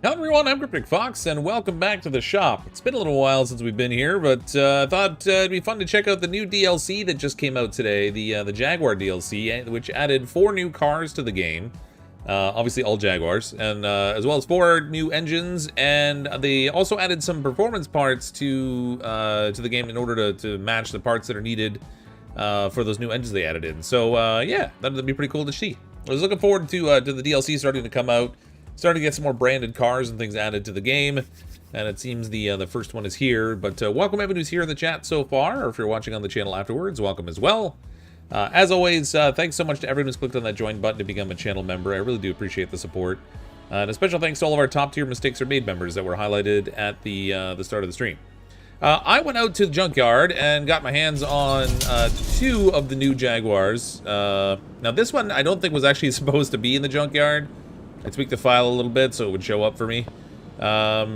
Hello everyone, I'm CrypticFox, and welcome back to the shop. It's been a little while since we've been here, but I thought it'd be fun to check out the new DLC that just came out today, the Jaguar DLC, which added 4 new cars to the game. Obviously all Jaguars, and as well as 4 new engines, and they also added some performance parts to the game in order to match the parts that are needed for those new engines they added in. So yeah, that'd be pretty cool to see. I was looking forward to the DLC starting to come out. Starting to get some more branded cars and things added to the game, and it seems the first one is here. But welcome everyone who's here in the chat so far, or if you're watching on the channel afterwards, welcome as well. As always, thanks so much to everyone who's clicked on that join button to become a channel member. I really do appreciate the support. And a special thanks to all of our top tier Mistakes Are Made members that were highlighted at the start of the stream. I went out to the junkyard and got my hands on 2 of the new Jaguars. Now this one I don't think was actually supposed to be in the junkyard. I tweaked the file a little bit so it would show up for me. At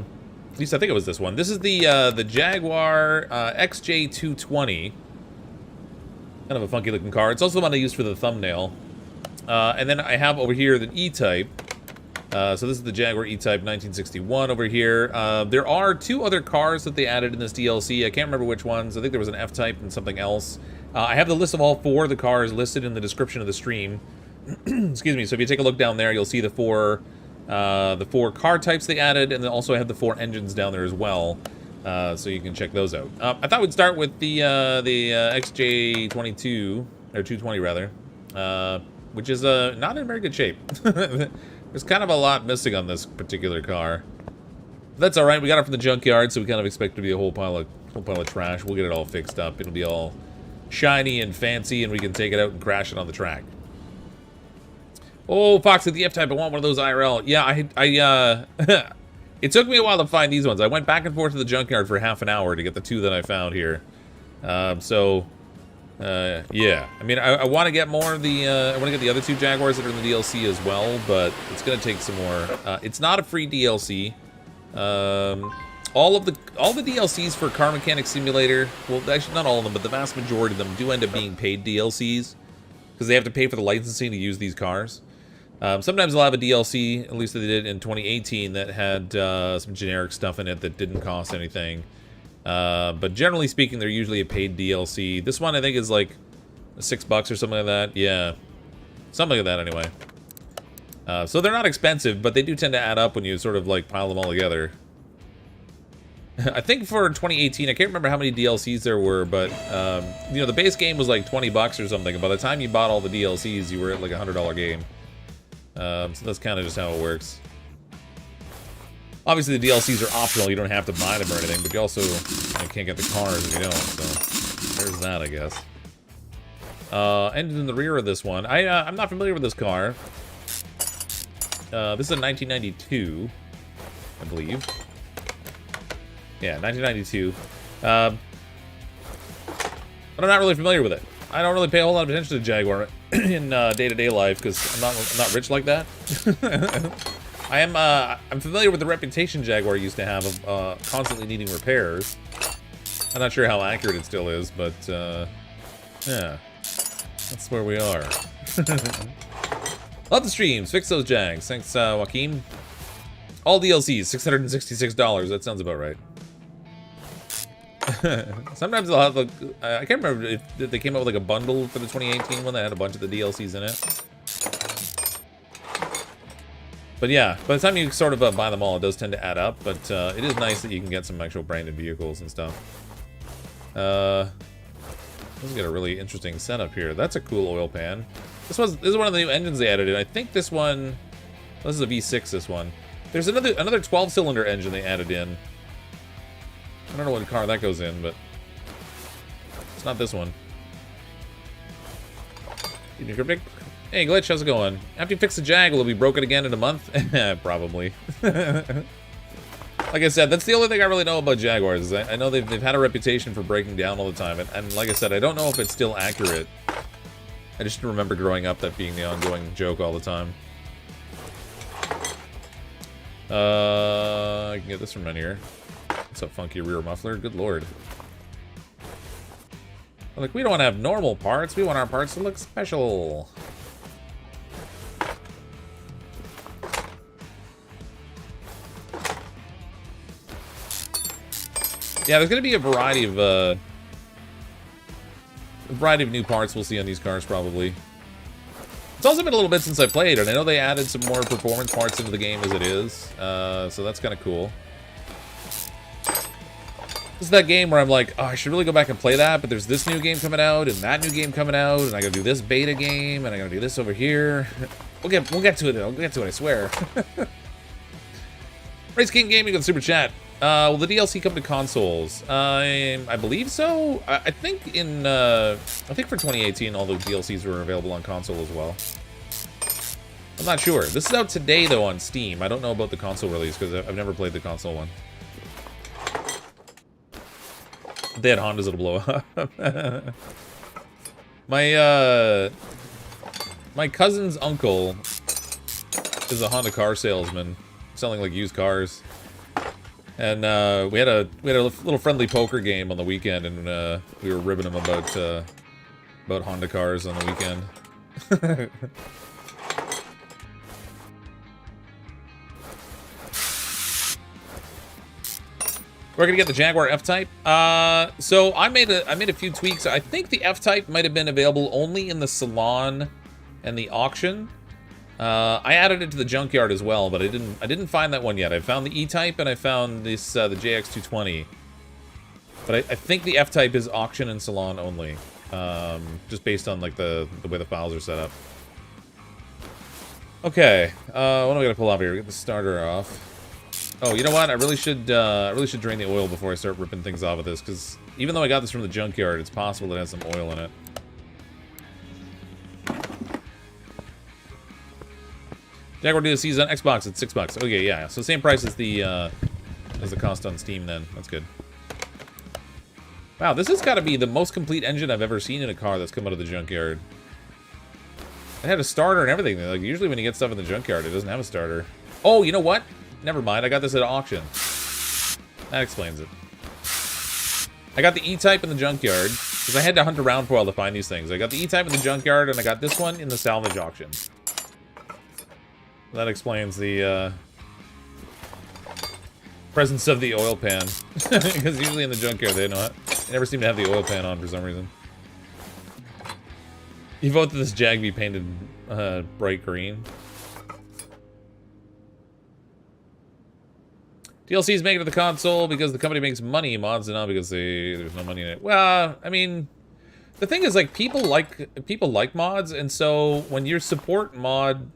least I think it was this one. This is the Jaguar XJ220. Kind of a funky looking car. It's also the one I used for the thumbnail. And then I have over here the E-Type. So this is the Jaguar E-Type 1961 over here. There are 2 other cars that they added in this DLC. I can't remember which ones. I think there was an F-Type and something else. I have the list of all 4 of the cars listed in the description of the stream. Excuse me. So if you take a look down there, you'll see the 4 car types they added, and then also I have the 4 engines down there as well. So you can check those out. I thought we'd start with the XJ22 or 220 rather, which is not in very good shape. There's kind of a lot missing on this particular car. That's all right. We got it from the junkyard, so we kind of expect it to be a whole pile of trash. We'll get it all fixed up. It'll be all shiny and fancy, and we can take it out and crash it on the track. Oh, Fox at the F-Type, I want one of those IRL. Yeah, it took me a while to find these ones. I went back and forth to the junkyard for half an hour to get the 2 that I found here. Yeah. I mean, I want to get more of the, I want to get the other 2 Jaguars that are in the DLC as well, but it's going to take some more. It's not a free DLC. All the DLCs for Car Mecanic Simulator, well, actually not all of them, but the vast majority of them do end up being paid DLCs, because they have to pay for the licensing to use these cars. Sometimes they'll have a DLC, at least they did in 2018, that had some generic stuff in it that didn't cost anything. But generally speaking, they're usually a paid DLC. This one I think is like $6 or something like that. Yeah, something like that anyway. So they're not expensive, but they do tend to add up when you sort of like pile them all together. I think for 2018, I can't remember how many DLCs there were, but you know, the base game was like $20 or something. And by the time you bought all the DLCs, you were at like a $100 game. So that's kind of just how it works. Obviously, the DLCs are optional. You don't have to buy them or anything, but you also can't get the cars if you don't. So there's that, I guess. Engine in the rear of this one. I'm not familiar with this car. This is a 1992, I believe. Yeah, 1992. But I'm not really familiar with it. I don't really pay a whole lot of attention to Jaguar in day-to-day life because I'm not rich like that. I'm familiar with the reputation Jaguar used to have of constantly needing repairs. I'm not sure how accurate it still is, but yeah, that's where we are. Love the streams. Fix those Jags. Thanks, Joaquin. All DLCs, $666. That sounds about right. Sometimes they'll have like, I can't remember if they came out with like a bundle for the 2018 one that had a bunch of the DLCs in it. But yeah, by the time you sort of buy them all, it does tend to add up. But it is nice that you can get some actual branded vehicles and stuff. Let's get a really interesting setup here. That's a cool oil pan. This is one of the new engines they added in. I think this one, this is a V6. This one. There's another 12-cylinder engine they added in. I don't know what car that goes in, but it's not this one. Cryptic? Hey, Glitch, how's it going? After you fix the Jag, will it be broken again in a month? Probably. Like I said, that's the only thing I really know about Jaguars. Is I know they've had a reputation for breaking down all the time, and like I said, I don't know if it's still accurate. I just remember growing up that being the ongoing joke all the time. I can get this from in here. What's up, funky rear muffler? Good lord. Like, we don't want to have normal parts. We want our parts to look special. Yeah, there's going to be a variety of new parts we'll see on these cars, probably. It's also been a little bit since I played, and I know they added some more performance parts into the game as it is, so that's kind of cool. This is that game where I'm like, oh, I should really go back and play that, but there's this new game coming out, and that new game coming out, and I gotta do this beta game, and I gotta do this over here. We'll get to it, though. We'll get to it, I swear. Race King Gaming with Super Chat. Will the DLC come to consoles? I believe so. I think for 2018 all the DLCs were available on console as well. I'm not sure. This is out today though on Steam. I don't know about the console release because I've never played the console one. If they had Hondas, it'll blow up. My cousin's uncle is a Honda car salesman, selling like used cars. And we had a little friendly poker game on the weekend, and we were ribbing him about Honda cars on the weekend. We're gonna get the Jaguar F-Type. So I made a few tweaks. I think the F-Type might have been available only in the salon and the auction. I added it to the junkyard as well, but I didn't find that one yet. I found the E-Type and I found this the JX220. But I think the F-Type is auction and salon only, just based on like the way the files are set up. Okay, what am I gonna pull off here? Get the starter off. Oh, you know what? I really should drain the oil before I start ripping things off of this, because even though I got this from the junkyard, it's possible it has some oil in it. Jaguar DLC is on Xbox at $6. Okay, yeah. So same price as the cost on Steam then. That's good. Wow, this has got to be the most complete engine I've ever seen in a car that's come out of the junkyard. It had a starter and everything. Like usually when you get stuff in the junkyard, it doesn't have a starter. Oh, you know what? Never mind. I got this at auction. That explains it. I got the E-Type in the junkyard because I had to hunt around for a while to find these things. I got the E-Type in the junkyard and I got this one in the salvage auction. That explains the presence of the oil pan. Because usually in the junkyard they never seem to have the oil pan on for some reason. You vote that this Jag be painted bright green. DLCs make it to the console because the company makes money. Mods not because there's no money in it. Well, I mean, the thing is, like, people like mods, and so when you support mod,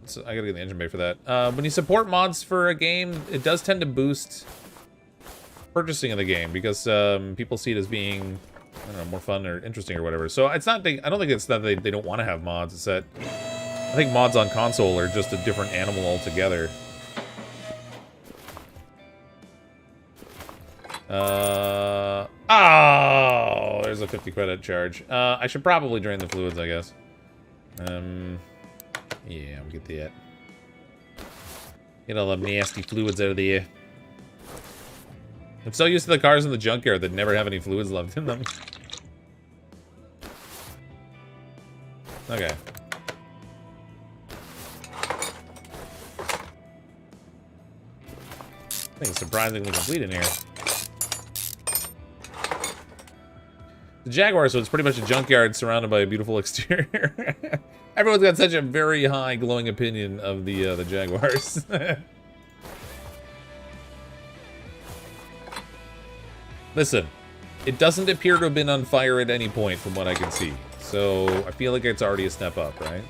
so I gotta get the engine bay for that. When you support mods for a game, it does tend to boost purchasing of the game because people see it as being, I don't know, more fun or interesting or whatever. So it's not. I don't think it's that they don't want to have mods. It's that I think mods on console are just a different animal altogether. Oh, there's a 50 credit charge. I should probably drain the fluids, I guess. Yeah, we'll get that. Get all the nasty fluids out of the air. I'm so used to the cars in the junkyard that never have any fluids left in them. Okay. I think it's surprisingly complete in here. The Jaguar, so it's pretty much a junkyard surrounded by a beautiful exterior. Everyone's got such a very high glowing opinion of the Jaguars. Listen, it doesn't appear to have been on fire at any point from what I can see. So I feel like it's already a step up, right?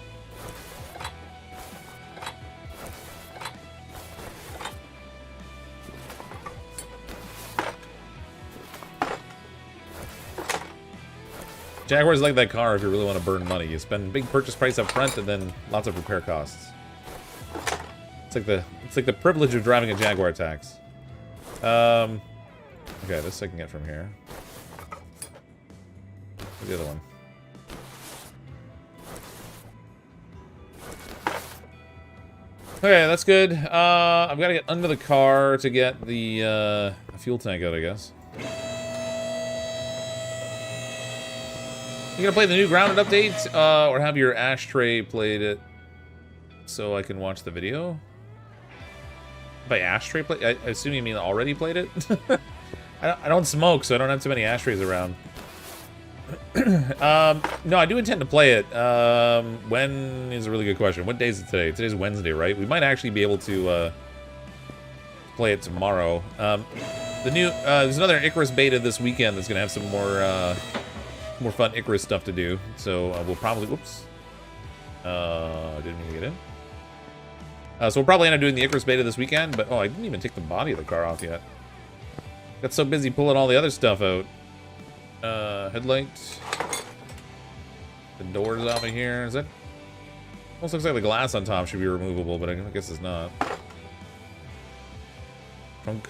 Jaguar's like that car if you really want to burn money. You spend a big purchase price up front and then lots of repair costs. It's like the privilege of driving a Jaguar tax. Okay, this I can get from here. Where's the other one? Okay, that's good. I've got to get under the car to get the fuel tank out, I guess. You gonna play the new Grounded update, or have your ashtray played it so I can watch the video? By ashtray play, I assume you mean already played it? I don't smoke, so I don't have too many ashtrays around. No, I do intend to play it. When is a really good question. What day is it today? Today's Wednesday, right? We might actually be able to play it tomorrow. There's another Icarus beta this weekend that's gonna have some more fun Icarus stuff to do. So we'll probably, whoops, didn't mean to get in. So we'll probably end up doing the Icarus beta this weekend. But oh, I didn't even take the body of the car off yet. Got so busy pulling all the other stuff out. Headlight. The doors off of here. Is that? Almost looks like the glass on top should be removable, but I guess it's not. Trunk.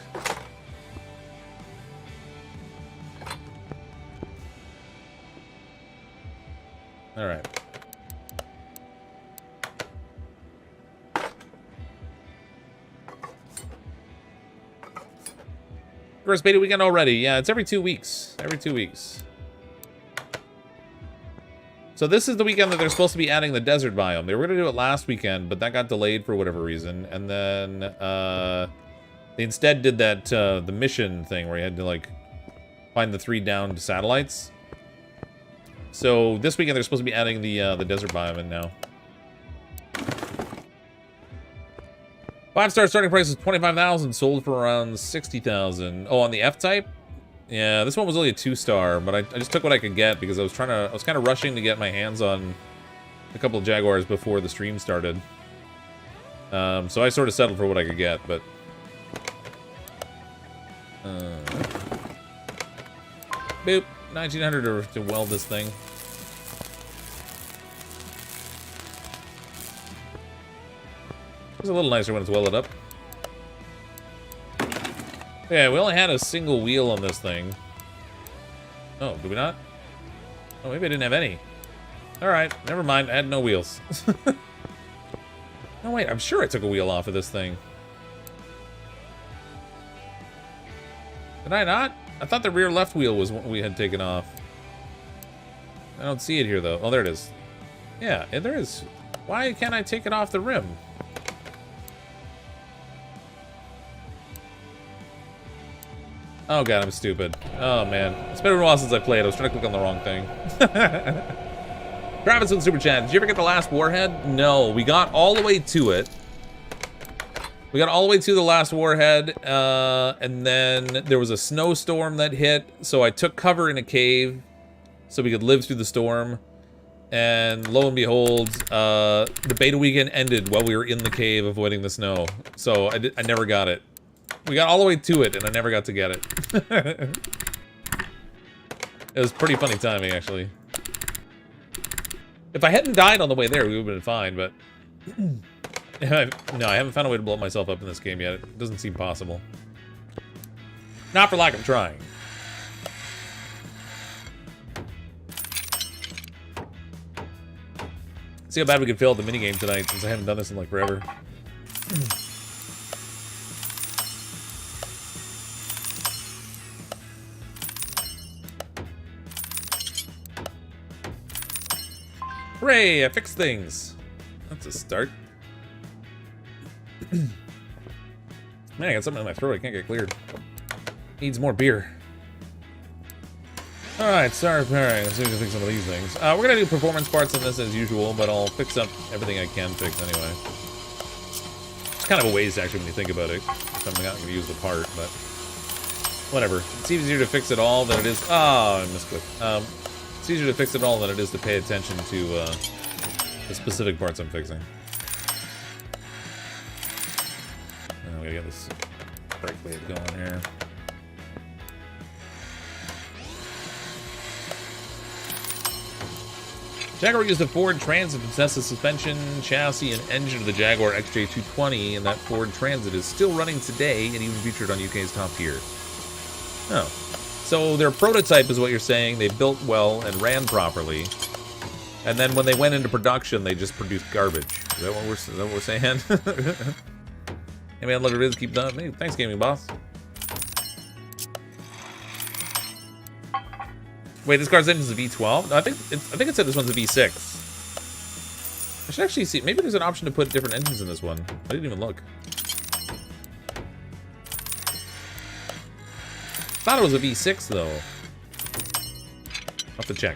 All right. First beta weekend already. Yeah, it's every 2 weeks. Every 2 weeks. So this is the weekend that they're supposed to be adding the desert biome. They were going to do it last weekend, but that got delayed for whatever reason. And then they instead did that the mission thing where you had to like find the 3 downed satellites. So this weekend they're supposed to be adding the desert biome in now. 5-star starting price is $25,000, sold for around $60,000. Oh, on the F-Type? Yeah, this one was only a 2-star, but I just took what I could get because I was kind of rushing to get my hands on a couple of Jaguars before the stream started. So I sort of settled for what I could get, but boop, 1900 to weld this thing. It's a little nicer when it's welded up. Yeah, we only had a single wheel on this thing. Oh, did we not? Oh, maybe I didn't have any. Alright, never mind. I had no wheels. No, wait, I'm sure I took a wheel off of this thing. Did I not? I thought the rear left wheel was what we had taken off. I don't see it here, though. Oh, there it is. Yeah, there is. Why can't I take it off the rim? Oh god, I'm stupid. Oh man. It's been a while since I played. I was trying to click on the wrong thing. Travis with the super chat. Did you ever get the last warhead? No, we got all the way to it. We got all the way to the last warhead, and then there was a snowstorm that hit, so I took cover in a cave so we could live through the storm. And lo and behold, the beta weekend ended while we were in the cave avoiding the snow. So I never got it. We got all the way to it, and I never got to get it. It was pretty funny timing, actually. If I hadn't died on the way there, we would have been fine, but... No, I haven't found a way to blow myself up in this game yet. It doesn't seem possible. Not for lack of trying. See how bad we can fail at the minigame tonight, since I haven't done this in, like, forever. Hooray, I fixed things. That's a start. Man, I got something in my throat. I can't get cleared. Needs more beer. Alright, start repairing. Let's see if we can fix some of these things. We're gonna do performance parts in this as usual, but I'll fix up everything I can fix anyway. It's kind of a waste, actually, when you think about it. I'm not gonna use the part, but... whatever. It's easier to fix it all than it is... oh, I misclicked. It's easier to fix it all than it is to pay attention to the specific parts I'm fixing. I'm gonna get this brake blade going here. Jaguar used a Ford Transit to test the suspension, chassis, and engine of the Jaguar XJ220, and that Ford Transit is still running today and even featured on UK's top tier. Oh. So their prototype is what you're saying. They built well and ran properly. And then when they went into production, they just produced garbage. Is that what we're saying? Hey man, look at it, keep done. Hey, thanks, Gaming Boss. Wait, this car's engine's a V12? No, I think it said this one's a V6. I should actually see. Maybe there's an option to put different engines in this one. I didn't even look. Thought it was a V6 though. I'll have to check.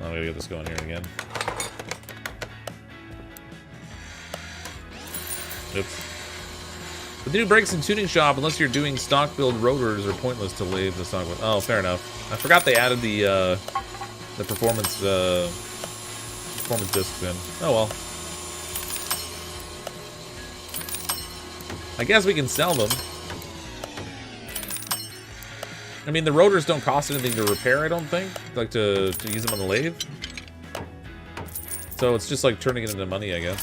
I'm gonna get this going here again. Oops. With the new brakes and tuning shop, unless you're doing stock build rotors, are pointless to leave the stock build. Oh, fair enough. I forgot they added the performance discs in. Oh well. I guess we can sell them. I mean, the rotors don't cost anything to repair, I don't think. Like to use them on the lathe. So it's just like turning it into money, I guess.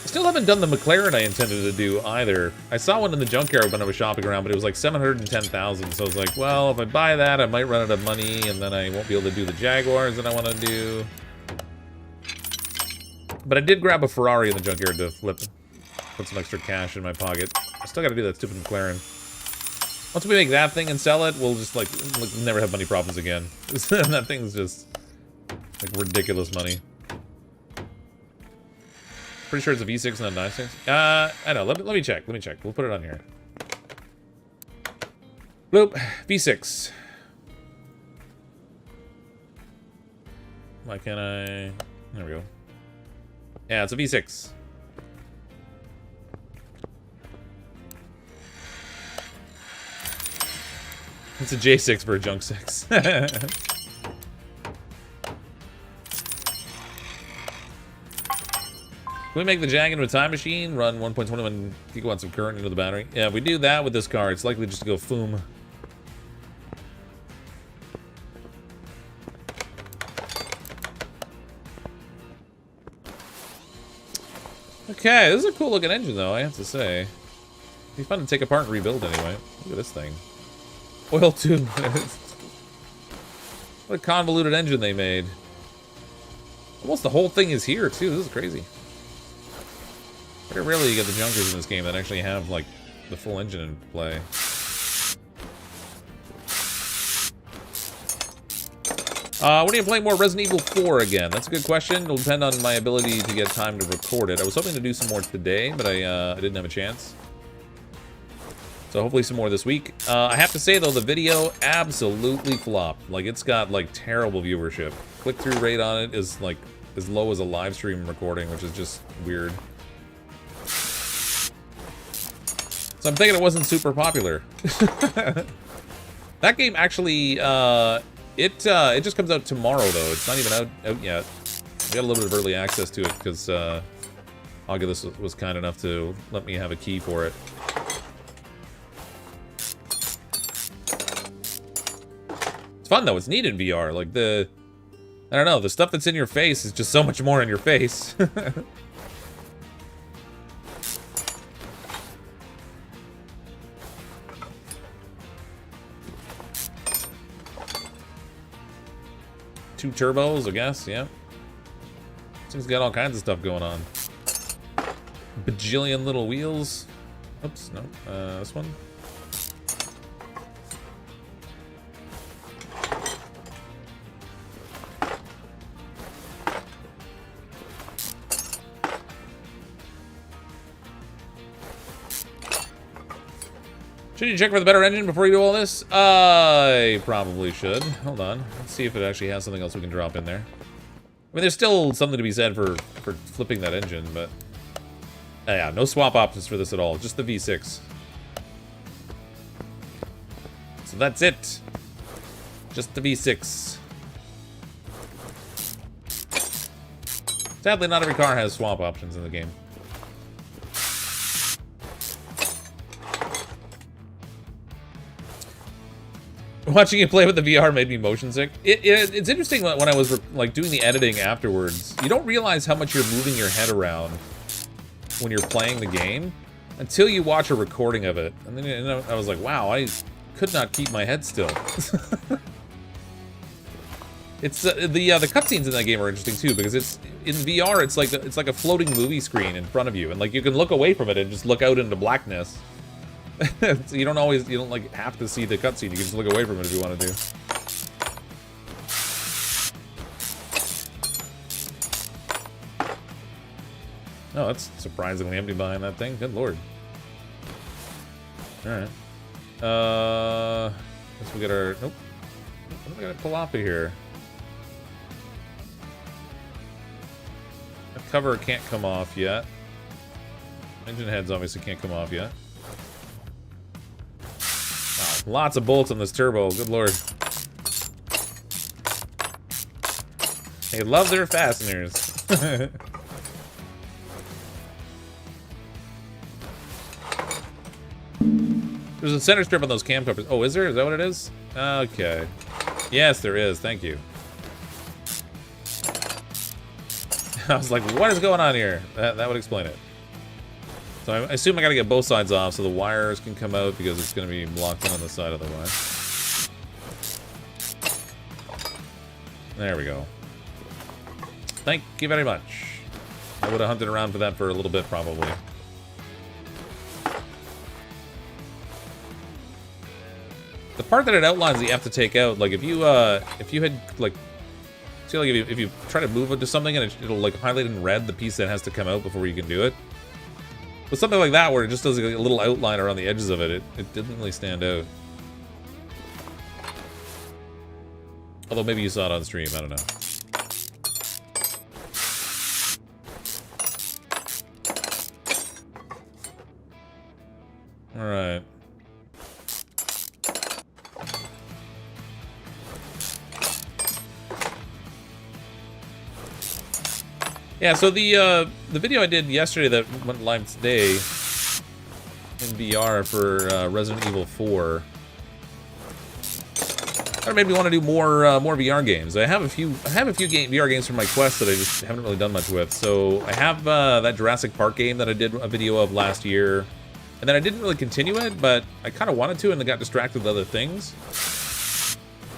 Still haven't done the McLaren I intended to do either. I saw one in the junkyard when I was shopping around, but it was like 710,000. So I was like, well, if I buy that, I might run out of money, and then I won't be able to do the Jaguars that I want to do. But I did grab a Ferrari in the junkyard to flip, put some extra cash in my pocket. I still got to do that stupid McLaren. Once we make that thing and sell it, we'll just like never have money problems again. That thing's just like ridiculous money. Pretty sure it's a V6 and a 9.6. I know. Let me check. Let me check. We'll put it on here. Bloop. V6. Why can't I? There we go. Yeah, it's a V6. It's a J6 for a junk 6. Can we make the Jag into a time machine? Run 1.21 gigawatts of current into the battery? Yeah, if we do that with this car, it's likely just to go foom. Okay, this is a cool looking engine though, I have to say. It'd be fun to take apart and rebuild anyway. Look at this thing. Oil tube. What a convoluted engine they made. Almost the whole thing is here too, this is crazy. Very rarely you get the junkers in this game that actually have, like, the full engine in play. When are you playing more Resident Evil 4 again? That's a good question. It'll depend on my ability to get time to record it. I was hoping to do some more today, but I didn't have a chance. So hopefully some more this week. I have to say, though, the video absolutely flopped. Like, it's got, like, terrible viewership. Click-through rate on it is, like, as low as a live stream recording, which is just weird. So I'm thinking it wasn't super popular. That game actually, it just comes out tomorrow though. It's not even out yet. We got a little bit of early access to it because August was kind enough to let me have a key for it. It's fun though. It's neat in VR. Like I don't know, the stuff that's in your face is just so much more in your face. Two turbos, I guess, yeah. This thing's got all kinds of stuff going on. Bajillion little wheels. Oops, no. This one. Should you check for the better engine before you do all this? I probably should. Hold on. Let's see if it actually has something else we can drop in there. I mean, there's still something to be said for flipping that engine, but... yeah, no swap options for this at all. Just the V6. So that's it. Just the V6. Sadly, not every car has swap options in the game. Watching you play with the VR made me motion sick. It's interesting when I was like doing the editing afterwards. You don't realize how much you're moving your head around when you're playing the game until you watch a recording of it. And then I was like, wow, I could not keep my head still. It's the cutscenes in that game are interesting too because it's in VR. It's like a floating movie screen in front of you, and like you can look away from it and just look out into blackness. So you don't like have to see the cutscene. You can just look away from it if you want to do. Oh, that's surprisingly empty behind that thing. Good lord. Alright. Guess we got our... Nope. What am I gonna pull off of here? The cover can't come off yet. Engine heads obviously can't come off yet. Wow, lots of bolts on this turbo. Good lord. They love their fasteners. There's a center strip on those cam covers. Oh, is there? Is that what it is? Okay. Yes, there is. Thank you. I was like, what is going on here? That would explain it. So I assume I gotta get both sides off so the wires can come out because it's gonna be blocked in on the side otherwise. There we go. Thank you very much. I would have hunted around for that for a little bit probably. The part that it outlines that you have to take out, like if you had like, see like if you try to move it to something and it'll like highlight in red the piece that has to come out before you can do it. But something like that where it just does like a little outline around the edges of it, it didn't really stand out. Although maybe you saw it on stream, I don't know. Alright. Yeah, so the video I did yesterday that went live today in VR for Resident Evil 4, that made me want to do more VR games. I have a few VR games from my Quest that I just haven't really done much with. So I have that Jurassic Park game that I did a video of last year, and then I didn't really continue it, but I kind of wanted to, and I got distracted with other things.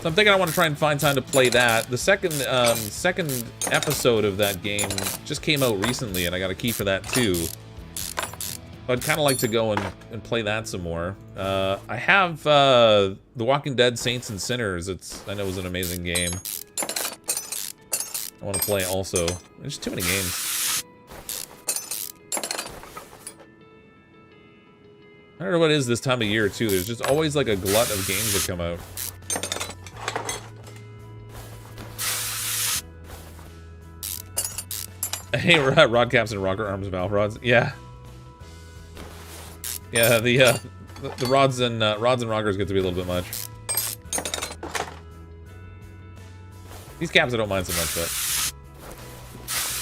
So I'm thinking I want to try and find time to play that. The second episode of that game just came out recently, and I got a key for that too. I'd kind of like to go and play that some more. I have The Walking Dead Saints and Sinners. I know it was an amazing game. I want to play also. There's too many games. I don't know what it is this time of year too. There's just always like a glut of games that come out. Hey, rod caps and rocker arms, valve rods. Yeah. Yeah, the rods and rockers get to be a little bit much. These caps I don't mind so much, but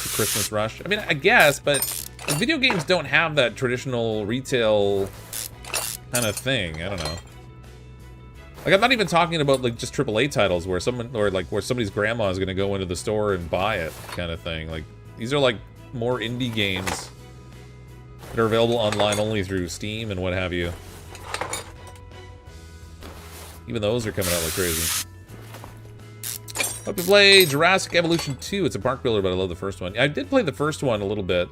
the Christmas rush. I mean, I guess, but video games don't have that traditional retail kind of thing. I don't know. Like, I'm not even talking about like just AAA titles where where somebody's grandma is gonna go into the store and buy it, kind of thing. Like, these are like more indie games that are available online only through Steam and what have you. Even those are coming out like crazy. Hope you play Jurassic Evolution 2. It's a park builder, but I love the first one. I did play the first one a little bit.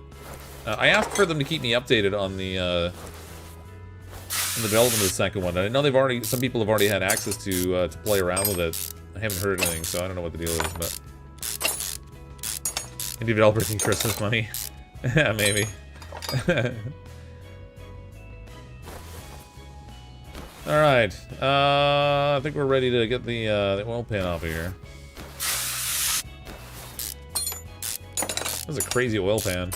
I asked for them to keep me updated on the development of the second one. I know some people have already had access to play around with it. I haven't heard anything, so I don't know what the deal is, but indie developers need Christmas money. Yeah, maybe. Alright. I think we're ready to get the oil pan off of here. That's a crazy oil pan.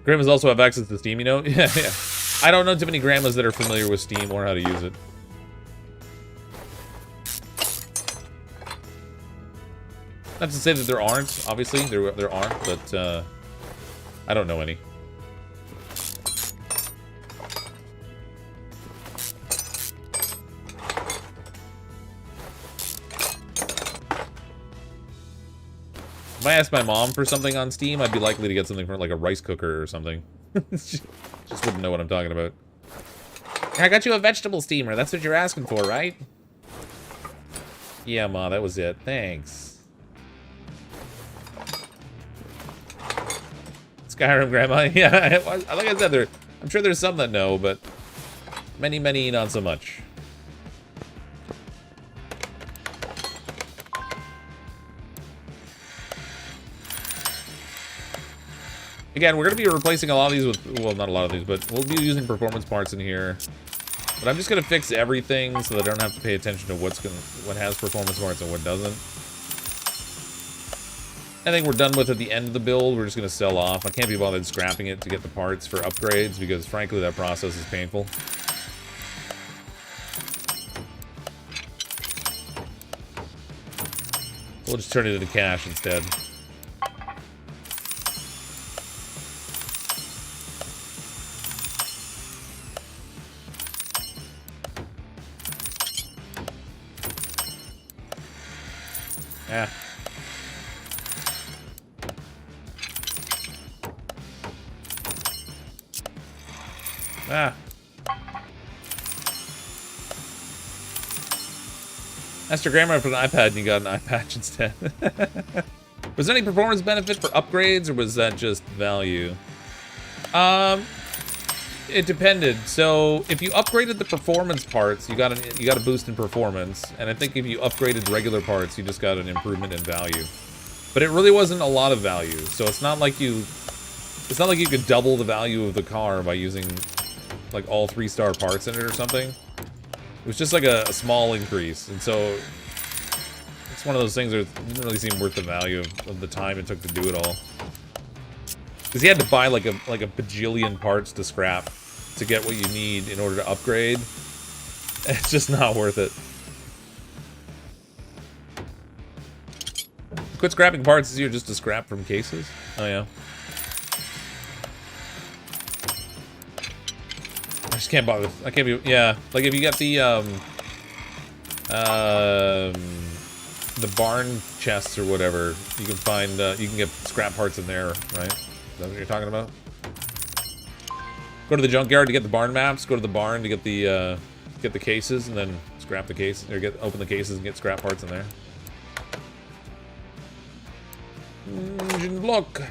Grandmas also have access to Steam, you know? Yeah, yeah. I don't know too many grandmas that are familiar with Steam or how to use it. Not to say that there aren't, obviously. There aren't, but I don't know any. If I asked my mom for something on Steam, I'd be likely to get something from like a rice cooker or something. Just wouldn't know what I'm talking about. I got you a vegetable steamer. That's what you're asking for, right? Yeah, Ma, that was it. Thanks. This Skyrim grandma. Yeah, like I said, I'm sure there's some that know, but many, many not so much. Again, we're going to be replacing a lot of these with, well, not a lot of these, but we'll be using performance parts in here. But I'm just going to fix everything so that I don't have to pay attention to what has performance parts and what doesn't. I think we're done with at the end of the build. We're just going to sell off. I can't be bothered scrapping it to get the parts for upgrades because, frankly, that process is painful. We'll just turn it into cash instead. Yeah. Ah. Asked your grandma for an iPad and you got an eye patch instead. Was there any performance benefit for upgrades or was that just value? It depended. So if you upgraded the performance parts, you got a boost in performance, and I think if you upgraded regular parts, you just got an improvement in value. But it really wasn't a lot of value. So it's not like you could double the value of the car by using like all 3-star parts in it or something. It was just like a small increase, and so it's one of those things that didn't really seem worth the value of the time it took to do it all. Because you had to buy like a bajillion parts to scrap to get what you need in order to upgrade. It's just not worth it. Quit scrapping parts is easier just to scrap from cases. Oh yeah. I just can't bother. I can't be. Yeah, like if you got the barn chests or whatever, you can find you can get scrap parts in there, right? Is that what you're talking about? Go to the junkyard to get the barn maps. Go to the barn to get the cases, and then scrap the case or open the cases and get scrap parts in there. Engine block.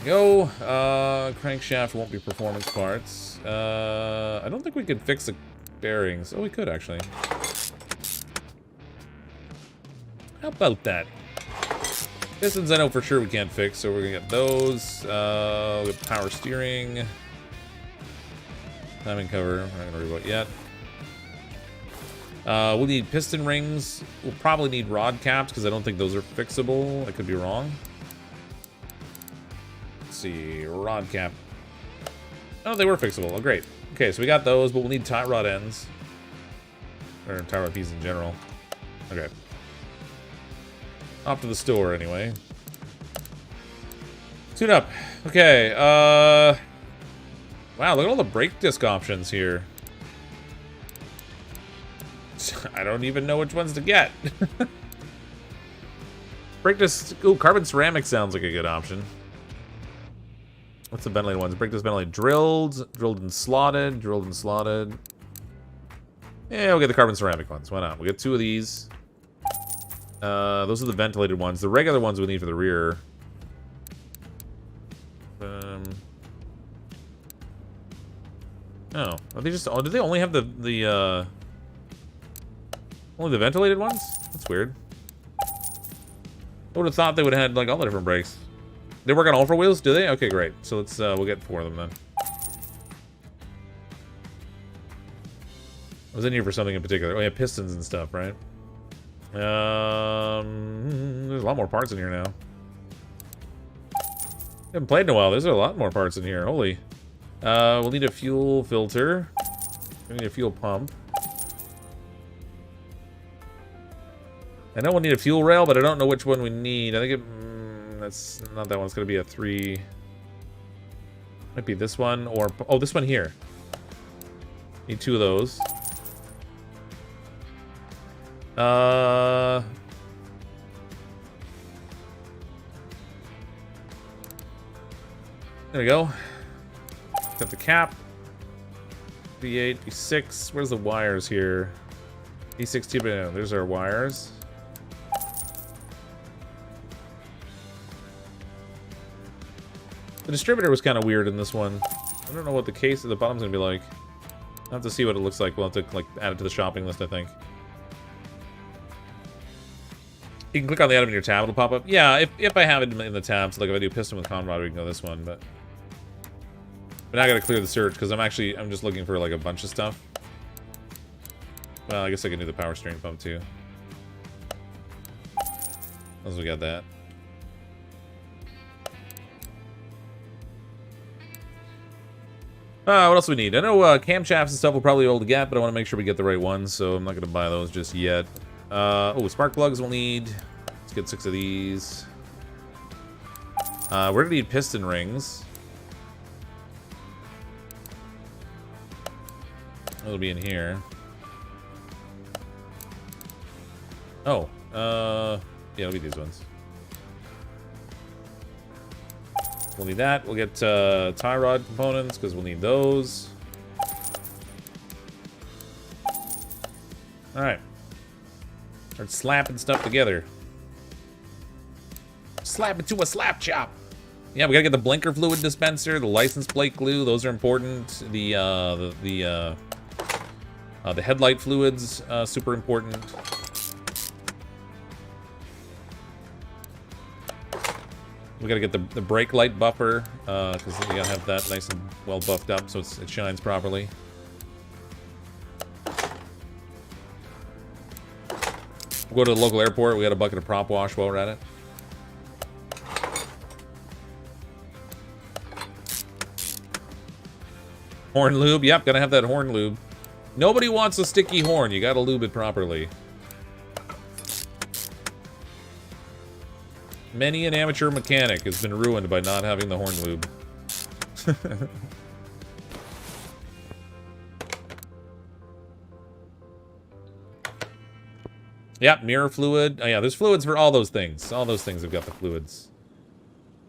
Go. Crankshaft won't be performance parts. I don't think we could fix the bearings. Oh, we could actually. How about that? Pistons I know for sure we can't fix, so we're gonna get those. We have power steering. Timing cover, we're not gonna worry about yet. We'll need piston rings. We'll probably need rod caps, because I don't think those are fixable. I could be wrong. Let's see, rod cap. Oh, they were fixable. Oh, great. Okay, so we got those, but we'll need tie rod ends. Or tie rod pieces in general. Okay. Off to the store, anyway. Tune up. Okay, wow, look at all the brake disc options here. I don't even know which ones to get. Brake disc... Ooh, carbon ceramic sounds like a good option. What's the ventilated ones? Brake disc ventilated drilled and slotted, Yeah, we'll get the carbon ceramic ones. Why not? We'll get 2 of these. Those are the ventilated ones. The regular ones we need for the rear. Oh, are they just? Oh, do they only have the only the ventilated ones? That's weird. I would have thought they would have had like all the different brakes. They work on all 4 wheels, do they? Okay, great. So let's we'll get 4 of them then. I was in here for something in particular. Oh yeah, pistons and stuff, right? There's a lot more parts in here now. Haven't played in a while. There's a lot more parts in here. Holy. We'll need a fuel filter. We need a fuel pump. I know we'll need a fuel rail, but I don't know which one we need. I think that's not that one. It's going to be a 3. Might be this one or... Oh, this one here. Need 2 of those. There we go. Got the cap. V8, V6. Where's the wires here? V6 tube. There's our wires. The distributor was kind of weird in this one. I don't know what the case at the bottom's gonna be like. I'll have to see what it looks like. We'll have to, like, add it to the shopping list, I think. You can click on the item in your tab, it'll pop up. Yeah, if I have it in the tab, so like if I do piston with conrod, we can go this one, but now I gotta clear the search, because I'm just looking for, like, a bunch of stuff. Well, I guess I can do the power steering pump, too. As we got that. What else do we need? I know camshafts and stuff we'll probably be able to get, but I want to make sure we get the right ones, so I'm not going to buy those just yet. Oh, spark plugs we'll need. Let's get 6 of these. We're going to need piston rings. It'll be in here. Oh, yeah, it'll be these ones. We'll need that. We'll get tie rod components because we'll need those. Alright. Start slapping stuff together. Slap it to a slap chop. Yeah, we gotta get the blinker fluid dispenser, the license plate glue. Those are important. The headlight fluids, super important. We gotta get the brake light buffer, because we gotta have that nice and well buffed up so it shines properly. We'll go to the local airport. We got a bucket of prop wash while we're at it. Horn lube. Yep, gotta have that horn lube. Nobody wants a sticky horn. You gotta lube it properly. Many an amateur mechanic has been ruined by not having the horn lube. Yep, mirror fluid. Oh yeah, there's fluids for all those things. All those things have got the fluids.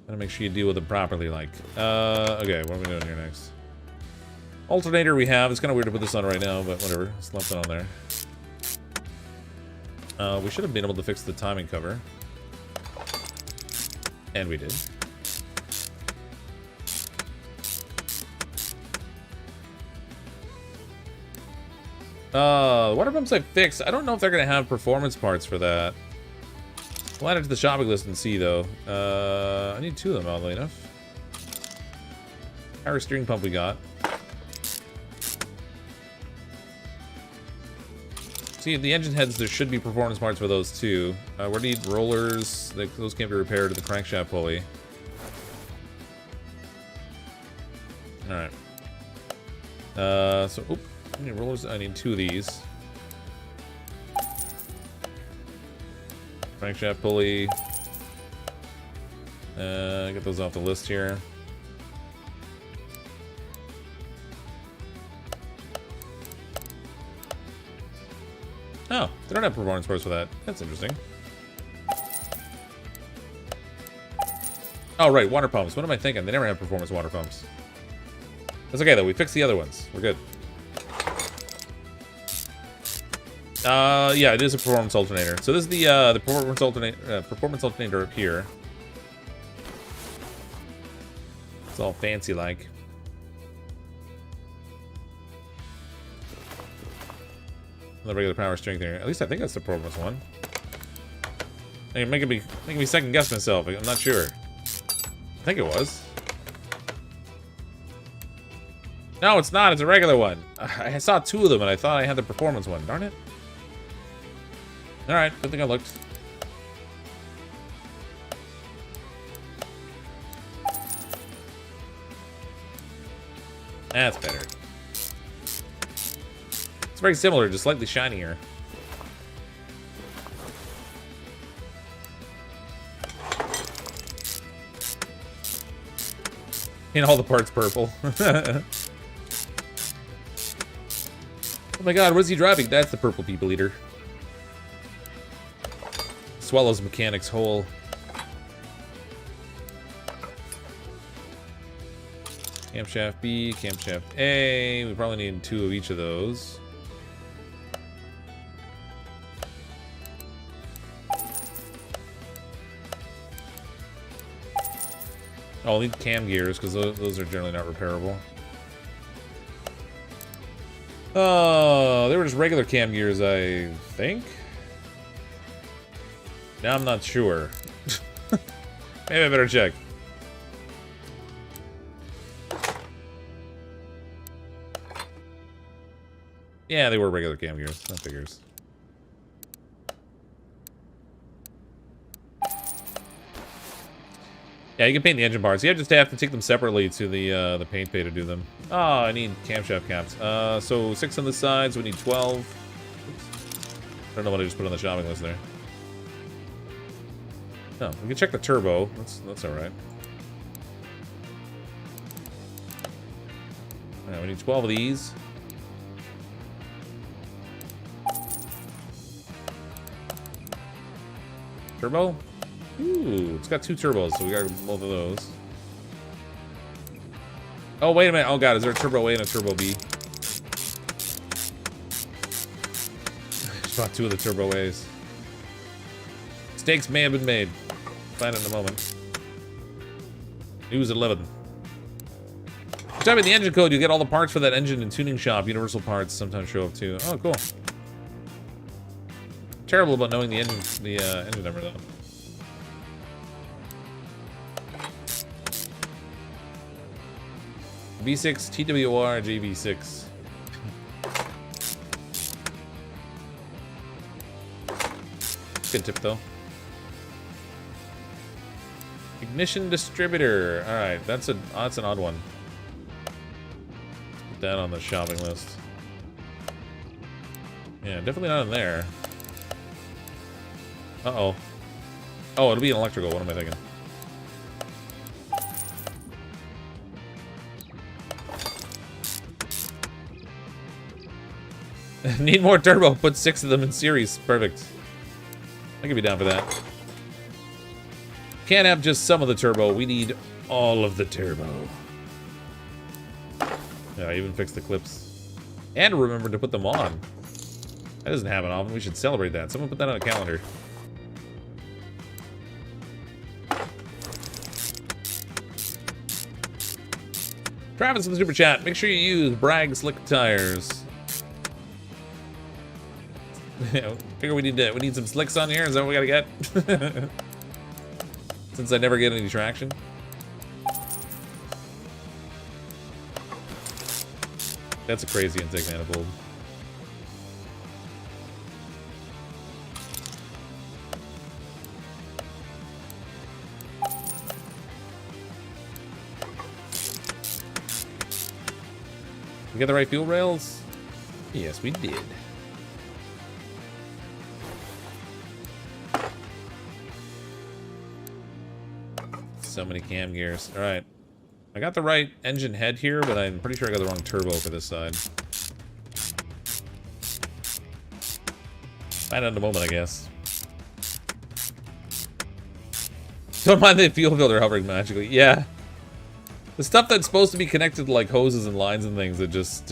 Gotta make sure you deal with them properly, like. Okay, what are we doing here next? Alternator we have. It's kind of weird to put this on right now, but whatever. Just left it on there. We should have been able to fix the timing cover. And we did. Water pumps I fixed. I don't know if they're going to have performance parts for that. We'll add it to the shopping list and see, though. I need 2 of them, oddly enough. Power steering pump we got. See, the engine heads, there should be performance parts for those, too. We need rollers. Those can't be repaired to the crankshaft pulley. Alright. So, oop. I need rollers. I need 2 of these. Crankshaft pulley. Get those off the list here. Oh, they don't have performance parts for that. That's interesting. Oh, right, water pumps. What am I thinking? They never have performance water pumps. That's okay, though. We fixed the other ones. We're good. Yeah, it is a performance alternator. So this is the performance alternator up here. It's all fancy-like. The regular power steering there. At least I think that's the performance one. I mean, making me second guess myself. I'm not sure. I think it was. No, it's not. It's a regular one. I saw 2 of them and I thought I had the performance one. Darn it. Alright, good thing I looked. That's better. It's very similar, just slightly shinier. And all the parts purple. Oh my god, what is he driving? That's the purple people eater. Swallows mechanics whole. Camshaft B, camshaft A. We probably need 2 of each of those. Oh, I'll need cam gears, because those are generally not repairable. Oh, they were just regular cam gears, I think? Now I'm not sure. Maybe I better check. Yeah, they were regular cam gears. That figures. Yeah, you can paint the engine parts. You just have to take them separately to the paint bay to do them. Oh, I need camshaft caps. So 6 on the sides. We need 12. Oops. I don't know what I just put on the shopping list there. No, we can check the turbo. That's all right. All right, we need 12 of these. Turbo? Ooh, it's got 2 turbos, so we got both of those. Oh, wait a minute. Oh, God, is there a turbo A and a turbo B? Just bought 2 of the turbo A's. Mistakes may have been made. Find it in a moment. News 11. Type in the engine code, you get all the parts for that engine and tuning shop. Universal parts sometimes show up too. Oh, cool. Terrible about knowing the engine number though. V6 TWR JV6. Good tip though. Ignition distributor. All right, that's an odd one. Put that on the shopping list. Yeah, definitely not in there. Uh-oh. Oh, it'll be an electrical. What am I thinking? Need more turbo. Put 6 of them in series. Perfect. I could be down for that. Can't have just some of the turbo. We need all of the turbo. Yeah, I even fixed the clips. And remember to put them on. That doesn't happen often. We should celebrate that. Someone put that on a calendar. Travis in the super chat. Make sure you use Bragg slick tires. Figure we need some slicks on here. Is that what we gotta get? Since I never get any traction. That's a crazy intake manifold. We got the right fuel rails? Yes, we did. So many cam gears. All right. I got the right engine head here, but I'm pretty sure I got the wrong turbo for this side. Find out in a moment, I guess. Don't mind the fuel filter hovering magically. Yeah. The stuff that's supposed to be connected to like hoses and lines and things that just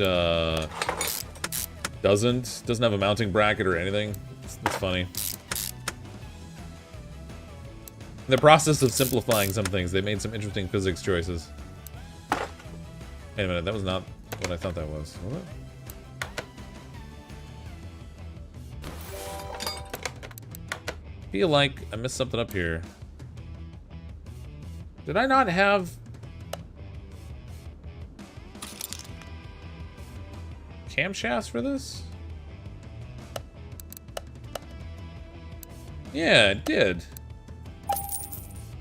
doesn't have a mounting bracket or anything. It's funny. In the process of simplifying some things, they made some interesting physics choices. Wait a minute, that was not what I thought that was. Was it? I feel like I missed something up here. Did I not have camshafts for this? Yeah, it did.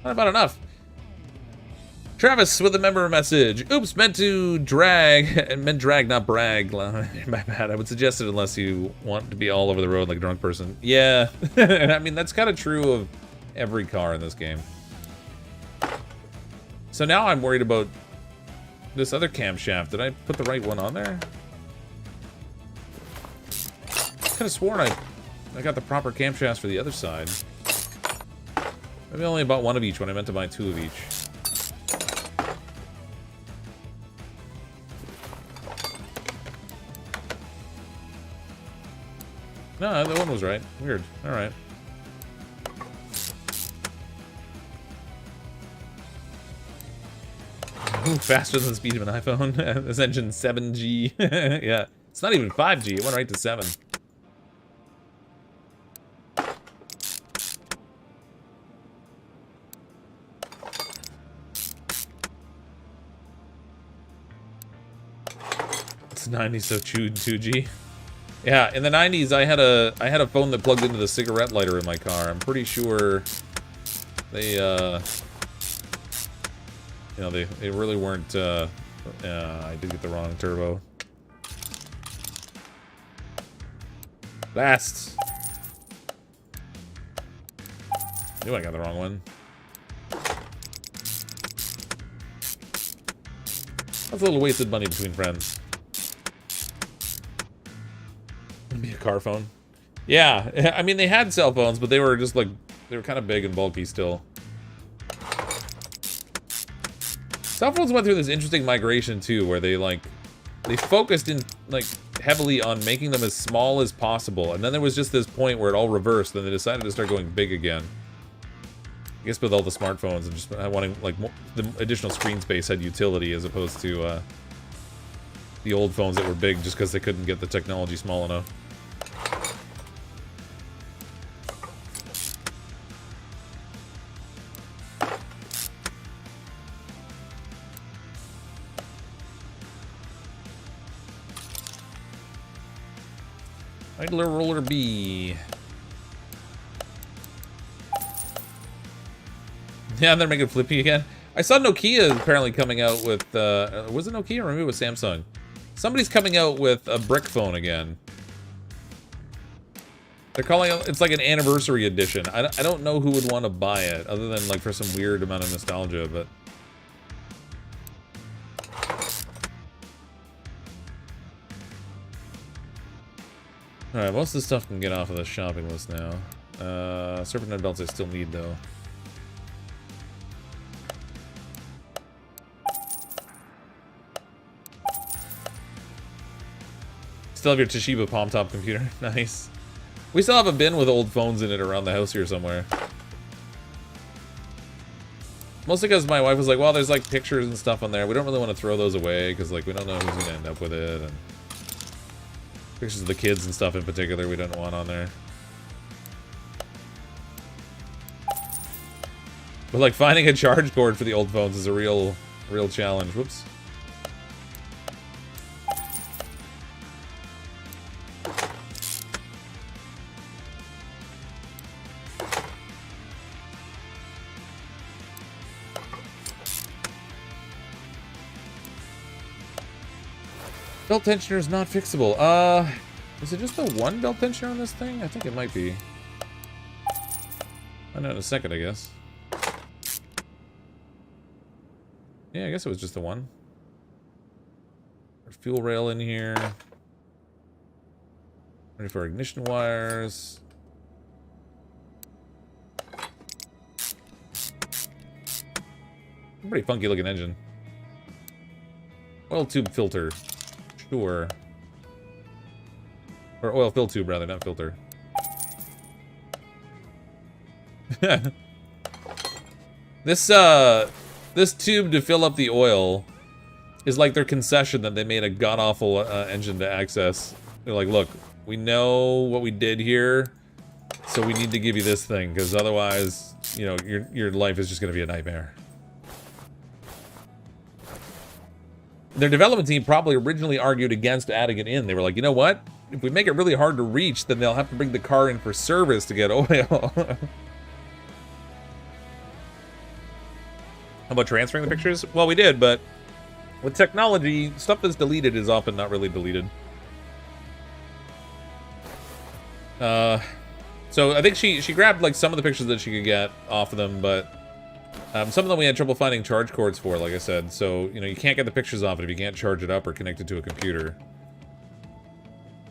Not about enough. Travis with a member message. Oops, meant to drag. Meant drag, not brag. My bad. I would suggest it unless you want to be all over the road like a drunk person. Yeah. I mean, that's kind of true of every car in this game. So now I'm worried about this other camshaft. Did I put the right one on there? I could have sworn I got the proper camshafts for the other side. Maybe only bought one of each when I meant to buy 2 of each. No, the one was right. Weird. Alright. Ooh, faster than the speed of an iPhone. This engine's 7G. Yeah. It's not even 5G. It went right to 7. It's 90, so chewed 2G. Yeah, in the 90s, I had a phone that plugged into the cigarette lighter in my car. I'm pretty sure they, you know, they really weren't, I did get the wrong turbo. Blast! Knew I got the wrong one. That's a little wasted money between friends. Be a car phone. Yeah, I mean, they had cell phones, but they were just like, they were kind of big and bulky still. Cell phones went through this interesting migration too, where they focused in like heavily on making them as small as possible, and then there was just this point where it all reversed, and they decided to start going big again. I guess with all the smartphones and just wanting like the additional screen space had utility as opposed to the old phones that were big just because they couldn't get the technology small enough. Idler Roller B. Yeah, they're making Flippy again. I saw Nokia apparently coming out with, was it Nokia or maybe it was Samsung? Somebody's coming out with a brick phone again. They're calling it, it's like an anniversary edition. I don't know who would want to buy it, other than like for some weird amount of nostalgia, but... Alright, most of the stuff can get off of the shopping list now. Serpentine belts I still need, though. Still have your Toshiba Palm Top computer. Nice. We still have a bin with old phones in it around the house here somewhere. Mostly because my wife was like, well, there's like pictures and stuff on there. We don't really want to throw those away because like we don't know who's going to end up with it. And pictures of the kids and stuff in particular we don't want on there. But like finding a charge cord for the old phones is a real challenge. Whoops. Belt tensioner is not fixable. Is it just the one belt tensioner on this thing? I think it might be. I know in a second, I guess. Yeah, I guess it was just the one. There's fuel rail in here. Ready for ignition wires. Pretty funky looking engine. Oil tube filter. Sure. Or oil fill tube, rather, not filter. This tube to fill up the oil is like their concession that they made a god-awful engine to access. They're like, look, we know what we did here, so we need to give you this thing, because otherwise, you know, your life is just going to be a nightmare. Their development team probably originally argued against adding it in. They were like, you know what? If we make it really hard to reach, then they'll have to bring the car in for service to get oil. How about transferring the pictures? Well, we did, but with technology, stuff that's deleted is often not really deleted. So I think she grabbed like some of the pictures that she could get off of them, but some of them we had trouble finding charge cords for, like I said. So, you know, you can't get the pictures off it if you can't charge it up or connect it to a computer.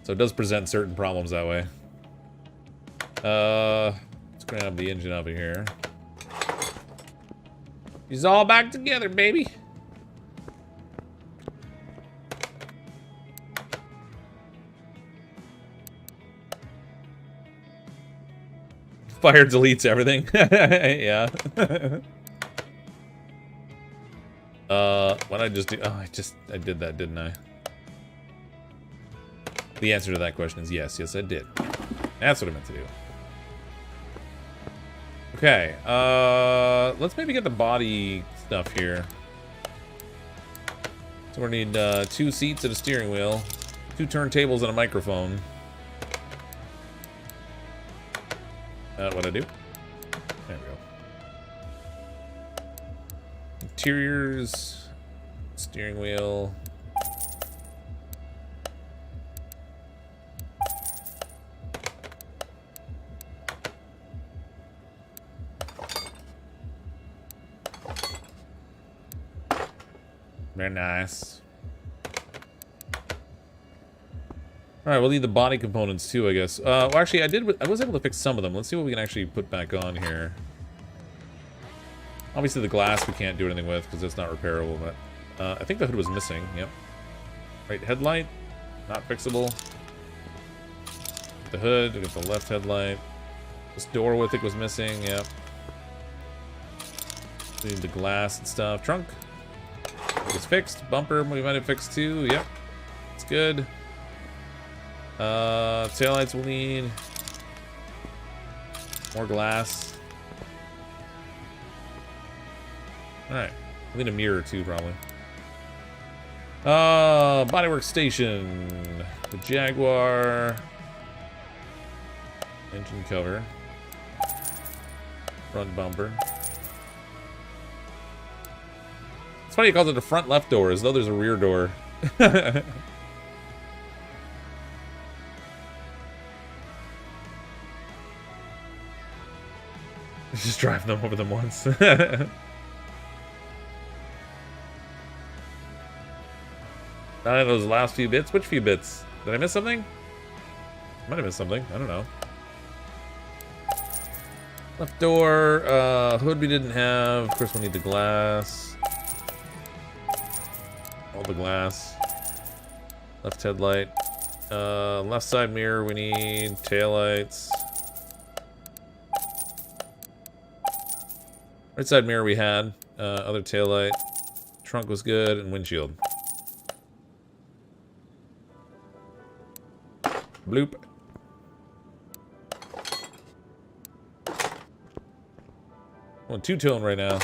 So it does present certain problems that way. Let's grab the engine over here. He's all back together, baby. Fire deletes everything. Yeah. What did I just do? Oh, I did that, didn't I? The answer to that question is yes. Yes, I did. That's what I meant to do. Okay, let's maybe get the body stuff here. So we're gonna need 2 seats and a steering wheel, 2 turntables and a microphone. What'd I do? There we go. Interiors, steering wheel. Very nice. Alright, we'll need the body components too, I guess. Well, actually, I was able to fix some of them. Let's see what we can actually put back on here. Obviously, the glass we can't do anything with because it's not repairable, but I think the hood was missing. Yep. Right headlight, not fixable. The hood, we got the left headlight. This door, I think, was missing. Yep. We need the glass and stuff. Trunk. It's fixed. Bumper, we might have fixed too. Yep. It's good. Taillights we'll need. More glass. Alright. We'll need a mirror too, probably. Bodywork station. The Jaguar. Engine cover. Front bumper. It's funny he calls it the front left door, as though there's a rear door. Just drive them over them once. None of those last few bits? Which few bits? Did I miss something? Might have missed something. I don't know. Left door. Hood we didn't have. Of course we'll need the glass. All the glass. Left headlight. Left side mirror we need. Taillights. Right side mirror we had. Other taillight. Trunk was good. And windshield. Bloop. I'm on 2-tone right now.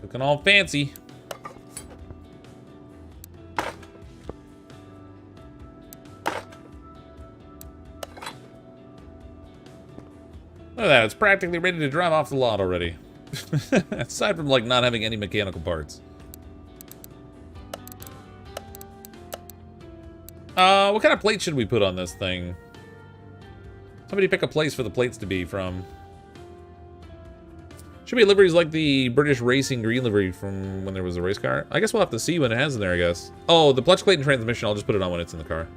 Looking all fancy. Look at that, it's practically ready to drive off the lot already. Aside from, like, not having any mechanical parts. What kind of plate should we put on this thing? Somebody pick a place for the plates to be from. Should be liveries like the British Racing Green livery from when there was a race car. I guess we'll have to see when it has in there, I guess. Oh, the clutch plate and transmission, I'll just put it on when it's in the car.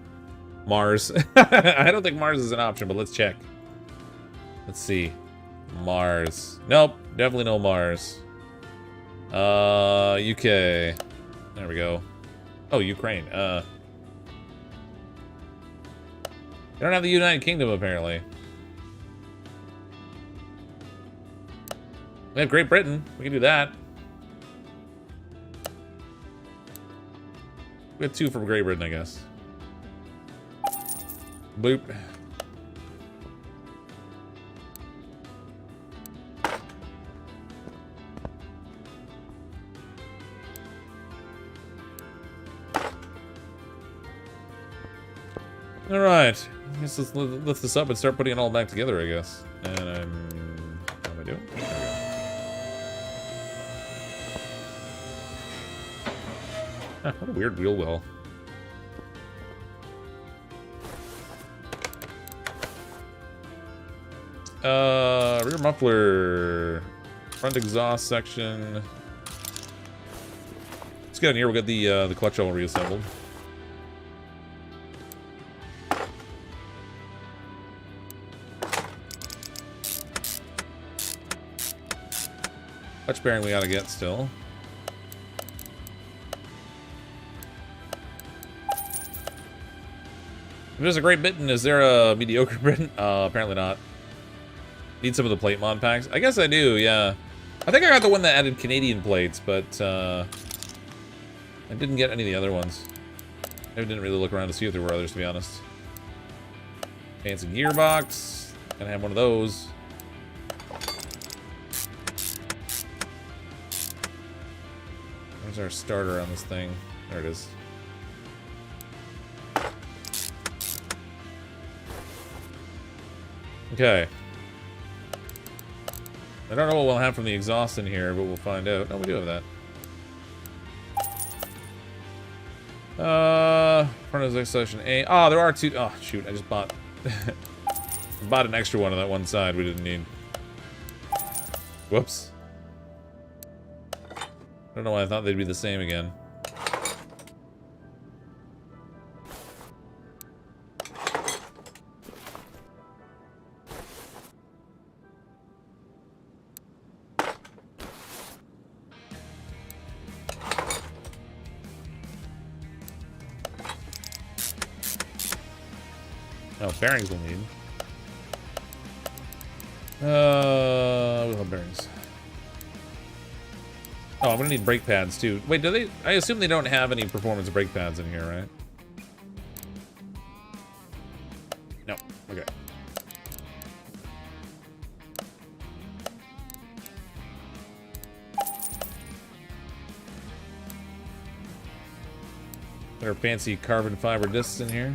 Mars. I don't think Mars is an option, but let's check. Let's see. Mars. Nope, definitely no Mars. UK. There we go. Oh, Ukraine. They don't have the United Kingdom, apparently. We have Great Britain. We can do that. We have 2 from Great Britain, I guess. Boop. Alright. I guess let's lift this up and start putting it all back together, I guess. And what am I doing? There we go. What a weird wheel well. Rear muffler. Front exhaust section. Let's get in here, we'll get the clutch all reassembled. Clutch bearing we gotta get still. If there's a great Britain, is there a mediocre Britain? Apparently not. Need some of the plate mod packs. I guess I do, yeah. I think I got the one that added Canadian plates, but I didn't get any of the other ones. I didn't really look around to see if there were others, to be honest. Fancy gearbox. Gonna have one of those. Where's our starter on this thing? There it is. Okay. I don't know what we'll have from the exhaust in here, but we'll find out. Oh, we do have that. Front of the section A. Oh, there are two. Oh, shoot. I just bought... bought an extra one on that one side we didn't need. Whoops. I don't know why I thought they'd be the same again. Oh, bearings we'll need. We'll have bearings. Oh, I'm gonna need brake pads too. Wait, do they? I assume they don't have any performance brake pads in here, right? No. Okay. There are fancy carbon fiber discs in here.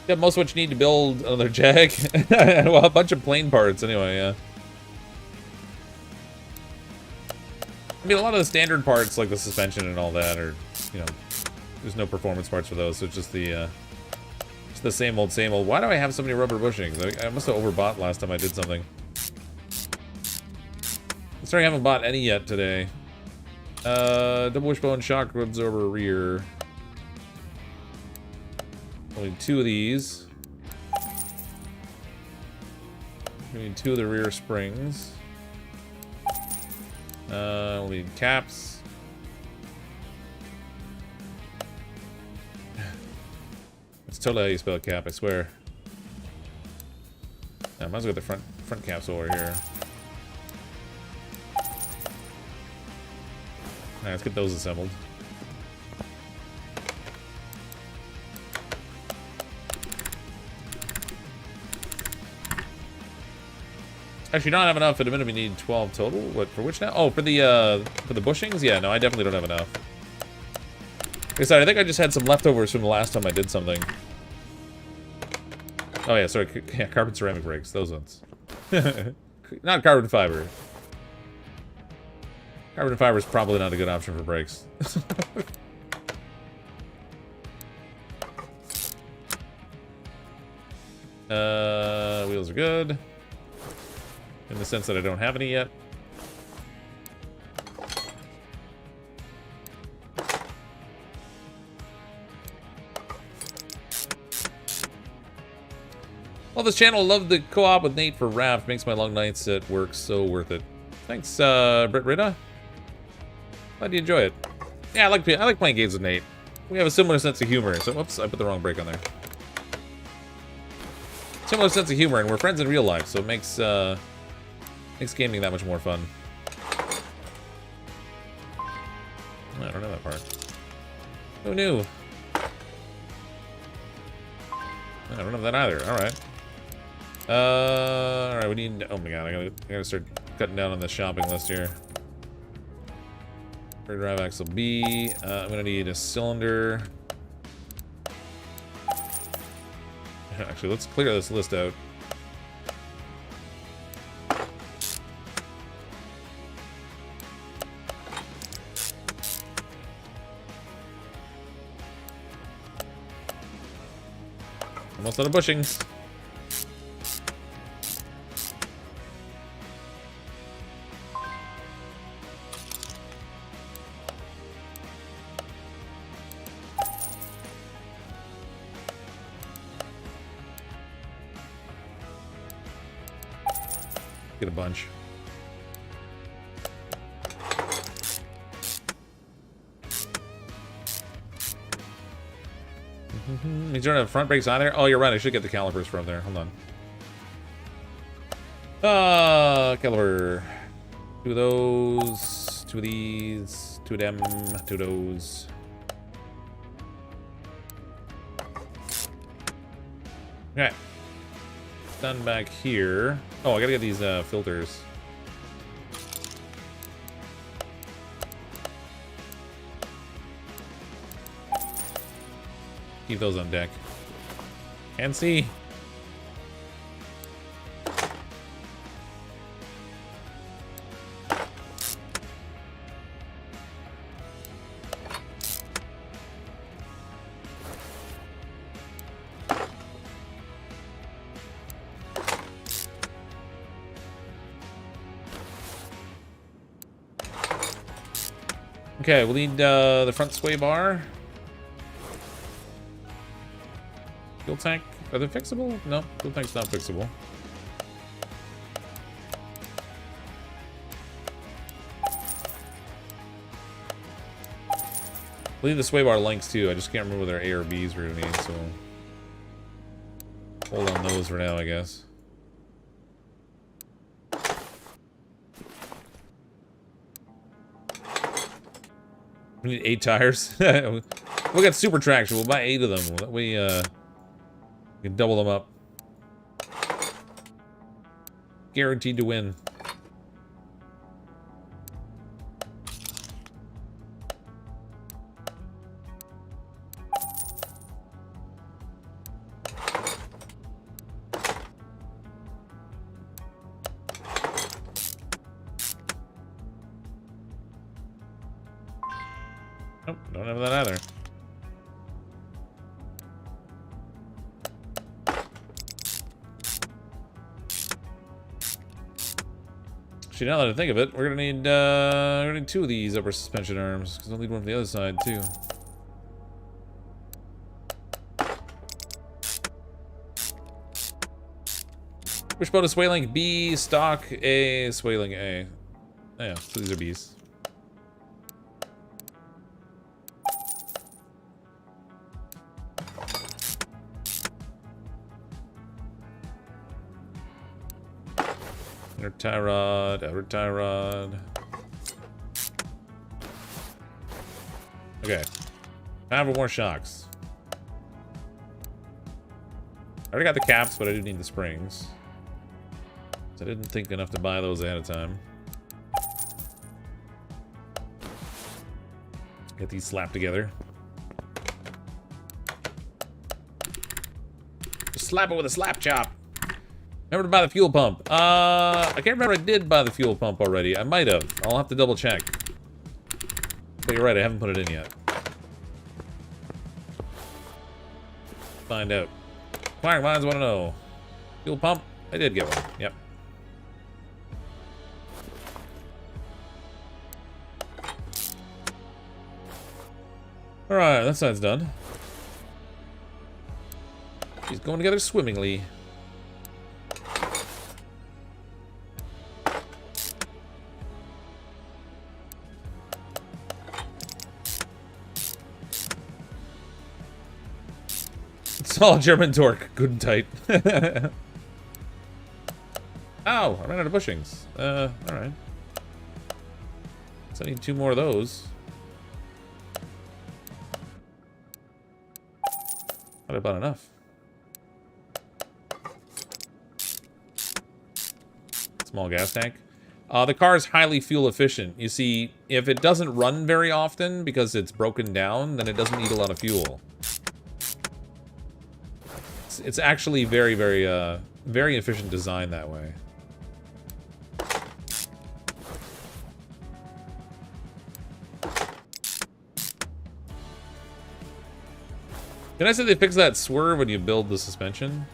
Yeah, most of what you need to build another Jag. Well, a bunch of plane parts anyway, yeah. I mean, a lot of the standard parts, like the suspension and all that, are, you know, there's no performance parts for those, so it's just the same old, same old. Why do I have so many rubber bushings? I must have overbought last time I did something. I'm sorry I haven't bought any yet today. Double wishbone shock absorber rear. We'll need 2 of these. We need 2 of the rear springs. We'll need caps. It's totally how you spell cap, I swear. I might as well get the front caps over here. Alright, let's get those assembled. Actually, don't have enough. At a minute, we need 12 total. What, for which now? Oh, for the bushings? Yeah, no, I definitely don't have enough. Like I said, I think I just had some leftovers from the last time I did something. Oh, yeah, sorry. Yeah, carbon ceramic brakes. Those ones. Not carbon fiber. Carbon fiber is probably not a good option for brakes. Wheels are good. In the sense that I don't have any yet. Well, this channel, love the co-op with Nate for Raft. Makes my long nights at work so worth it. Thanks, Britt Rita. Glad you enjoy it. Yeah, I like playing games with Nate. We have a similar sense of humor. So, whoops, I put the wrong brake on there. Similar sense of humor, and we're friends in real life, so it makes gaming that much more fun. I don't know that part. Who knew? I don't know that either. Alright. Alright, we need... Oh my god, I gotta start cutting down on the shopping list here. Rear drive axle B. I'm gonna need a cylinder. Actually, let's clear this list out. Almost out of bushings. Get a bunch. You don't have front brakes either? Oh, you're right. I should get the calipers from there. Hold on. Caliper. 2 of those. 2 of these. 2 of them. 2 of those. Okay. Done back here. Oh, I gotta get these filters. Keep those on deck. Can't see. Okay, we'll need the front sway bar. Fuel tank, are they fixable? No, fuel tank's not fixable. I believe the sway bar links too. I just can't remember whether A or B's we're gonna need, so hold on those for now, I guess. We need 8 tires. We got super traction. We'll buy 8 of them. That way, we can double them up. Guaranteed to win. Nope, don't have that either. Actually, now that I think of it, we're gonna need 2 of these upper suspension arms, because I'll need one from the other side too. Which boat is sway link B, stock A, sway link A. Oh, yeah, so these are B's. Inner tie rod, outer tie rod. Okay. Time for more shocks. I already got the caps, but I do need the springs. So I didn't think enough to buy those ahead of time. Get these slapped together. Just slap it with a slap chop. Remember to buy the fuel pump. I can't remember if I did buy the fuel pump already. I might have. I'll have to double check. But you're right, I haven't put it in yet. Find out. Inquiring minds want to know. Fuel pump? I did get one. Yep. Alright, that side's done. She's going together swimmingly. Solid German torque, good and tight. Ow, I ran out of bushings. Alright. So I need 2 more of those. Not about enough. Small gas tank. The car is highly fuel efficient. You see, if it doesn't run very often because it's broken down, then it doesn't need a lot of fuel. It's actually very, very efficient design that way. Can I say they fixed that swerve when you build the suspension?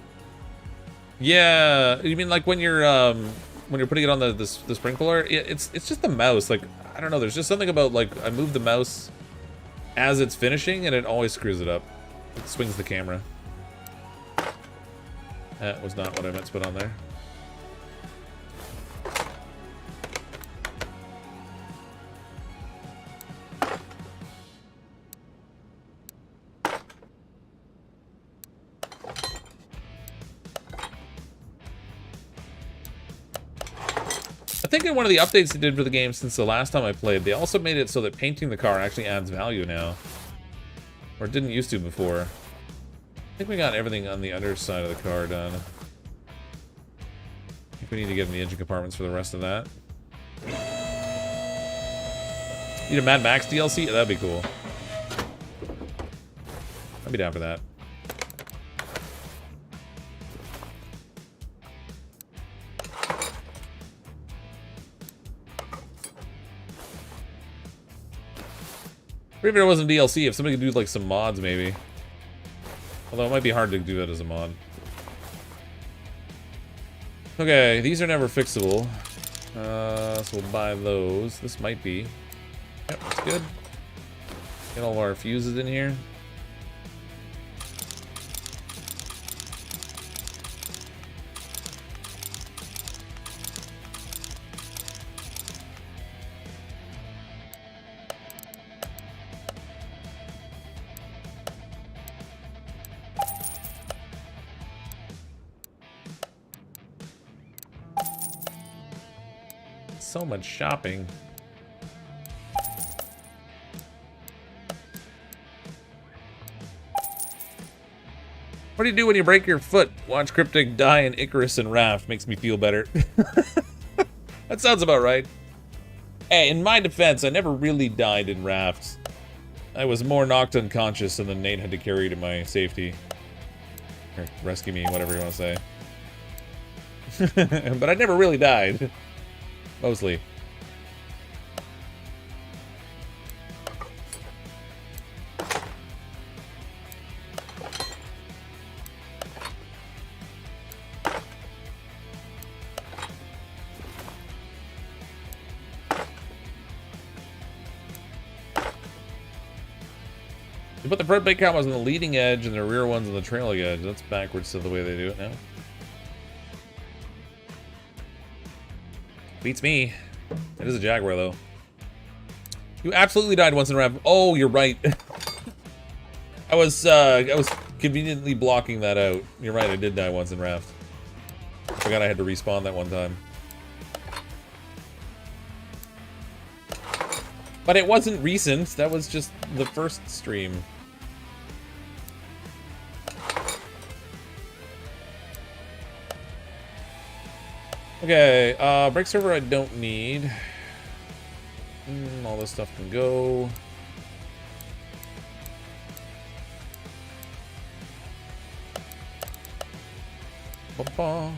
Yeah, you mean like when you're putting it on the spring puller? It's just the mouse. Like, I don't know. There's just something about, like, I move the mouse as it's finishing, and it always screws it up. It swings the camera. That was not what I meant to put on there. think in one of the updates they did for the game since the last time I played, they also made it so that painting the car actually adds value now. Or it didn't used to before. I think we got everything on the underside of the car done. I think we need to get in the engine compartments for the rest of that. Need a Mad Max DLC? That'd be cool. I'd be down for that. Even if it wasn't DLC, if somebody could do like some mods maybe. Although it might be hard to do that as a mod. Okay, these are never fixable. So we'll buy those. This might be. Yep, that's good. Get all of our fuses in here. So much shopping. What do you do when you break your foot? Watch Cryptic die in Icarus and Raft. Makes me feel better. That sounds about right. Hey, in my defense, I never really died in Raft. I was more knocked unconscious and then Nate had to carry to my safety. Or rescue me, whatever you want to say. But I never really died. Mostly. They put the front brake cameras on the leading edge and the rear ones on the trailing edge. That's backwards to the way they do it now. Beats me. It is a Jaguar, though. You absolutely died once in Raft. Oh, you're right. I was conveniently blocking that out. You're right, I did die once in Raft. I forgot I had to respawn that one time. But it wasn't recent. That was just the first stream. Okay, brake server I don't need. All this stuff can go. Ba-ba.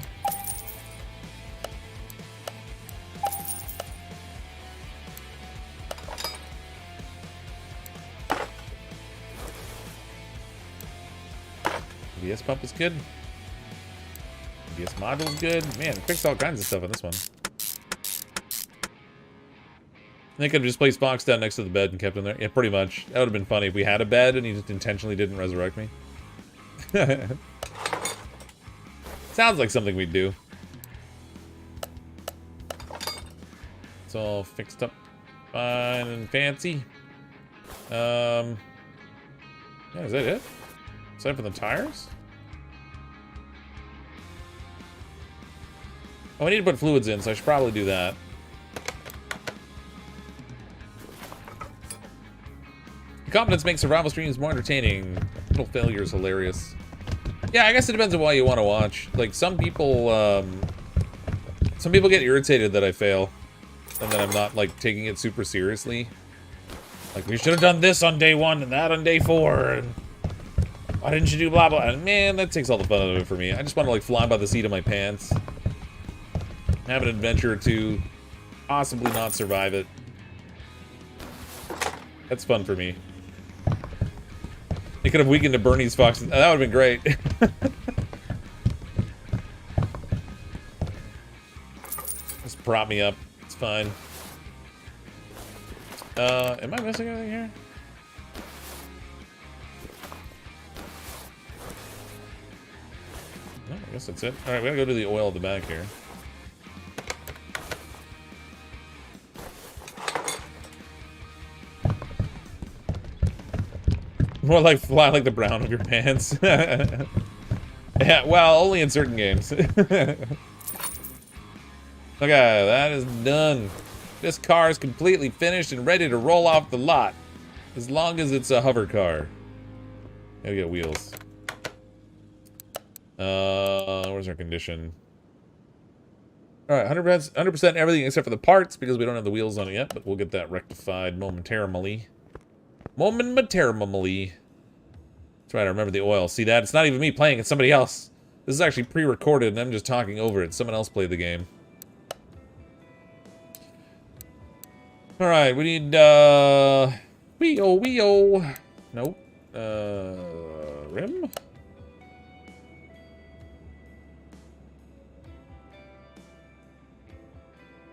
ABS pump is good. ABS module is good. Man, fixed all kinds of stuff on this one. I think I could just placed Fox down next to the bed and kept him there. Yeah, pretty much. That would have been funny if we had a bed and he just intentionally didn't resurrect me. Sounds like something we'd do. It's all fixed up fine and fancy. Yeah, is that it? Aside from the tires? Oh, I need to put fluids in, so I should probably do that. Competence makes survival streams more entertaining. Little failure is hilarious. Yeah, I guess it depends on why you want to watch. Like, some people get irritated that I fail. And that I'm not, like, taking it super seriously. Like, we should have done this on day 1 and that on day 4. And why didn't you do blah, blah? And man, that takes all the fun out of it for me. I just want to, like, fly by the seat of my pants. Have an adventure or two. Possibly not survive it. That's fun for me. They could have weakened to Bernie's Fox. That would have been great. Just prop me up. It's fine. Am I missing anything here? No, I guess that's it. Alright, we gotta go to the oil at the back here. More like fly like the brown of your pants. Yeah, well, only in certain games. Okay, that is done. This car is completely finished and ready to roll off the lot. As long as it's a hover car. Gotta get wheels. Where's our condition? Alright, 100% everything except for the parts because we don't have the wheels on it yet, but we'll get that rectified momentarily. Momentarily. That's right, I remember the oil. See that? It's not even me playing, it's somebody else. This is actually pre-recorded and I'm just talking over it. Someone else played the game. Alright, we need, Wheel. Nope. Rim?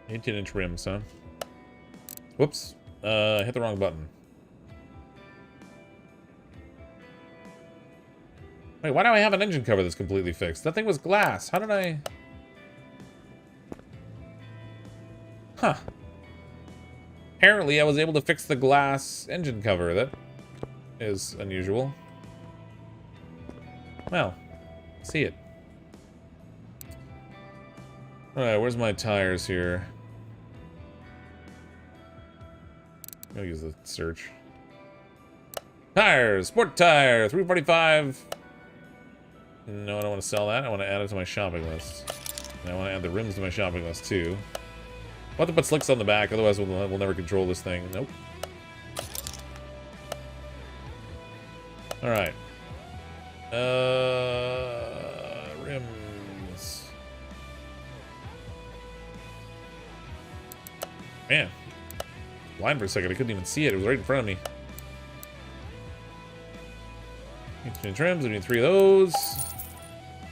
18-inch rims, huh? Whoops. Hit the wrong button. Wait, why do I have an engine cover that's completely fixed? That thing was glass. How did I... Huh. Apparently, I was able to fix the glass engine cover. That is unusual. Well, see it. Alright, where's my tires here? I'll use the search. Tires! Sport tire! 345. No, I don't want to sell that. I want to add it to my shopping list. And I want to add the rims to my shopping list, too. I'll have to put slicks on the back, otherwise we'll never control this thing. Nope. Alright. Rims. Man. Blind for a second, I couldn't even see it. It was right in front of me. 18 trims, I need 3 of those.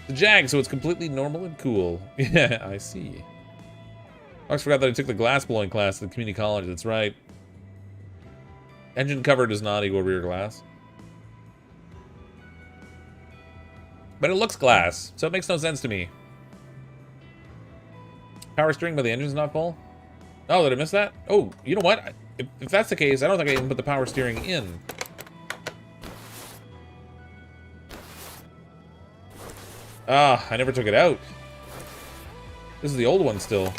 The Jag, so it's completely normal and cool. Yeah, I see. I always forgot that I took the glass blowing class at the community college. That's right. Engine cover does not equal rear glass. But it looks glass, so it makes no sense to me. Power steering, but the engine's not full? Oh, did I miss that? Oh, you know what? If that's the case, I don't think I even put the power steering in. Ah, I never took it out. This is the old one still.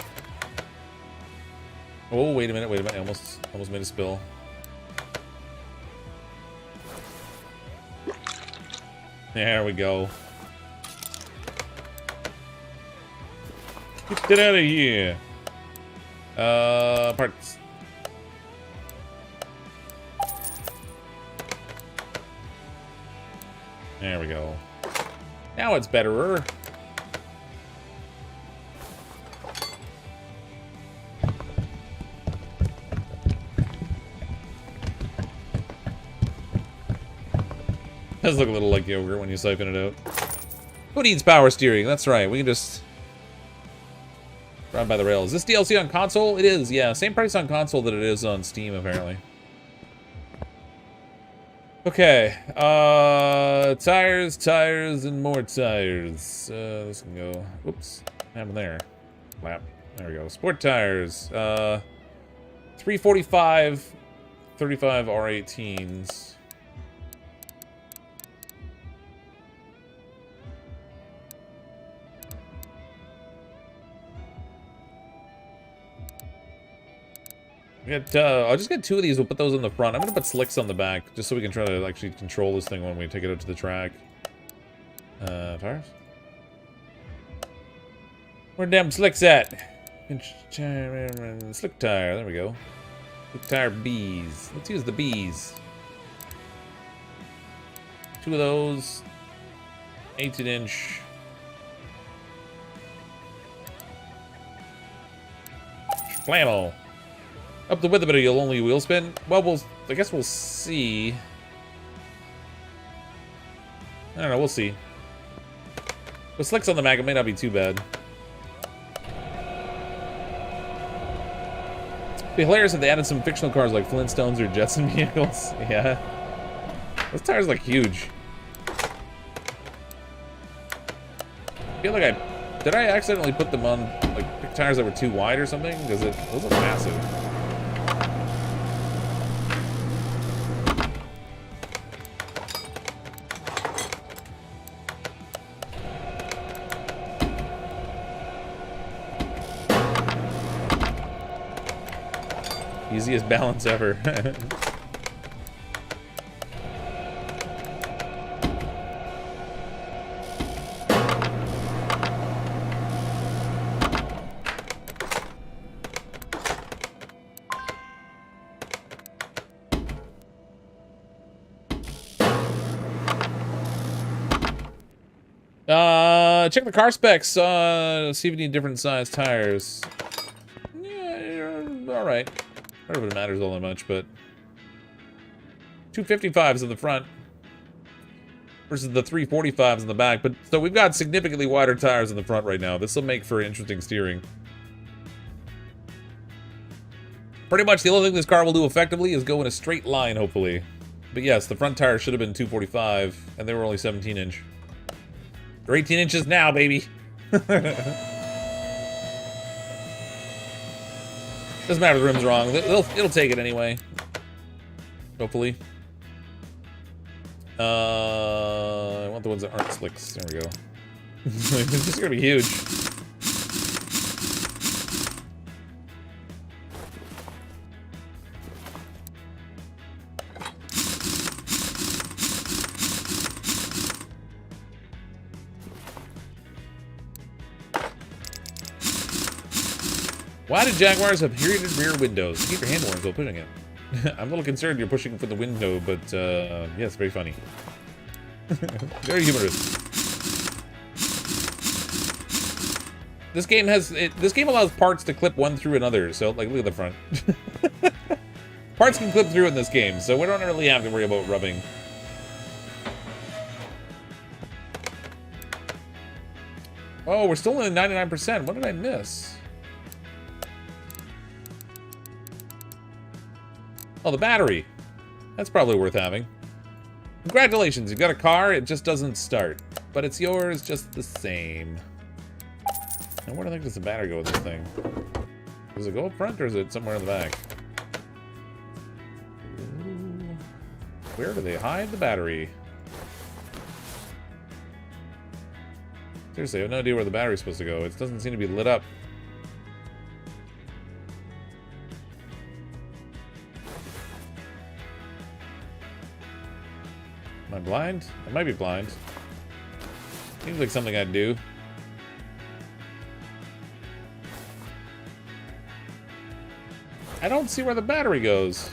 Oh, wait a minute, I almost made a spill. There we go. Get out of here. Parts. There we go. Now it's betterer. Does look a little like yogurt when you siphon it out. Who needs power steering? That's right, we can just run by the rails. Is this DLC on console? It is, yeah. Same price on console that it is on Steam, apparently. Okay. Tires, and more tires. This can go. Oops. What happened there? Lap. There we go. Sport tires. 345, 35 R18s. I'll just get 2 of these. We'll put those in the front. I'm gonna put slicks on the back, just so we can try to actually control this thing when we take it out to the track. Tires? Where damn slicks at? Slick tire. There we go. Slick tire B's. Let's use the B's. 2 of those. 18-inch. Flannel. Up the width of it, you'll only wheel spin? Well, I guess we'll see. I don't know, we'll see. With slicks on the back, it may not be too bad. It'd be hilarious if they added some fictional cars like Flintstones or Jetson vehicles. Yeah. Those tires look huge. I feel like did I accidentally put them on, like, tires that were too wide or something? Because those look massive. Easiest balance ever. Check the car specs. See if you need different size tires. Yeah, all right. I don't know if it matters all that much, but 255s in the front versus the 345s in the back. But so we've got significantly wider tires in the front right now. This will make for interesting steering. Pretty much the only thing this car will do effectively is go in a straight line, hopefully. But yes, the front tires should have been 245, and they were only 17-inch. They're 18 inches now, baby. Doesn't matter if the rim's wrong. It'll take it anyway. Hopefully. I want the ones that aren't slicks. There we go. This is gonna be huge. Why did Jaguars have heated rear windows? Keep your hand warm while pushing it. I'm a little concerned you're pushing for the window, but yes, very funny. Very humorous. This game allows parts to clip one through another, so like look at the front. Parts can clip through in this game, so we don't really have to worry about rubbing. Oh, we're still in 99%. What did I miss? Oh, the battery. That's probably worth having. Congratulations, you got a car, it just doesn't start. But it's yours just the same. Now where the heck does the battery go with this thing? Does it go up front or is it somewhere in the back? Ooh. Where do they hide the battery? Seriously, I have no idea where the battery's supposed to go. It doesn't seem to be lit up. Am I blind? I might be blind. Seems like something I'd do. I don't see where the battery goes.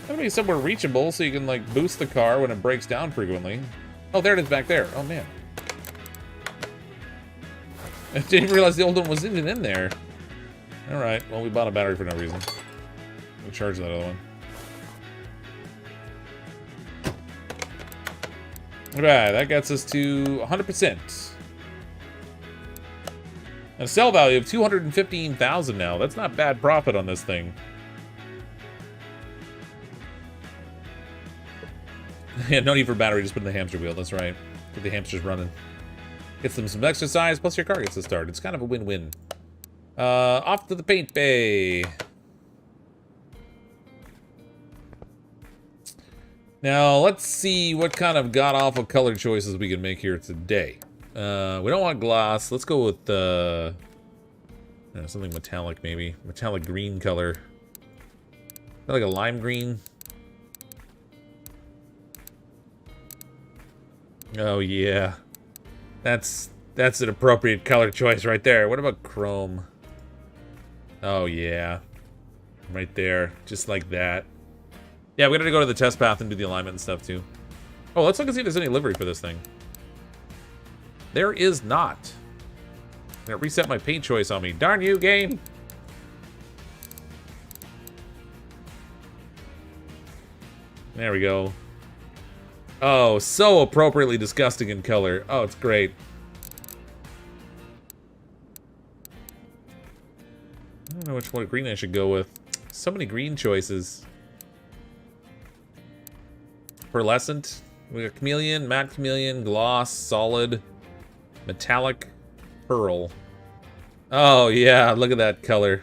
Gotta be somewhere reachable so you can like boost the car when it breaks down frequently. Oh, there it is back there. Oh man. I didn't realize the old one was even in there. Alright, well we bought a battery for no reason. We'll charge that other one. Alright, that gets us to 100%. And a sell value of 215,000 now. That's not bad profit on this thing. Yeah, no need for battery, just put in the hamster wheel, that's right. Get the hamsters running. Gets them some exercise, plus your car gets a start. It's kind of a win-win. Off to the paint bay. Now, let's see what kind of god-awful color choices we can make here today. We don't want gloss. Let's go with something metallic, maybe. Metallic green color. Like a lime green. Oh, yeah. That's an appropriate color choice right there. What about chrome? Oh, yeah. Right there. Just like that. Yeah, we're gonna go to the test path and do the alignment and stuff, too. Oh, let's look and see if there's any livery for this thing. There is not. It reset my paint choice on me. Darn you, game! There we go. Oh, so appropriately disgusting in color. Oh, it's great. I don't know which one green I should go with. So many green choices. Pearlescent. We got chameleon, matte chameleon, gloss, solid, metallic, pearl. Oh yeah, look at that color.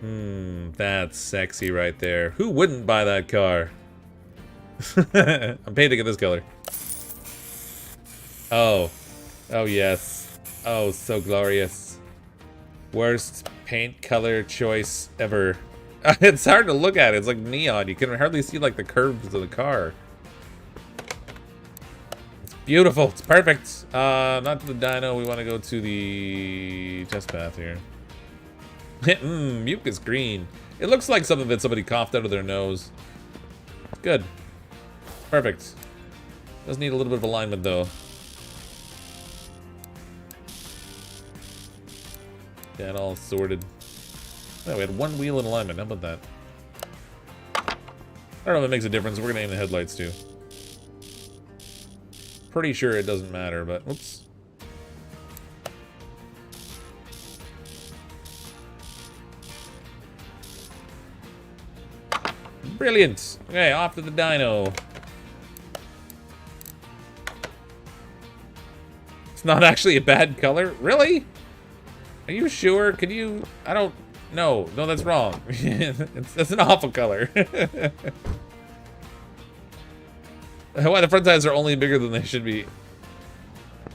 That's sexy right there. Who wouldn't buy that car? I'm painting it this color. Oh, Oh, yes. Oh, so glorious. Worst paint color choice ever. It's hard to look at. It's like neon. You can hardly see like the curves of the car. It's beautiful. It's perfect. Not to the dyno. We want to go to the test path here. Mucus green. It looks like something that somebody coughed out of their nose. It's good. Perfect. Does need a little bit of alignment though. Got all sorted. Oh, we had one wheel in alignment. How about that? I don't know if it makes a difference. We're gonna aim the headlights too. Pretty sure it doesn't matter, but oops. Brilliant. Okay, off to the dyno. It's not actually a bad color. Really? Are you sure? Can you? I don't. No, that's wrong. That's an awful color. Why the front tires are only bigger than they should be?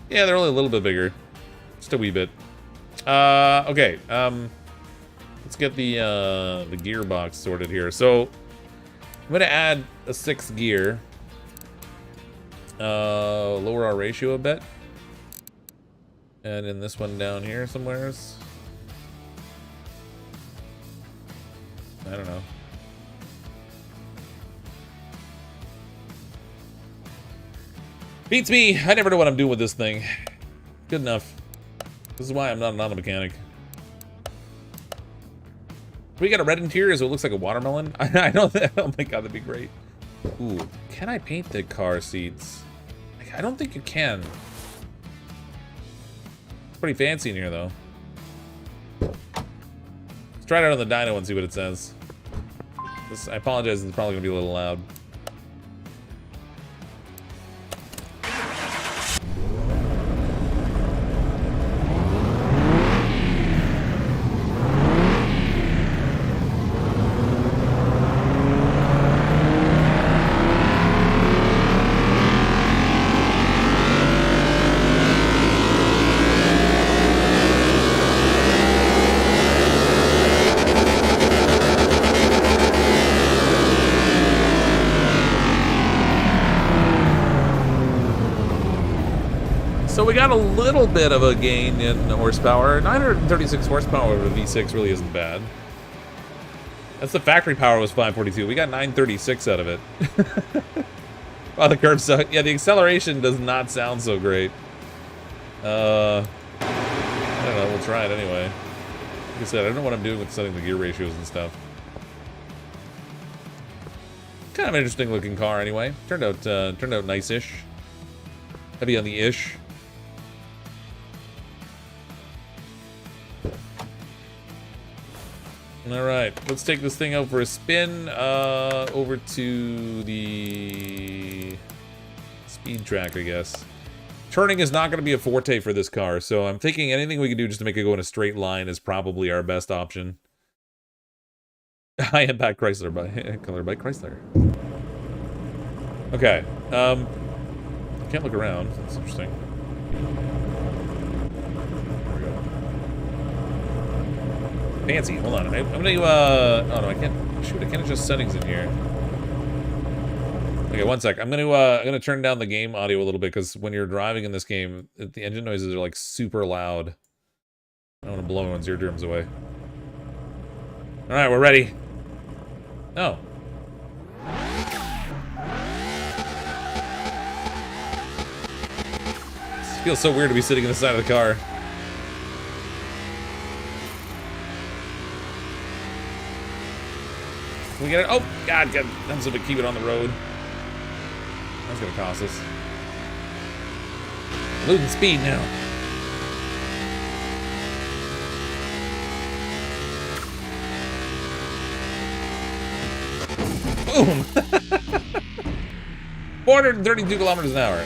Yeah, they're only a little bit bigger, just a wee bit. Okay. Let's get the gearbox sorted here. So I'm gonna add a 6th gear. Lower our ratio a bit. And in this one down here somewheres. I don't know. Beats me. I never know what I'm doing with this thing. Good enough. This is why I'm not an auto mechanic. We got a red interior so it looks like a watermelon. I know that. Oh my god, that'd be great. Ooh, can I paint the car seats? I don't think you can. It's pretty fancy in here though. Let's try it out on the dyno and see what it says. I apologize, it's probably gonna be a little loud. So we got a little bit of a gain in horsepower. 936 horsepower of a V6 really isn't bad. That's the factory power was 542. We got 936 out of it. Wow, the curves suck. Yeah, the acceleration does not sound so great. I don't know, we'll try it anyway. Like I said, I don't know what I'm doing with setting the gear ratios and stuff. Kind of an interesting looking car anyway. Turned out nice-ish. Heavy on the ish. All right, let's take this thing out for a spin. Over to the speed track, I guess. Turning is not going to be a forte for this car, so I'm thinking anything we can do just to make it go in a straight line is probably our best option. I am back Chrysler by color by Chrysler. Okay, I can't look around. That's interesting. Fancy, hold on. I'm gonna oh no, I can't. Shoot, I can't adjust settings in here. Okay, one sec. I'm gonna turn down the game audio a little bit because when you're driving in this game, the engine noises are like super loud. I don't want to blow everyone's eardrums away. All right, we're ready. Oh. It feels so weird to be sitting in the side of the car. Can we get it? Oh, God, I'm supposed to keep it on the road. That's gonna cost us. Losing speed now. Boom! 432 kilometers an hour.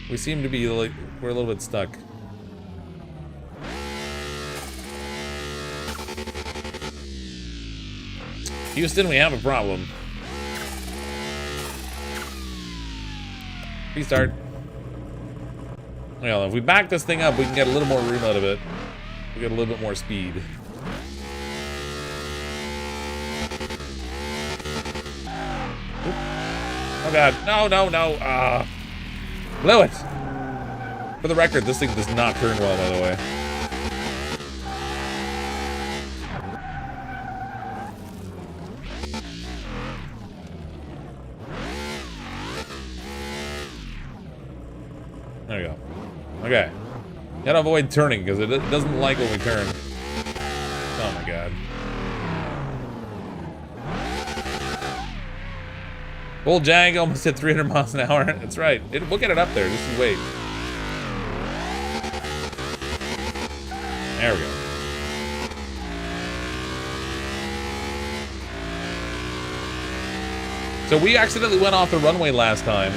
We seem to be like, we're a little bit stuck. Houston, we have a problem. Restart. Well, if we back this thing up, we can get a little more room out of it. We get a little bit more speed. Oop. Oh god, no, no, no. Blew it. For the record, this thing does not turn well, by the way. There we go. Okay. Gotta avoid turning, because it doesn't like when we turn. Oh my god. Old Jag almost hit 300 miles an hour. That's right. We'll get it up there. Just wait. There we go. So we accidentally went off the runway last time.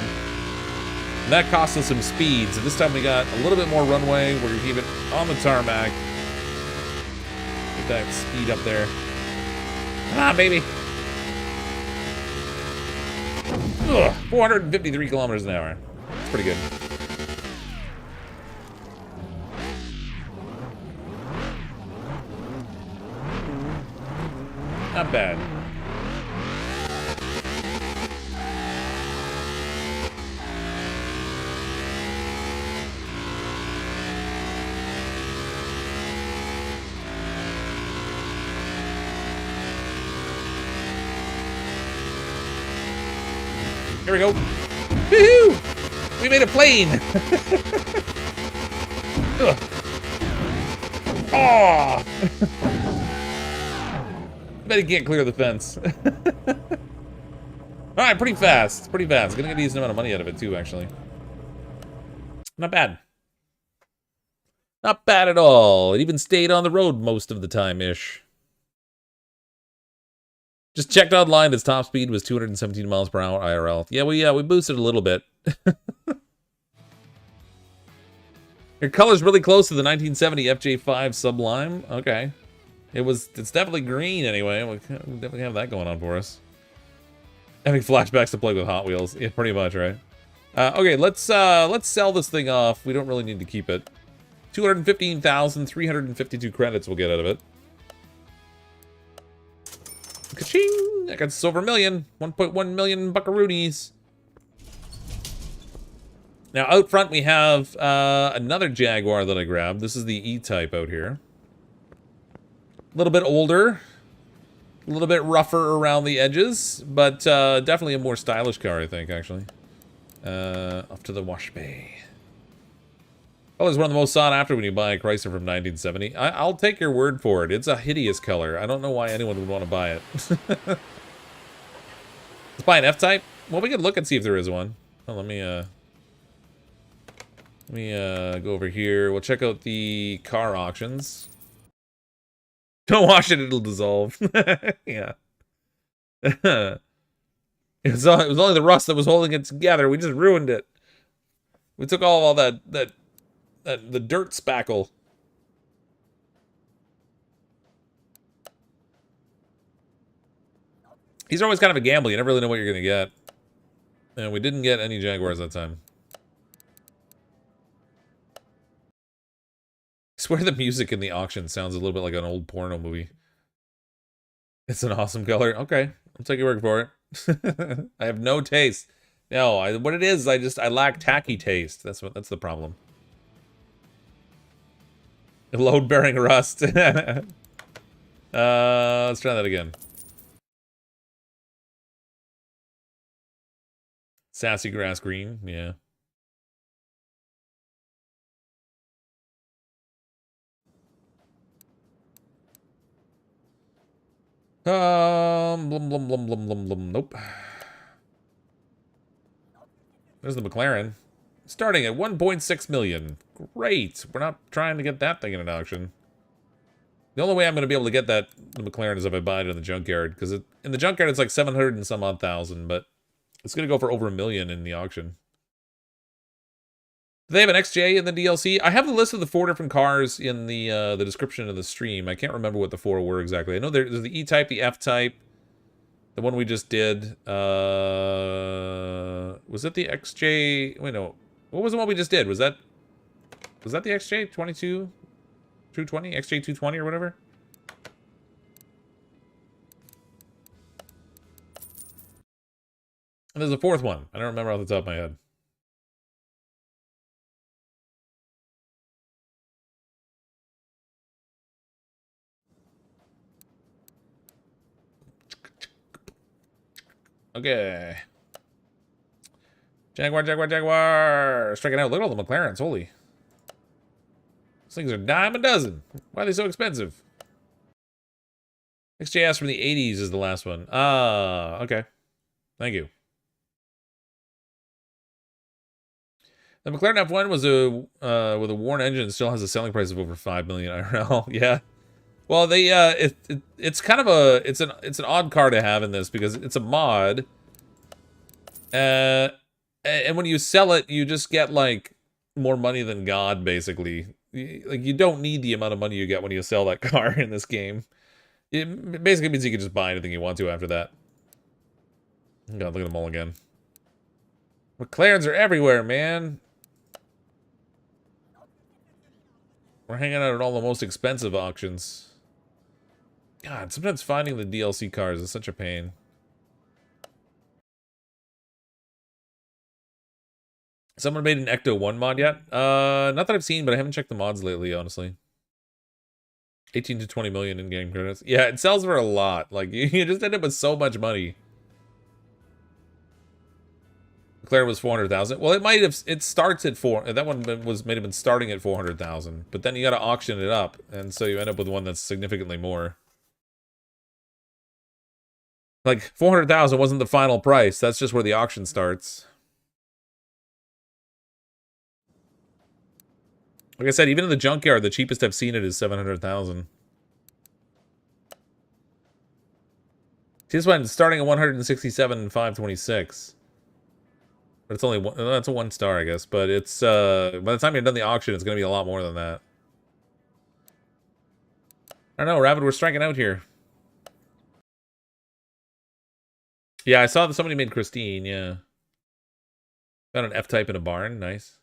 And that cost us some speed. So this time we got a little bit more runway. We're gonna keep it on the tarmac. Get that speed up there. Come on, baby. Ugh, 453 kilometers an hour. That's pretty good. Not bad. Here we go. Woohoo! We made a plane! Oh! Bet he can't clear the fence. Alright, pretty fast. Pretty fast. Gonna get a decent amount of money out of it too, actually. Not bad. Not bad at all. It even stayed on the road most of the time-ish. Just checked online, its top speed was 217 miles per hour IRL. Yeah, we boosted a little bit. Your color's really close to the 1970 FJ5 Sublime. Okay. It's definitely green anyway. We definitely have that going on for us. Having flashbacks to play with Hot Wheels. Yeah, pretty much, right? Okay, let's sell this thing off. We don't really need to keep it. 215,352 credits we'll get out of it. Ka-ching! I got silver million. 1.1 million buckaroonies. Now, out front we have another Jaguar that I grabbed. This is the E-Type out here. A little bit older. A little bit rougher around the edges. But definitely a more stylish car, I think, actually. Off to the wash bay. Oh, it's one of the most sought after when you buy a Chrysler from 1970. I'll take your word for it. It's a hideous color. I don't know why anyone would want to buy it. Let's buy an F-Type? Well, we could look and see if there is one. Well, let me go over here. We'll check out the car auctions. Don't wash it, it'll dissolve. Yeah. It was only the rust that was holding it together. We just ruined it. We took all the dirt spackle. These are always kind of a gamble. You never really know what you're going to get. And we didn't get any Jaguars that time. I swear the music in the auction sounds a little bit like an old porno movie. It's an awesome color. Okay, I'll take your word for it. I have no taste. No, what it is, I lack tacky taste. That's the problem. Load-bearing rust. Let's try that again. Sassy grass green, yeah. Blum, blum, blum, blum, blum, blum. Nope. There's the McLaren. Starting at 1.6 million. Great. We're not trying to get that thing in an auction. The only way I'm going to be able to get the McLaren is if I buy it in the junkyard. Because in the junkyard it's like 700 and some odd thousand. But it's going to go for over $1 million in the auction. Do they have an XJ in the DLC? I have the list of the 4 different cars in the description of the stream. I can't remember what the 4 were exactly. I know there's the E-Type, the F-Type. The one we just did. Was it the XJ? Wait, no. What was the one we just did? Was that Was that the XJ220? XJ220 or whatever? And there's a fourth one. I don't remember off the top of my head. Okay. Jaguar, Jaguar, Jaguar! Striking out. Look at all the McLarens. Holy. These things are dime a dozen. Why are they so expensive? XJS from the 80s is the last one. Ah, okay. Thank you. The McLaren F1 was with a worn engine, still has a selling price of over 5 million IRL. Yeah. Well, they it's kind of it's an odd car to have in this because it's a mod. And when you sell it, you just get like more money than God, basically. Like, you don't need the amount of money you get when you sell that car in this game. It basically means you can just buy anything you want to after that. God, look at them all again. McLarens are everywhere, man. We're hanging out at all the most expensive auctions. God, sometimes finding the DLC cars is such a pain. Someone made an Ecto 1 mod yet? Not that I've seen, but I haven't checked the mods lately, honestly. 18 to 20 million in-game credits. Yeah, it sells for a lot. Like, you just end up with so much money. McLaren was 400,000. Well, it starts at 4. That one may have been starting at 400,000, but then you got to auction it up, and so you end up with one that's significantly more. Like, 400,000 wasn't the final price. That's just where the auction starts. Like I said, even in the junkyard, the cheapest I've seen it is 700,000. See, this one starting at 167,526. But it's only one, that's a 1 star, I guess. But it's by the time you're done the auction, it's going to be a lot more than that. I don't know, Rabbit, we're striking out here. Yeah, I saw that somebody made Christine, yeah. Got an F-Type in a barn, nice.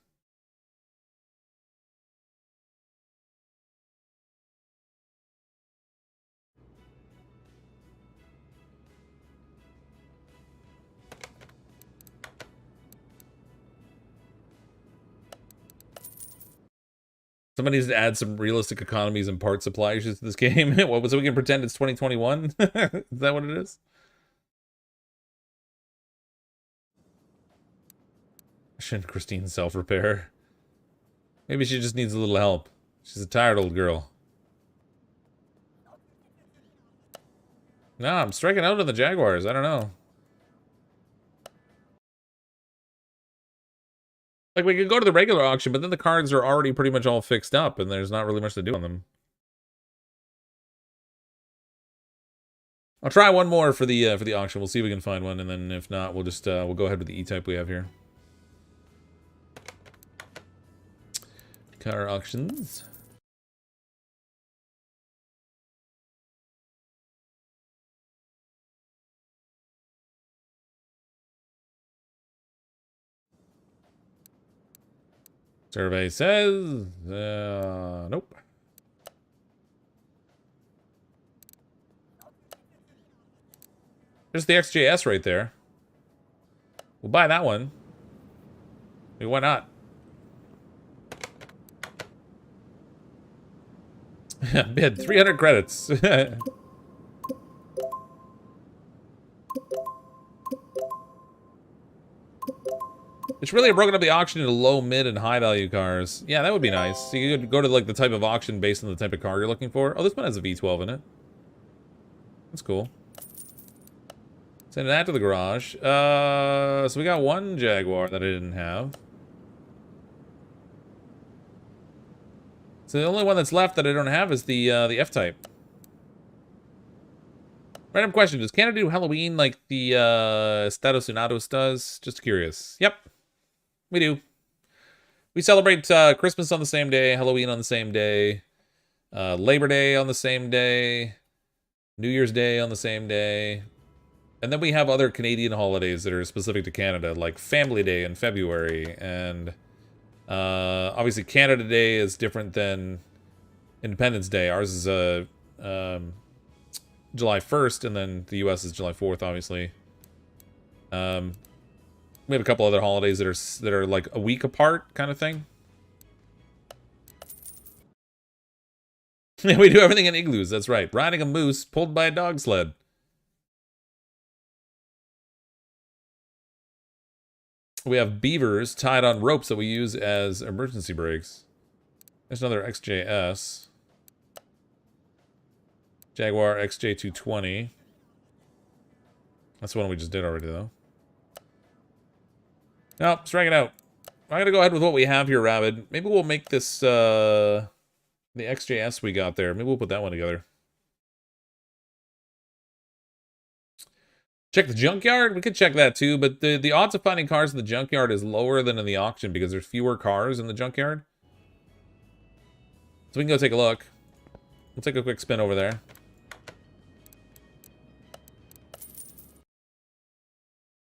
Somebody needs to add some realistic economies and part supply issues to this game. What, so we can pretend it's 2021? Is that what it is? Shouldn't Christine self-repair? Maybe she just needs a little help. She's a tired old girl. No, I'm striking out on the Jaguars. I don't know. Like, we could go to the regular auction, but then the cards are already pretty much all fixed up, and there's not really much to do on them. I'll try one more for the auction. We'll see if we can find one, and then if not, we'll just we'll go ahead with the E-Type we have here. Car auctions. Survey says, nope. There's the XJS right there. We'll buy that one. I mean, why not? Bid 300 credits. It's really broken up the auction into low, mid, and high value cars. Yeah, that would be nice. So you could go to like the type of auction based on the type of car you're looking for. Oh, this one has a V12 in it. That's cool. Send that to the garage. So we got one Jaguar that I didn't have. So the only one that's left that I don't have is the F-Type. Random question: does Canada do Halloween like the Estados Unidos does? Just curious. Yep. We do. We celebrate Christmas on the same day, Halloween on the same day, Labor Day on the same day, New Year's Day on the same day. And then we have other Canadian holidays that are specific to Canada, like Family Day in February, and Obviously, Canada Day is different than Independence Day. Ours is July 1st, and then the U.S. is July 4th, obviously. We have a couple other holidays that are like a week apart, kind of thing. We do everything in igloos. That's right. Riding a moose pulled by a dog sled. We have beavers tied on ropes that we use as emergency brakes. There's another XJS. Jaguar XJ220. That's the one we just did already, though. Nope, strike it out. I'm gonna go ahead with what we have here, Rabid. Maybe we'll make this, the XJS we got there. Maybe we'll put that one together. Check the junkyard? We could check that too, but the odds of finding cars in the junkyard is lower than in the auction because there's fewer cars in the junkyard. So we can go take a look. We'll take a quick spin over there.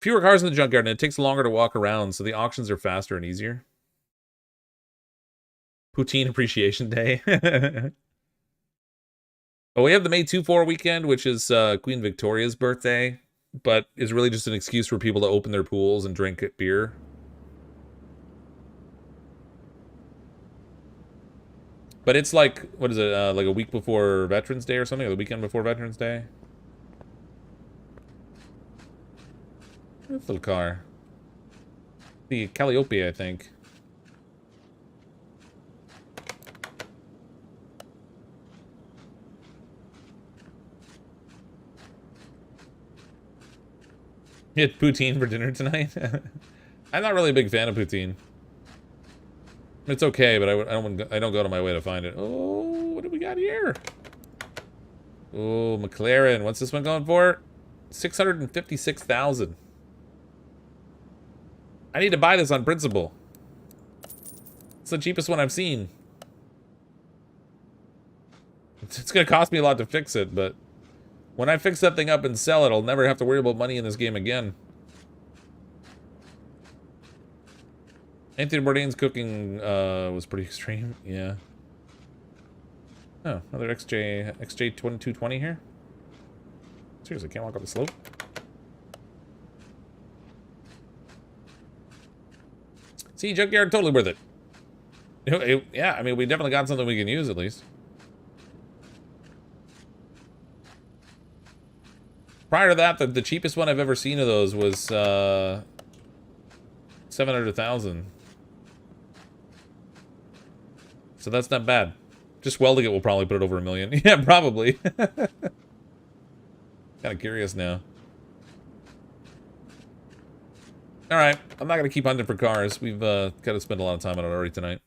Fewer cars in the junkyard, and it takes longer to walk around, so the auctions are faster and easier. Poutine Appreciation Day. Oh, we have the May 2-4 weekend, which is Queen Victoria's birthday, but is really just an excuse for people to open their pools and drink beer. But it's like, what is it, like a week before Veterans Day or something, or the weekend before Veterans Day? This little car. The Calliope, I think. You had poutine for dinner tonight? I'm not really a big fan of poutine. It's okay, but I don't go to my way to find it. Oh, what do we got here? Oh, McLaren. What's this one going for? 656,000. I need to buy this on principle. It's the cheapest one I've seen. It's going to cost me a lot to fix it, but when I fix that thing up and sell it, I'll never have to worry about money in this game again. Anthony Bourdain's cooking was pretty extreme, yeah. Oh, another XJ220 here? Seriously, can't walk up the slope? See, junkyard, totally worth it. Yeah, I mean, we definitely got something we can use, at least. Prior to that, the cheapest one I've ever seen of those was 700,000. So that's not bad. Just welding it will probably put it over $1 million. Yeah, probably. Kind of curious now. Alright, I'm not going to keep hunting for cars. We've got to spend a lot of time on it already tonight.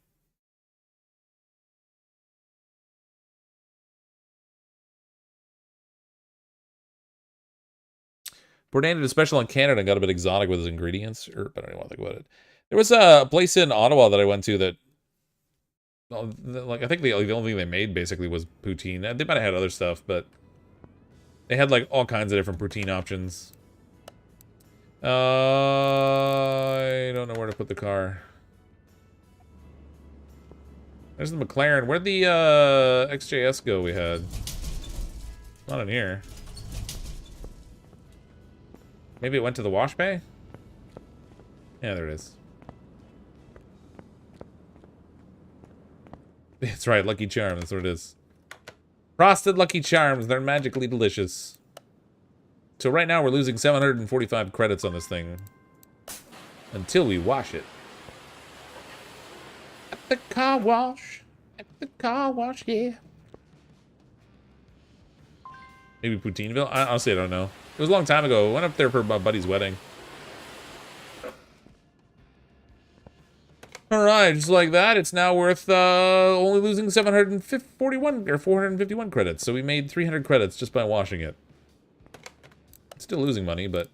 Bourdain did a special on Canada and got a bit exotic with his ingredients. But I don't even want to think about it. There was a place in Ottawa that I went to that, like, I think the only thing they made basically was poutine. They might have had other stuff, but they had like all kinds of different poutine options. I don't know where to put the car. There's the McLaren. Where'd the XJS go we had? Not in here. Maybe it went to the wash bay? Yeah, there it is. That's right, Lucky Charms, that's what it is. Frosted Lucky Charms, they're magically delicious. So right now we're losing 745 credits on this thing. Until we wash it. At the car wash. At the car wash, yeah. Maybe Poutineville? Honestly, I don't know. It was a long time ago. I went up there for my buddy's wedding. Alright, just like that, it's now worth only losing 741 or 451 credits. So we made 300 credits just by washing it. Still losing money, but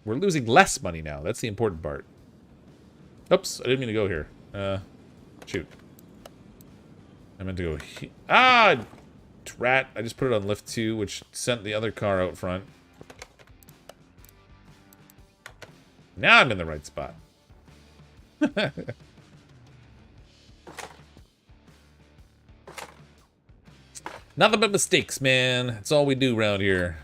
we're losing less money now. That's the important part. Oops, I didn't mean to go here. Shoot. I meant to go here. Ah! Rat. I just put it on lift 2, which sent the other car out front. Now I'm in the right spot. Nothing but mistakes, man. That's all we do around here.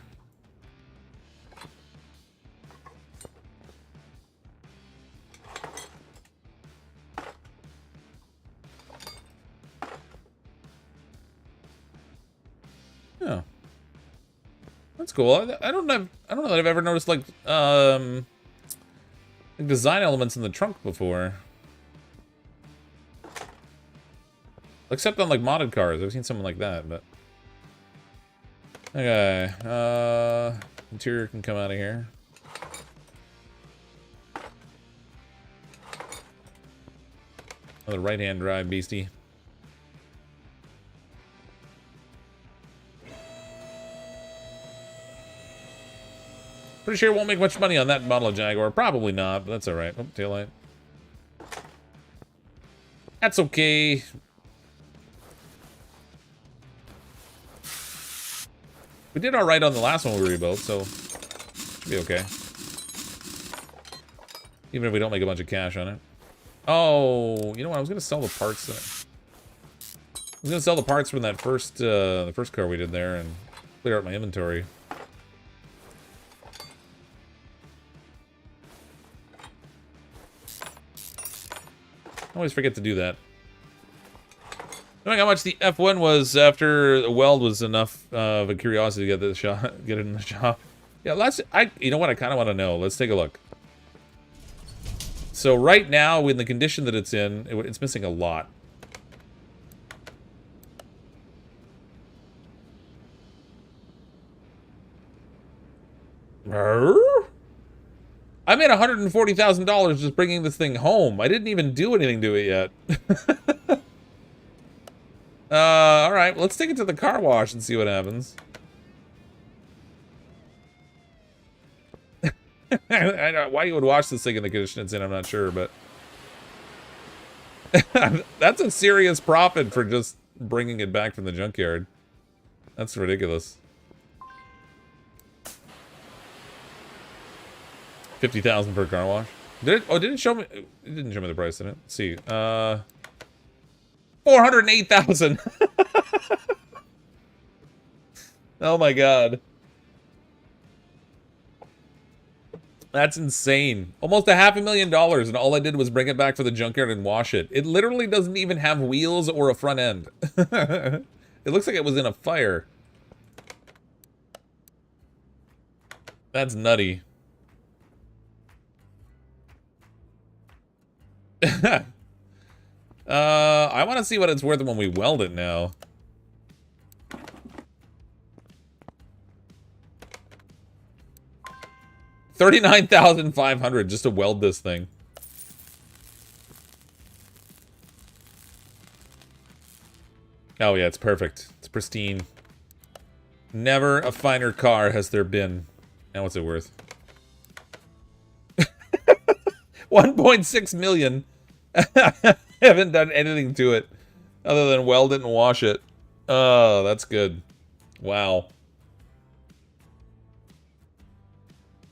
Oh. That's cool. I don't know that I've ever noticed like design elements in the trunk before. Except on like modded cars. I've seen something like that, but okay. Interior can come out of here. Another right-hand drive beastie. Pretty sure it won't make much money on that model of Jaguar. Probably not, but that's alright. Oh, taillight. That's okay. We did alright on the last one we rebuilt, so should be okay. Even if we don't make a bunch of cash on it. Oh, you know what? I was gonna sell the parts. I was gonna sell the parts from that the first car we did there and clear out my inventory. I always forget to do that. Knowing how much the F1 was after a weld was enough of a curiosity to get it in the shop. Yeah, you know what? I kind of want to know. Let's take a look. So right now, in the condition that it's in, it's missing a lot. I made $140,000 just bringing this thing home. I didn't even do anything to it yet. All right, let's take it to the car wash and see what happens. I know why you would wash this thing in the condition it's in, I'm not sure, but that's a serious profit for just bringing it back from the junkyard. That's ridiculous. 50,000 per car wash. Did it show me? It didn't show me the price, did it? Let's see. 408,000. Oh my god. That's insane. Almost $500,000, and all I did was bring it back for the junkyard and wash it. It literally doesn't even have wheels or a front end. It looks like it was in a fire. That's nutty. I want to see what it's worth when we weld it now. $39,500 just to weld this thing. Oh yeah, it's perfect. It's pristine. Never a finer car has there been. Now what's it worth? 1.6 million. Haven't done anything to it other than weld it and wash it. Oh, that's good. Wow.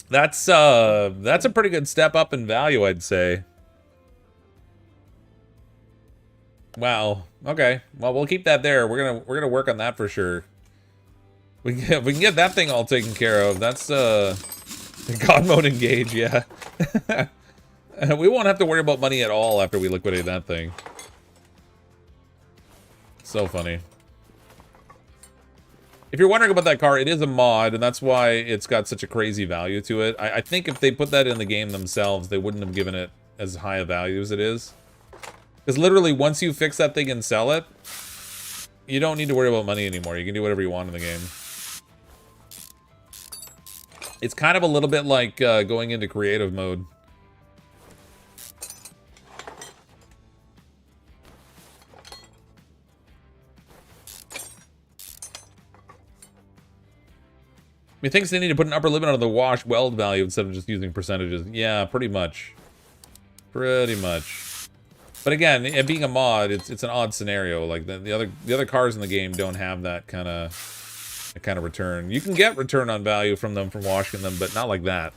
That's a pretty good step up in value, I'd say. Wow. Okay. Well, we'll keep that there. We're gonna work on that for sure. We can get that thing all taken care of. That's God mode engage, yeah. We won't have to worry about money at all after we liquidate that thing. So funny. If you're wondering about that car, it is a mod, and that's why it's got such a crazy value to it. I think if they put that in the game themselves, they wouldn't have given it as high a value as it is. Because literally, once you fix that thing and sell it, you don't need to worry about money anymore. You can do whatever you want in the game. It's kind of a little bit like going into creative mode. Methinks they need to put an upper limit on the wash weld value instead of just using percentages. Yeah, pretty much. Pretty much. But again, it being a mod, it's an odd scenario. Like the other cars in the game don't have that kind of return. You can get return on value from them from washing them, but not like that.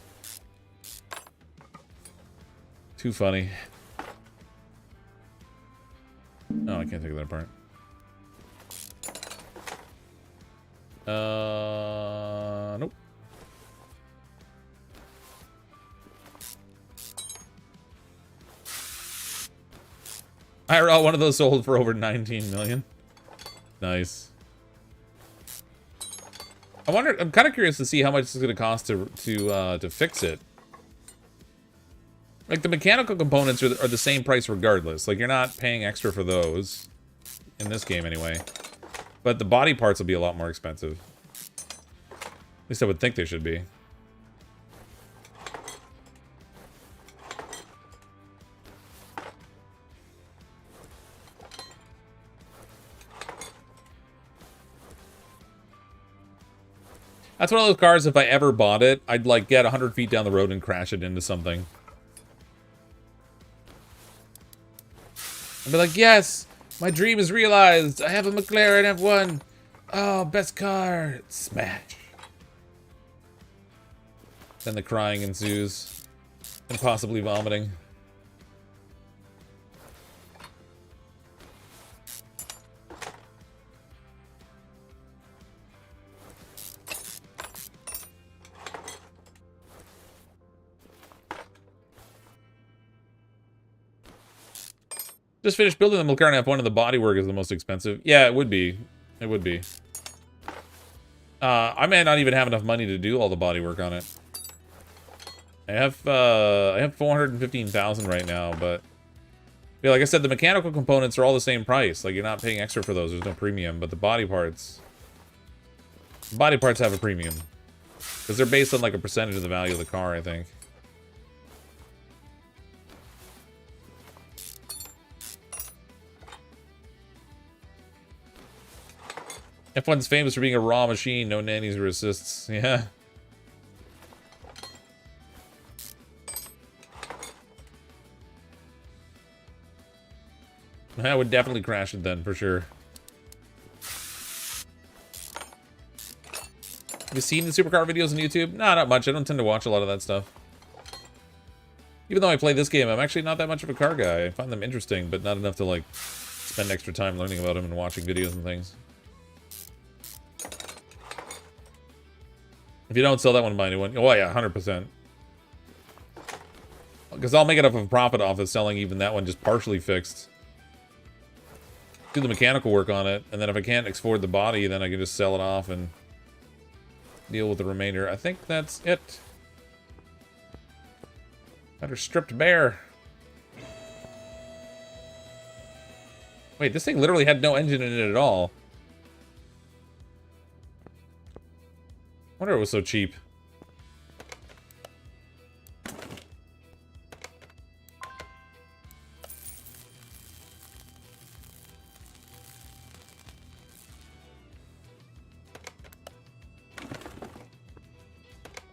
Too funny. Oh, I can't take that apart. Nope. IRL, one of those sold for over 19 million. Nice. I wonder. I'm kind of curious to see how much it's going to cost to fix it. Like the mechanical components are the same price regardless. Like you're not paying extra for those in this game anyway. But the body parts will be a lot more expensive. At least I would think they should be. That's one of those cars, if I ever bought it, I'd like get 100 feet down the road and crash it into something. I'd be like, yes, my dream is realized. I have a McLaren F1. Oh, best car. Smash. Then the crying ensues. And possibly vomiting. Just finished building the McLaren F1 and the bodywork is the most expensive. Yeah, it would be. It would be. I may not even have enough money to do all the bodywork on it. I have 415,000 right now, but yeah, like I said, the mechanical components are all the same price. Like you're not paying extra for those. There's no premium, but the body parts have a premium because they're based on like a percentage of the value of the car, I think. F1's famous for being a raw machine, no nannies or assists. Yeah. I would definitely crash it then, for sure. Have you seen the supercar videos on YouTube? No, not much. I don't tend to watch a lot of that stuff. Even though I play this game, I'm actually not that much of a car guy. I find them interesting, but not enough to, like, spend extra time learning about them and watching videos and things. If you don't sell that one, buy a new one. Oh, yeah, 100%. Because I'll make enough of a profit off of selling even that one just partially fixed. Do the mechanical work on it, and then if I can't export the body, then I can just sell it off and deal with the remainder. I think that's it. Got her stripped bare. Wait, this thing literally had no engine in it at all. Wonder it was so cheap.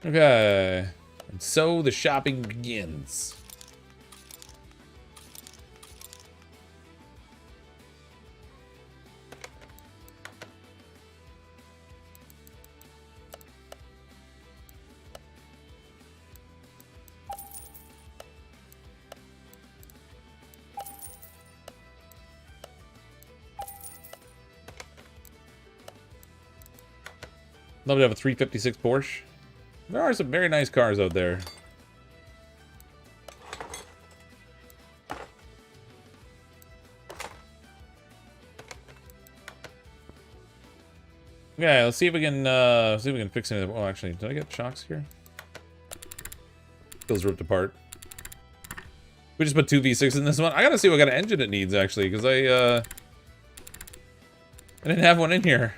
Okay. And so the shopping begins. Love to have a 356 Porsche. There are some very nice cars out there. Okay, let's see if we can fix any of them. Oh, actually, did I get shocks here? Feels ripped apart. We just put 2 V6s in this one. I gotta see what kind of engine it needs, actually, because I didn't have one in here.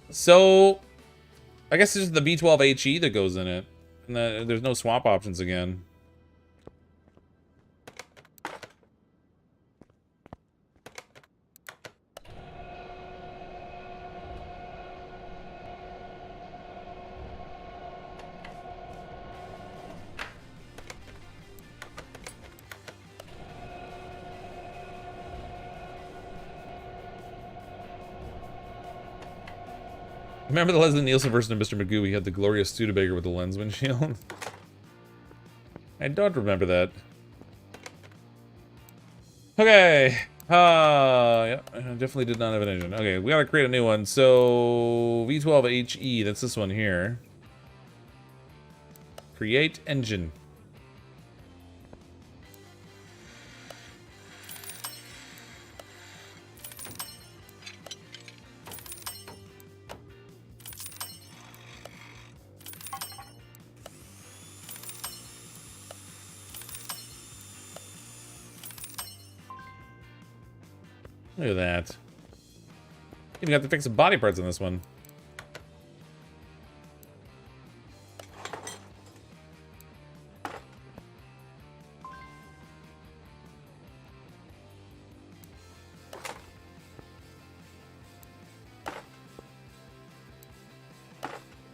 So, I guess it's just the V12HE that goes in it. And there's no swap options again. Remember the Leslie Nielsen version of Mr. Magoo? He had the glorious Studebaker with the lens windshield. I don't remember that. Okay. Yeah, I definitely did not have an engine. Okay, we gotta create a new one. So, V12HE, that's this one here. Create engine. Look at that. Even got to fix some body parts on this one.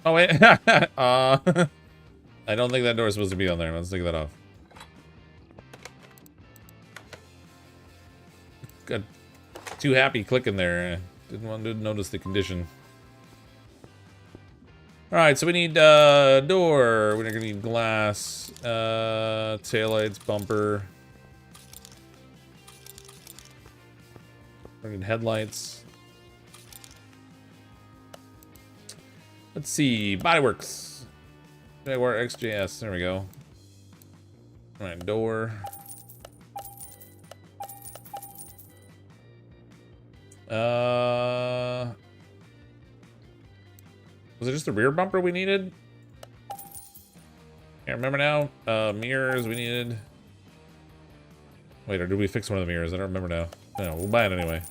Oh wait, I don't think that door is supposed to be on there. Let's take that off. Got too happy clicking there. Didn't want to notice the condition. Alright, so we need door. We're gonna need glass, taillights, bumper. We need headlights. Let's see, bodyworks. Jaguar XJS, there we go. Alright, door. Was it just the rear bumper we needed? Can't remember now. Mirrors we needed. Wait, or did we fix one of the mirrors? I don't remember now. No, we'll buy it anyway.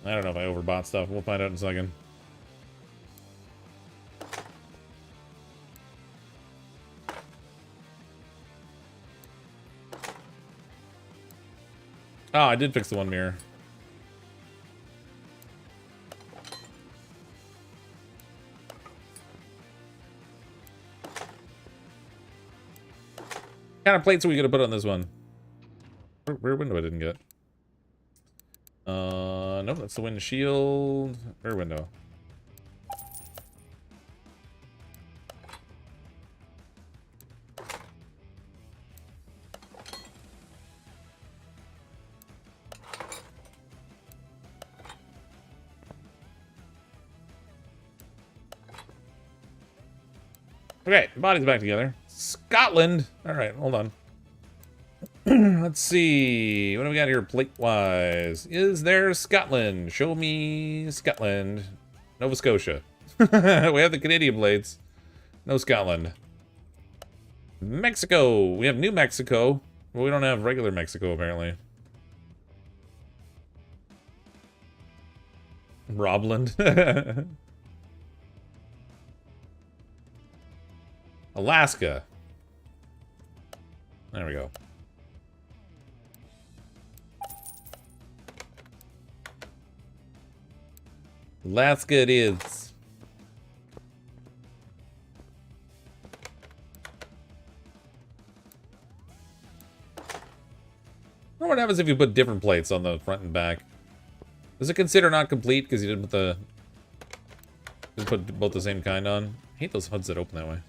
I don't know if I overbought stuff. We'll find out in a second. Oh, I did fix the one mirror. What kind of plates are we gonna put on this one? Rear window I didn't get. Nope, that's the windshield. Rear window. Okay, body's back together. Scotland! Alright, hold on. Let's see. What do we got here plate-wise? Is there Scotland? Show me Scotland. Nova Scotia. We have the Canadian plates. No Scotland. Mexico. We have New Mexico. But we don't have regular Mexico, apparently. Robland. Alaska. There we go. Alaska it is. I wonder what happens if you put different plates on the front and back. Does it consider not complete because you didn't put the... Didn't put both the same kind on? I hate those hoods that open that way.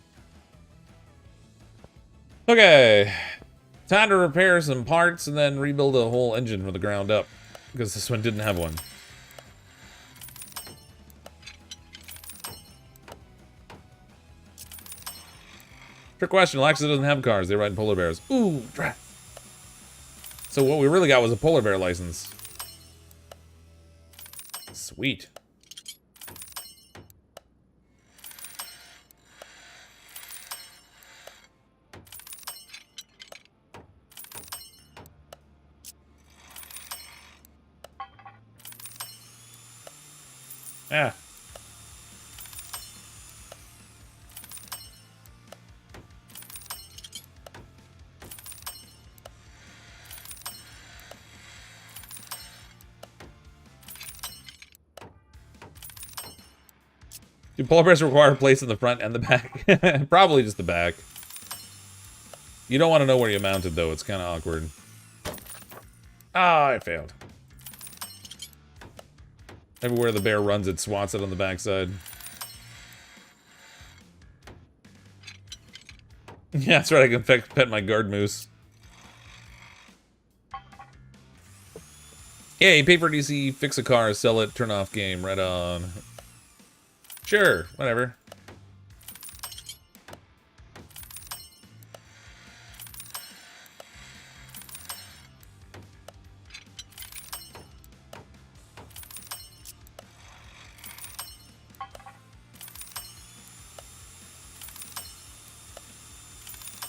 Okay. Time to repair some parts and then rebuild a whole engine from the ground up. Because this one didn't have one. Trick question, Alaska doesn't have cars, they ride polar bears. Ooh, drat. So what we really got was a polar bear license. Sweet. Yeah. Do polar bears require a place in the front and the back? Probably just the back. You don't want to know where you mounted, though. It's kind of awkward. Ah, I failed. Everywhere the bear runs, it swats it on the backside. Yeah, that's right, I can pet my guard moose. Yeah, you pay for DC, fix a car, sell it, turn off game, right on. Sure, whatever.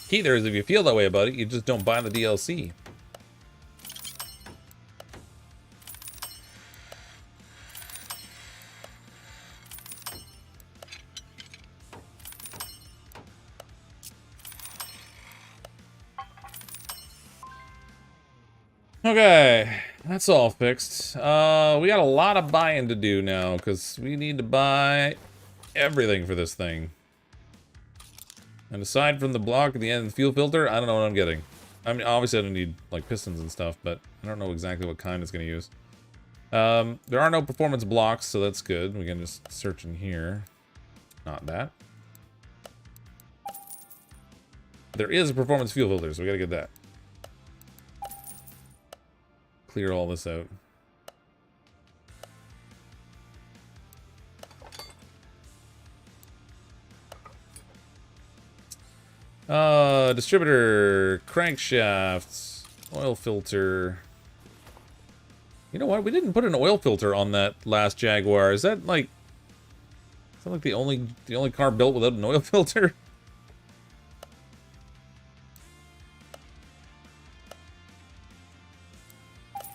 Key there is if you feel that way about it, you just don't buy the DLC. Okay, that's all fixed. We got a lot of buying to do now, because we need to buy everything for this thing. And aside from the block at the end of the fuel filter, I don't know what I'm getting. I mean, obviously I don't need, like, pistons and stuff, but I don't know exactly what kind it's going to use. There are no performance blocks, so that's good. We can just search in here. Not that. There is a performance fuel filter, so we gotta get that. Clear all this out. Distributor, crankshafts, oil filter. You know what? We didn't put an oil filter on that last Jaguar. Is that like the only car built without an oil filter?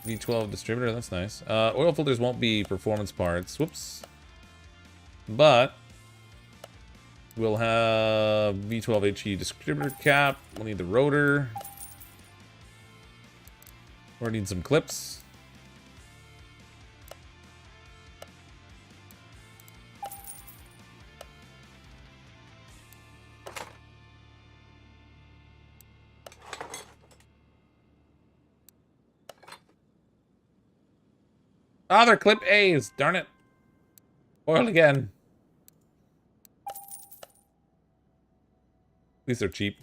V12 distributor, that's nice. Oil filters won't be performance parts. Whoops. But we'll have V12 HE distributor cap. We'll need the rotor. Or need some clips. Ah, they're clip A's. Darn it. Oil again. These are cheap.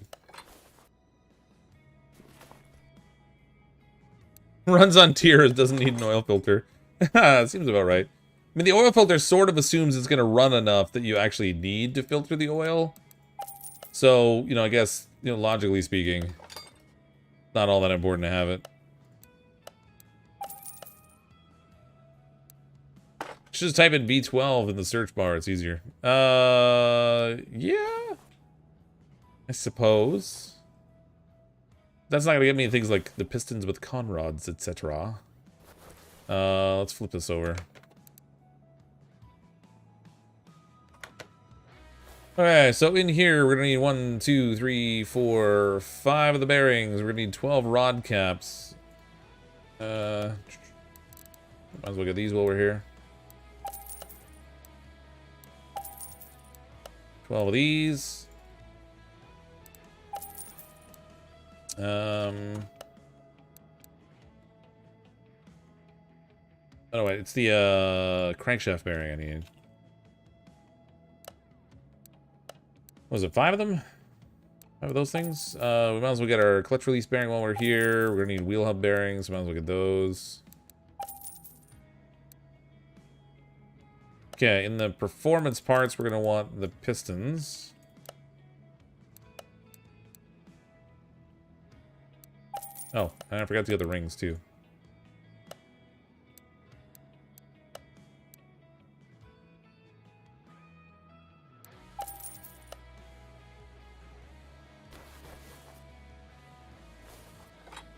Runs on tiers, doesn't need an oil filter. Seems about right. I mean, the oil filter sort of assumes it's going to run enough that you actually need to filter the oil. So, you know, I guess, you know, logically speaking, not all that important to have it. Just type in B12 in the search bar, it's easier. Yeah. I suppose. That's not gonna get me things like the pistons with conrods, etc. Let's flip this over. Okay, so in here we're gonna need 1, 2, 3, 4, 5 of the bearings. We're gonna need 12 rod caps. Might as well get these while we're here. 12 of these. Oh wait, it's the crankshaft bearing I need. Was it 5 of them? 5 of those things? We might as well get our clutch release bearing while we're here. We're gonna need wheel hub bearings, so might as well get those. Okay, in the performance parts, we're gonna want the pistons. Oh, and I forgot to get the rings too.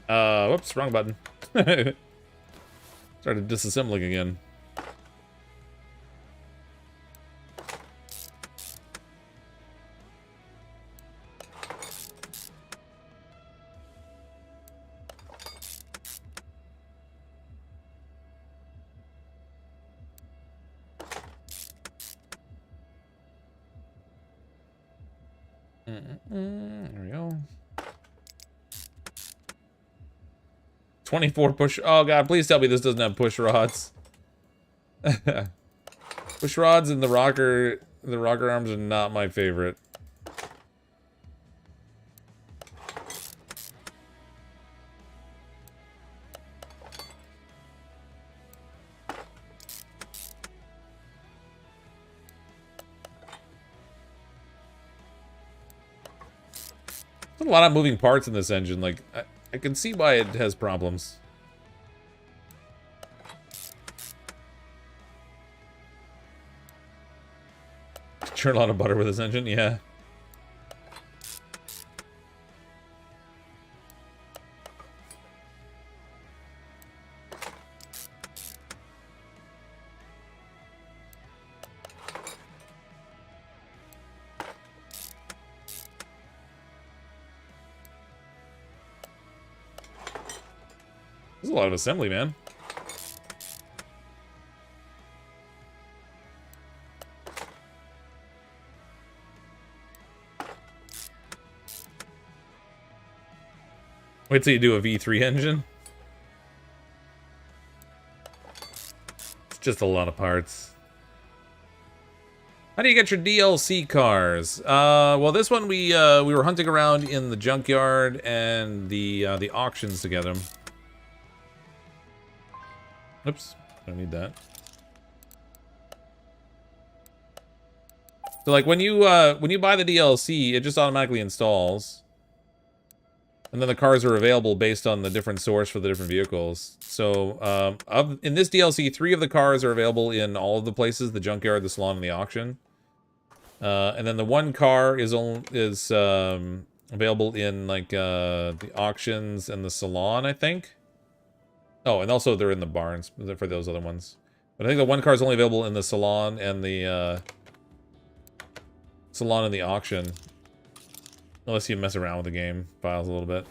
Whoops, wrong button. Started disassembling again. There we go. 24 push. Oh god, please tell me this doesn't have push rods. Push rods and the rocker arms are not my favorite. There's a lot of moving parts in this engine. Like, I can see why it has problems. Churn a lot of butter with this engine, yeah. There's a lot of assembly, man. Wait till you do a V3 engine. It's just a lot of parts. How do you get your DLC cars? Well, this one we were hunting around in the junkyard and the auctions to get them. Oops, don't need that. So like when you buy the DLC, it just automatically installs. And then the cars are available based on the different source for the different vehicles. So in this DLC, 3 of the cars are available in all of the places: the junkyard, the salon, and the auction. And then the 1 car is available in like the auctions and the salon, I think. Oh, and also they're in the barns for those other ones. But I think the 1 car is only available in the salon and the auction. Unless you mess around with the game files a little bit.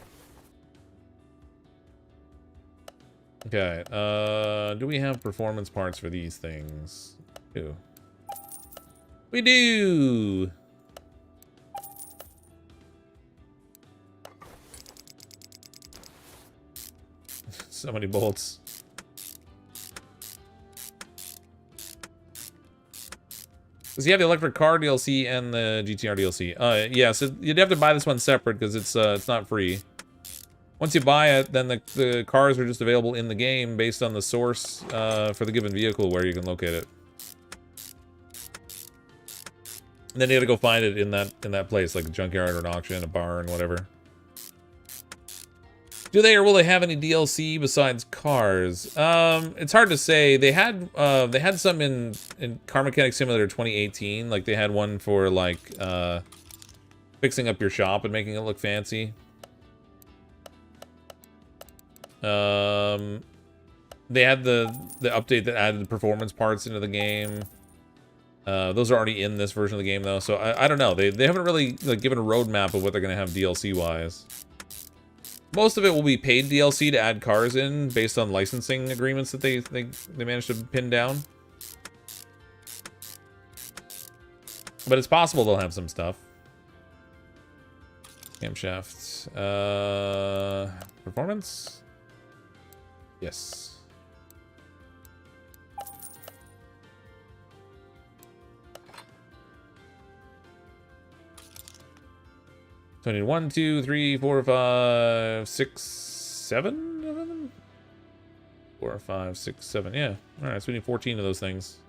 Okay, do we have performance parts for these things? Ooh. We do! So many bolts. Does he have the electric car DLC and the GTR DLC? Yeah, so you'd have to buy this one separate because it's not free. Once you buy it, then the cars are just available in the game based on the source for the given vehicle where you can locate it. And then you gotta go find it in that place, like a junkyard or an auction, a barn, whatever. Do they or will they have any DLC besides cars? It's hard to say. They had some in Car Mecanic Simulator 2018. Like they had one for like fixing up your shop and making it look fancy. They had the update that added the performance parts into the game. Those are already in this version of the game though, so I don't know. They haven't really like given a roadmap of what they're gonna have DLC wise. Most of it will be paid DLC to add cars in based on licensing agreements that they managed to pin down. But it's possible they'll have some stuff. Camshaft. Performance? Yes. So I need 1, 2, 3, 4, 5, 6, 7 of them? 4, 5, 6, 7, yeah. Alright, so we need 14 of those things.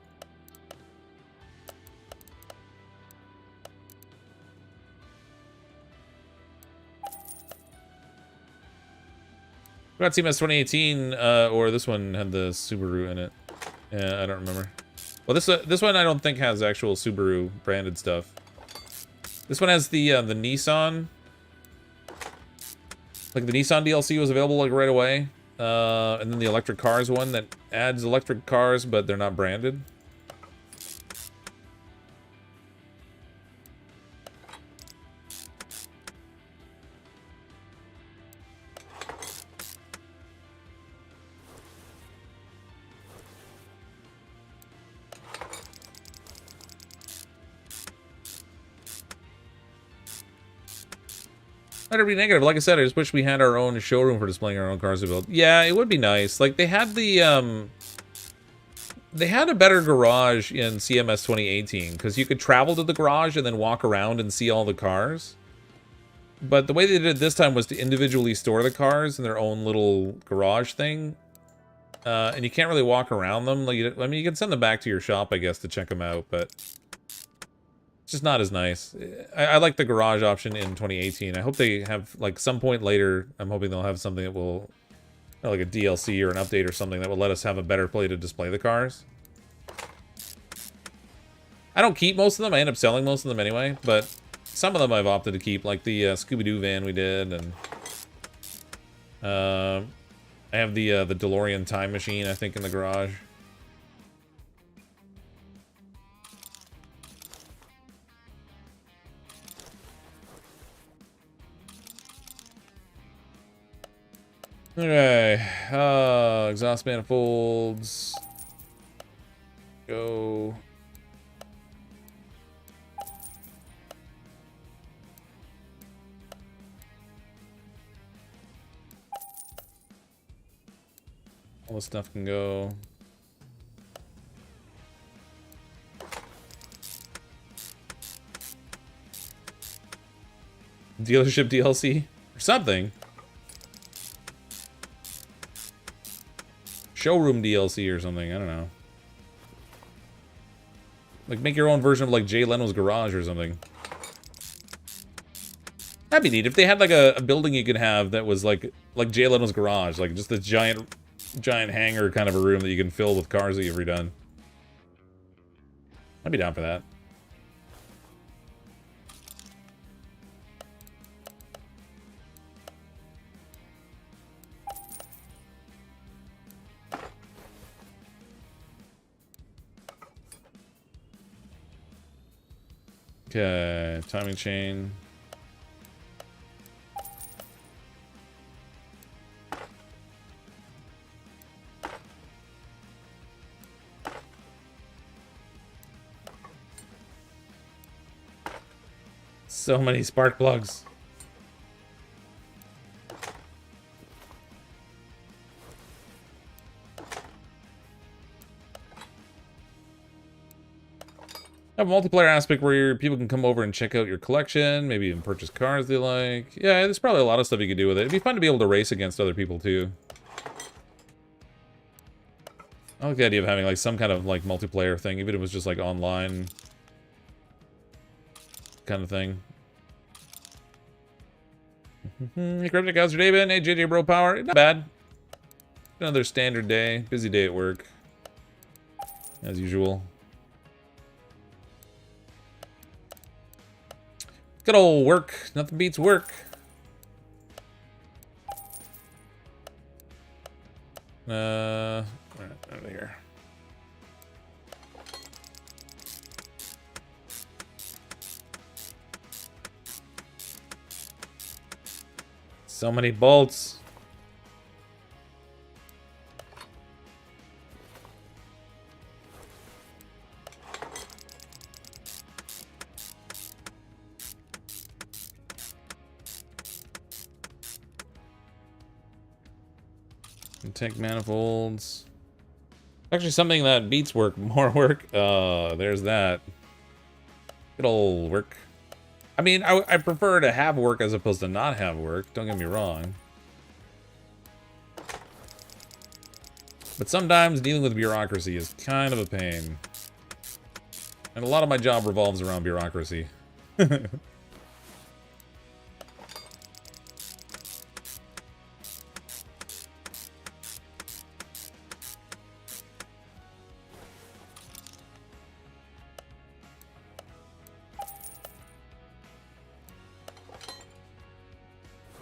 We got CMS 2018, or this one had the Subaru in it. Yeah, I don't remember. Well, this one I don't think has actual Subaru branded stuff. This one has the Nissan. Like the Nissan DLC was available like right away. And then the electric cars one that adds electric cars, but they're not branded. Let it be negative. Like I said, I just wish we had our own showroom for displaying our own cars to build. Yeah, it would be nice. Like, they had the, they had a better garage in CMS 2018, because you could travel to the garage and then walk around and see all the cars. But the way they did it this time was to individually store the cars in their own little garage thing. And you can't really walk around them. Like, I mean, you can send them back to your shop, I guess, to check them out, but it's just not as nice. I like the garage option in 2018. I hope they have, like, some point later, I'm hoping they'll have something that will, like a DLC or an update or something that will let us have a better play to display the cars. I don't keep most of them. I end up selling most of them anyway, but some of them I've opted to keep, like the Scooby-Doo van we did, and I have the DeLorean time machine, I think, in the garage. Okay, exhaust manifolds. Go. All this stuff can go. Dealership DLC? Or something. Showroom DLC or something, I don't know. Like, make your own version of, like, Jay Leno's garage or something. That'd be neat. If they had, like, a building you could have that was, like Jay Leno's garage. Like, just a giant hangar kind of a room that you can fill with cars that you've redone. I'd be down for that. Okay, timing chain. So many spark plugs. Have a multiplayer aspect where people can come over and check out your collection, maybe even purchase cars they like. Yeah, there's probably a lot of stuff you could do with it. It'd be fun to be able to race against other people too. I like the idea of having like some kind of like multiplayer thing, even if it was just like online kind of thing. Hey, Cryptic, how's your day been? Hey, JJ Bro Power. Not bad. Another standard day. Busy day at work. As usual. Good old work. Nothing beats work. Right, over here. So many bolts. Tank manifolds. Actually, something that beats work, more work. There's that. Good old work. I mean, I prefer to have work as opposed to not have work. Don't get me wrong. But sometimes dealing with bureaucracy is kind of a pain. And a lot of my job revolves around bureaucracy.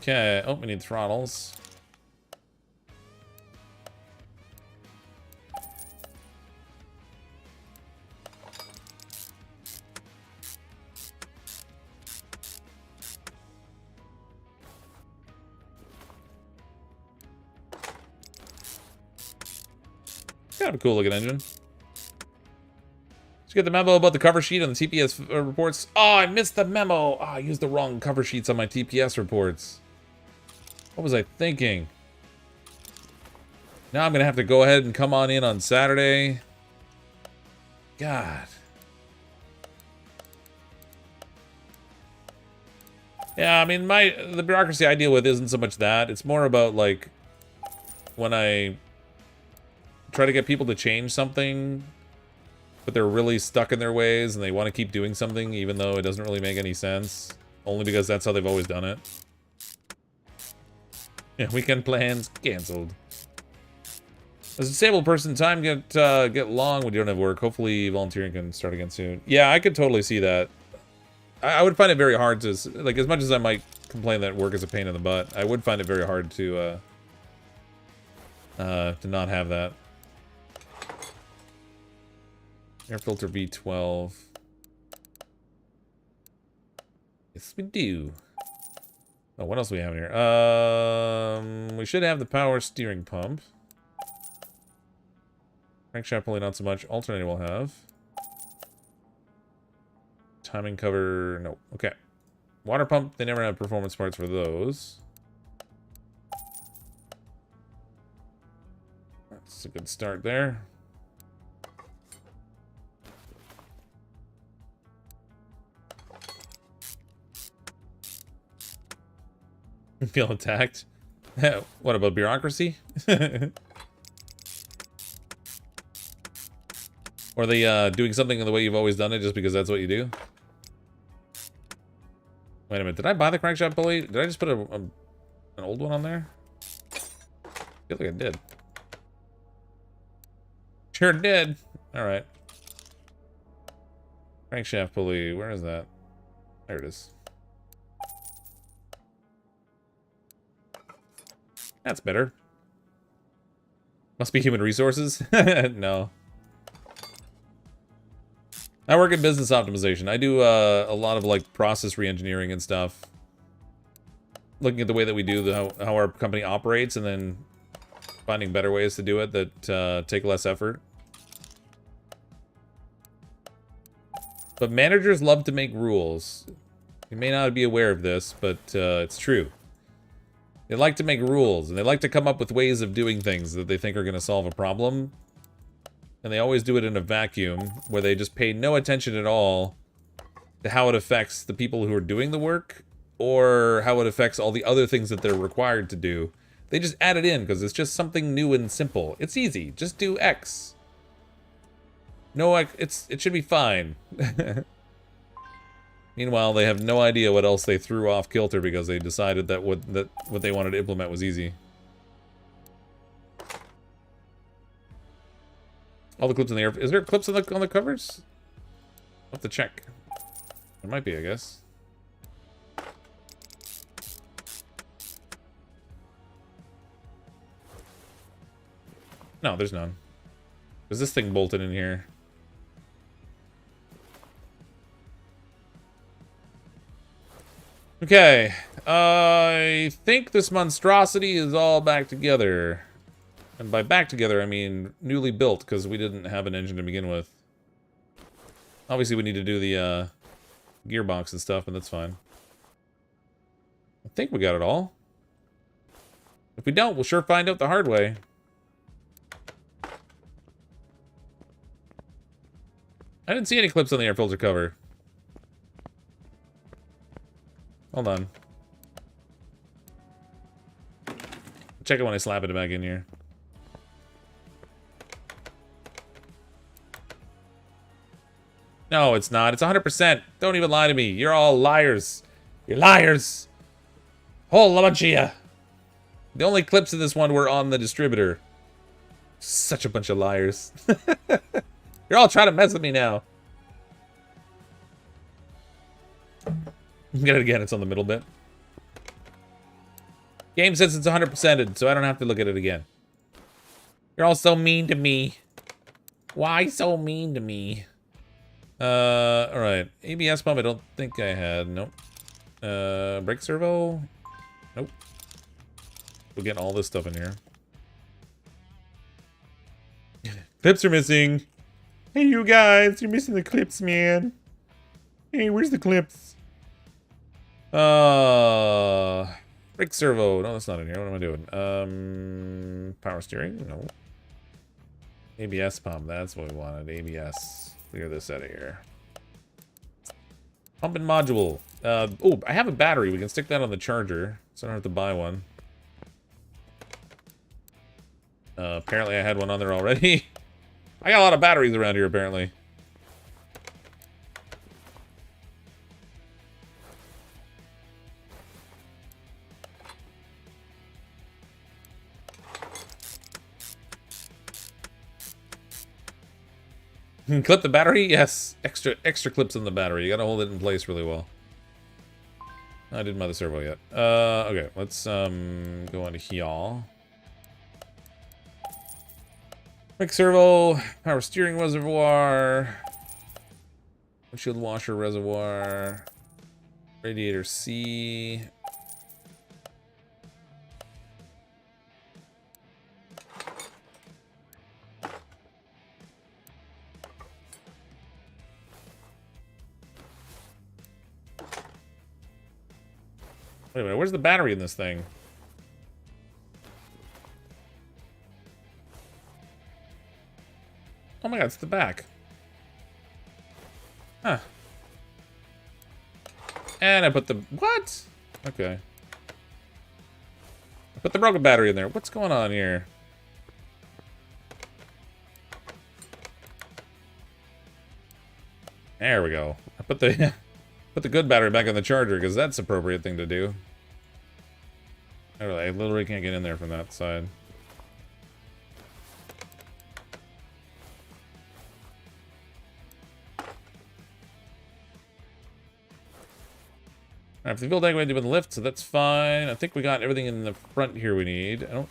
Okay, oh, we need throttles. Kind of a cool looking engine. you get the memo about the cover sheet on the TPS reports? Oh, I missed the memo. Oh, I used the wrong cover sheets on my TPS reports. What was I thinking? Now I'm going to have to go ahead and come on in on Saturday. God. Yeah, I mean, the bureaucracy I deal with isn't so much that. It's more about, like, when I try to get people to change something, but they're really stuck in their ways, and they want to keep doing something even though it doesn't really make any sense. Only because that's how they've always done it. Yeah, weekend plans canceled. As a disabled person, time get long when you don't have work. Hopefully volunteering can start again soon. Yeah, I could totally see that. I would find it very hard to, like, as much as I might complain that work is a pain in the butt, I would find it very hard to not have that. Air filter V12. Yes, we do. Oh, what else do we have here? We should have the power steering pump. Crankshaft pulley, not so much. Alternator we'll have. Timing cover, no. Okay. Water pump, they never have performance parts for those. That's a good start there. Feel attacked? What about bureaucracy? Or are they doing something in the way you've always done it just because that's what you do? Wait a minute, did I buy the crankshaft pulley? Did I just put an old one on there? I feel like I did. Sure did. Alright. Crankshaft pulley, where is that? There it is. That's better. Must be human resources? No. I work in business optimization. I do a lot of like process re-engineering and stuff. Looking at the way that we do, how our company operates, and then finding better ways to do it that take less effort. But managers love to make rules. You may not be aware of this, but it's true. They like to make rules, and they like to come up with ways of doing things that they think are going to solve a problem. And they always do it in a vacuum, where they just pay no attention at all to how it affects the people who are doing the work, or how it affects all the other things that they're required to do. They just add it in, because it's just something new and simple. It's easy. Just do X. No, it should be fine. Meanwhile, they have no idea what else they threw off kilter because they decided that what they wanted to implement was easy. All the clips in the air. Is there clips on the covers? I'll have to check. There might be, I guess. No, there's none. Is this thing bolted in here? Okay. I think this monstrosity is all back together. And by back together, I mean newly built, because we didn't have an engine to begin with. Obviously, we need to do the gearbox and stuff, and that's fine. I think we got it all. If we don't, we'll sure find out the hard way. I didn't see any clips on the air filter cover. Hold on. Check it when I slap it back in here. No, it's not. It's 100%. Don't even lie to me. You're all liars. You're liars. Whole bunch of you. The only clips in this one were on the distributor. Such a bunch of liars. You're all trying to mess with me now. Get it again. It's on the middle bit. Game says it's 100%ed, so I don't have to look at it again. You're all so mean to me. Why so mean to me? Alright. ABS pump, I don't think I had. Nope. Brake servo? Nope. We're getting all this stuff in here. Clips are missing. Hey, you guys, you're missing the clips, man. Hey, where's the clips? Brake servo. No, that's not in here. What am I doing? Power steering? No. ABS pump. That's what we wanted. ABS. Clear this out of here. Pump and module. Oh, I have a battery. We can stick that on the charger, so I don't have to buy one. Apparently I had one on there already. I got a lot of batteries around here, apparently. Clip the battery? Yes. Extra clips in the battery. You gotta hold it in place really well. I didn't buy the servo yet. Okay, let's go on to here. Quick servo, power steering reservoir, windshield washer reservoir, radiator C. Wait a minute, where's the battery in this thing? Oh my god, it's the back. Huh. And I put the... What? Okay. I put the broken battery in there. What's going on here? There we go. I put the... put the good battery back on the charger, because that's the appropriate thing to do. I literally can't get in there from that side. Alright, the build went with the lift, so that's fine. I think we got everything in the front here we need. I don't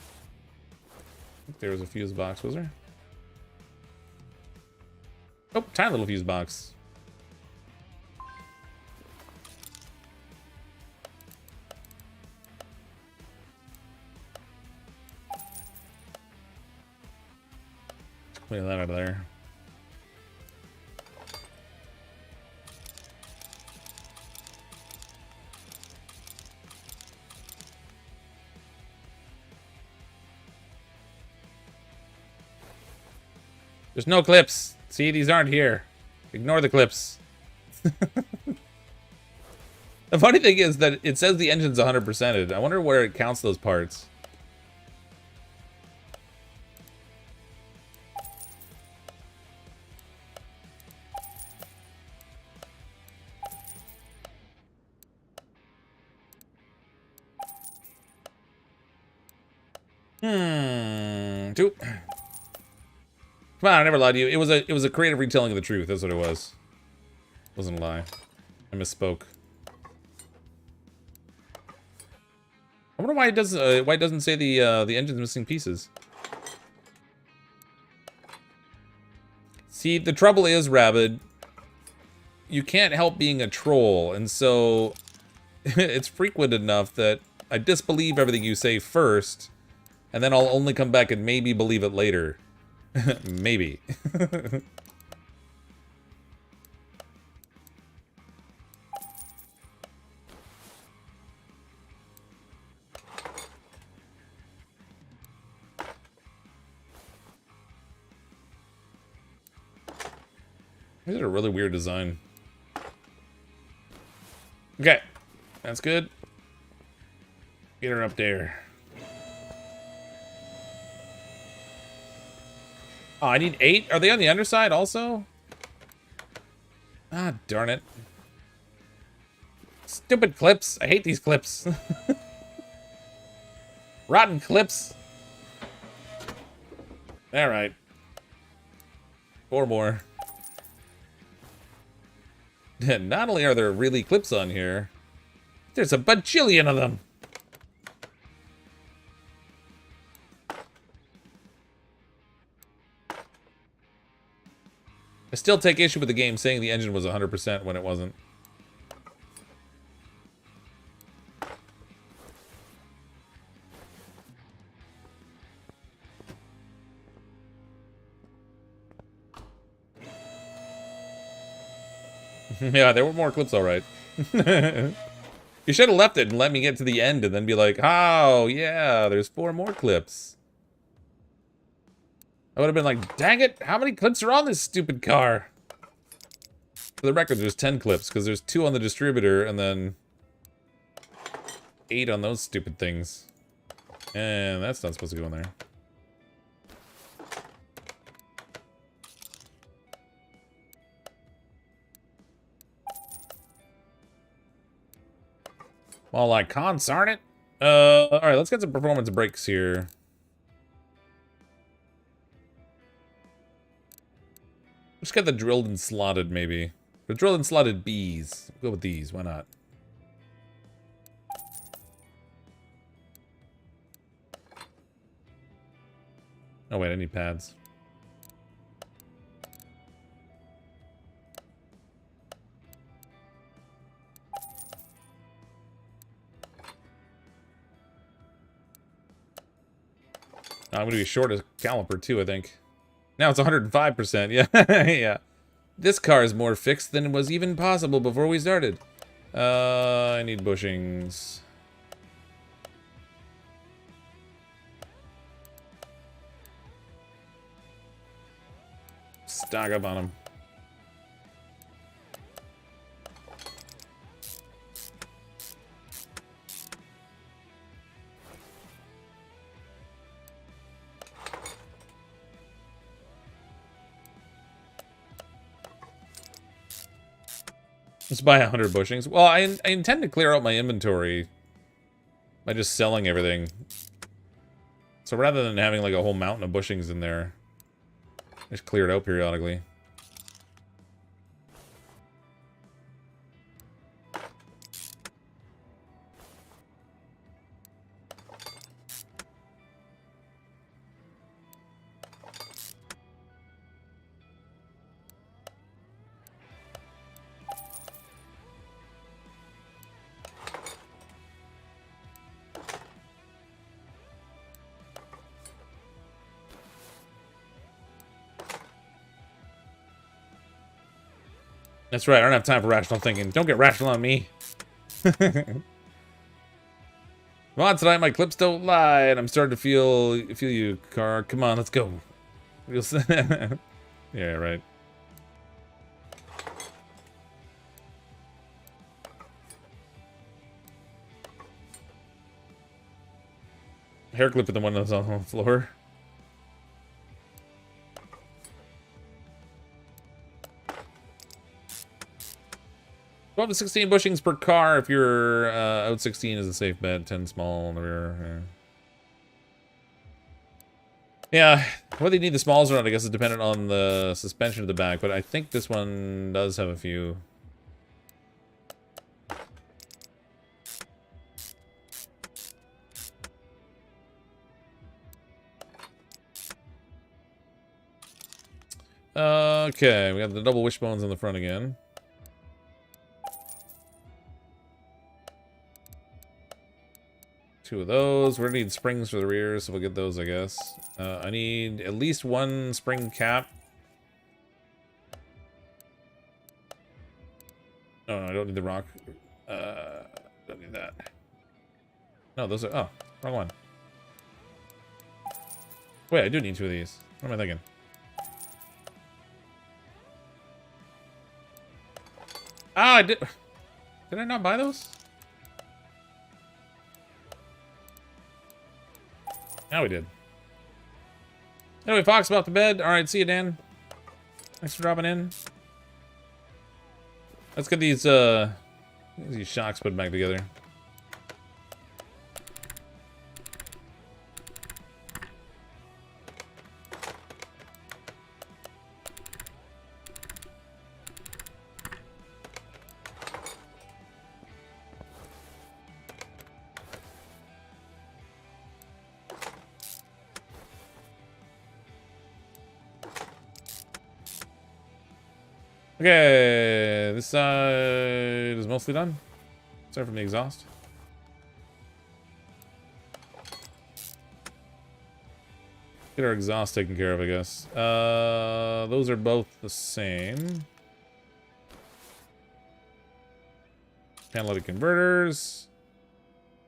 think there was a fuse box, was there? Oh, tiny little fuse box. Clean that out of there. There's no clips. See, these aren't here. Ignore the clips. The funny thing is that it says the engine's 100%ed. I wonder where it counts those parts. Two. Come on, I never lied to you. It was a creative retelling of the truth. That's what it was. Wasn't a lie. I misspoke. I wonder why it doesn't say the engine's missing pieces. See, the trouble is, Rabid, you can't help being a troll, and so it's frequent enough that I disbelieve everything you say first, and then I'll only come back and maybe believe it later. Maybe. These are a really weird design. Okay, that's good. Get her up there. Oh, I need 8? Are they on the underside also? Ah, darn it. Stupid clips. I hate these clips. Rotten clips. Alright. 4 more. Not only are there really clips on here, there's a bajillion of them. I still take issue with the game saying the engine was 100% when it wasn't. Yeah, there were more clips, all right. You should have left it and let me get to the end and then be like, oh, yeah, there's 4 more clips. I would have been like, dang it, how many clips are on this stupid car? For the record, there's 10 clips, because there's 2 on the distributor, and then 8 on those stupid things. And that's not supposed to go in there. Well, like cons, aren't it? Alright, let's get some performance breaks here. Just get the drilled and slotted, maybe. The drilled and slotted Bs. Go with these, why not? Oh wait, I need pads. I'm gonna be short a caliper too, I think. Now it's 105%, yeah. Yeah. This car is more fixed than was even possible before we started. I need bushings. Stock up on them. Let's buy 100 bushings. Well, I intend to clear out my inventory by just selling everything. So rather than having like a whole mountain of bushings in there, just clear it out periodically. That's right, I don't have time for rational thinking. Don't get rational on me. Come on, tonight my clips don't lie, and I'm starting to feel you, Car. Come on, let's go. Yeah, right. Hair clip at the one that's on the floor. 12 to 16 bushings per car if you're out 16 is a safe bet. 10 small on the rear. Yeah, whether you need the smalls or not, I guess is dependent on the suspension of the back, but I think this one does have a few. Okay, we got the double wishbones on the front again. Two of those. We're gonna need springs for the rear, so we'll get those, I guess. I need at least one spring cap. Oh, no, I don't need the rock. Don't need that. No, those are... Oh, wrong one. Wait, I do need 2 of these. What am I thinking? Ah, I did... Did I not buy those? Now we did. Anyway, Fox about to bed. Alright, see you, Dan. Thanks for dropping in. Let's get these shocks put back together. Okay, this side is mostly done. Sorry from the exhaust. Get our exhaust taken care of, I guess. Those are both the same. Catalytic converters.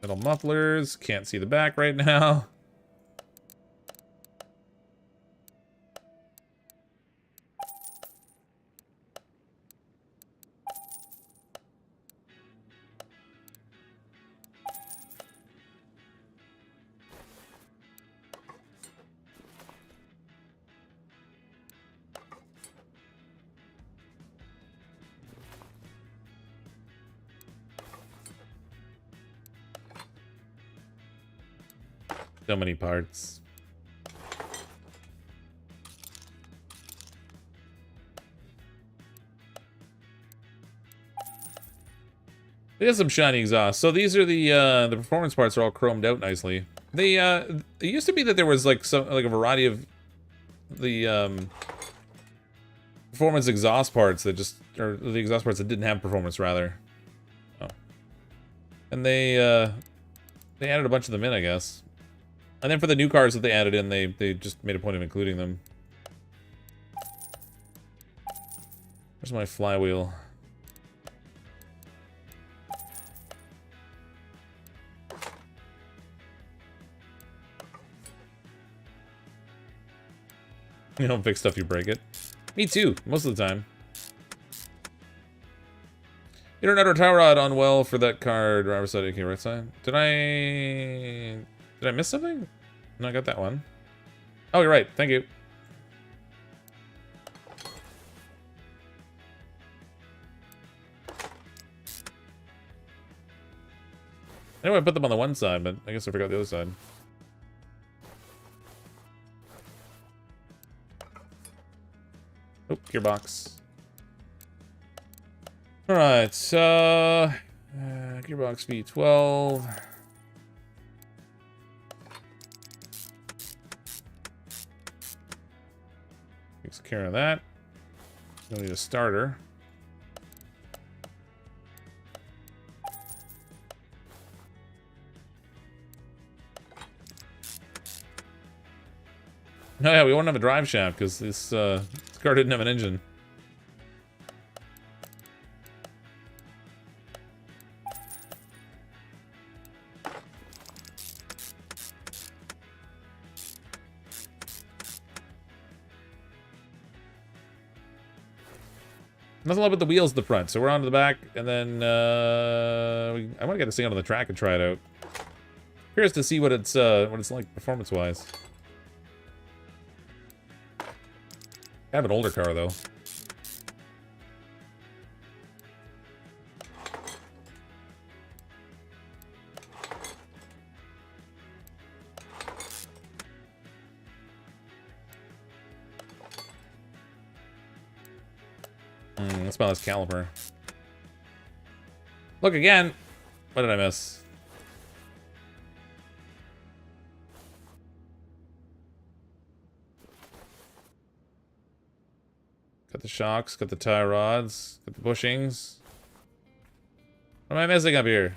Metal mufflers. Can't see the back right now. So many parts. They have some shiny exhaust. So these are the performance parts are all chromed out nicely. They it used to be that there was like a variety of the performance exhaust parts that just, or the exhaust parts that didn't have performance rather. Oh. And they added a bunch of them in, I guess. And then for the new cars that they added in, they just made a point of including them. Where's my flywheel? You don't fix stuff, you break it. Me too, most of the time. Internet tie rod on well for that car. Driver side, okay, right side. Did I miss something? No, I got that one. Oh, you're right. Thank you. Anyway, I put them on the one side, but I guess I forgot the other side. Oh, gearbox. Alright, gearbox V12. Takes care of that. Don't need a starter. Oh yeah, we won't have a drive shaft because this car didn't have an engine. Nothing left but the wheels at the front, so we're on to the back, and then I want to get this thing out on the track and try it out. Curious to see what it's like performance-wise. I have an older car though. Let's smell this caliper. Look again. What did I miss? Got the shocks, got the tie rods, got the bushings. What am I missing up here?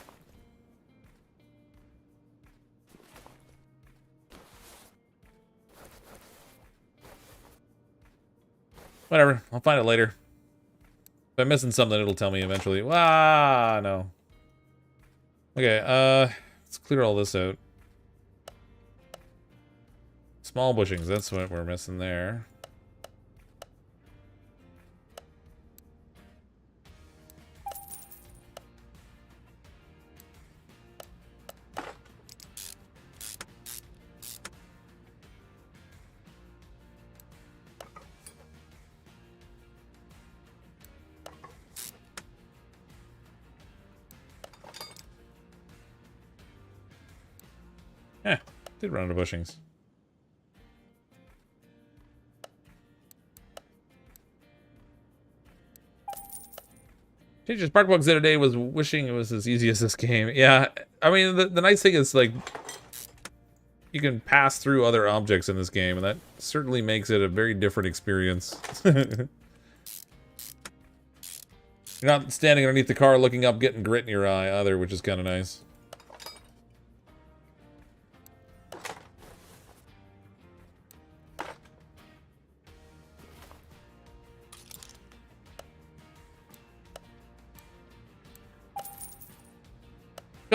Whatever, I'll find it later. If I'm missing something, it'll tell me eventually. Ah, no. Okay, let's clear all this out. Small bushings, that's what we're missing there. Did run out of bushings. Changes spark plugs the other day was wishing it was as easy as this game. Yeah, I mean, the nice thing is, like, you can pass through other objects in this game, and that certainly makes it a very different experience. You're not standing underneath the car looking up, getting grit in your eye either, which is kind of nice.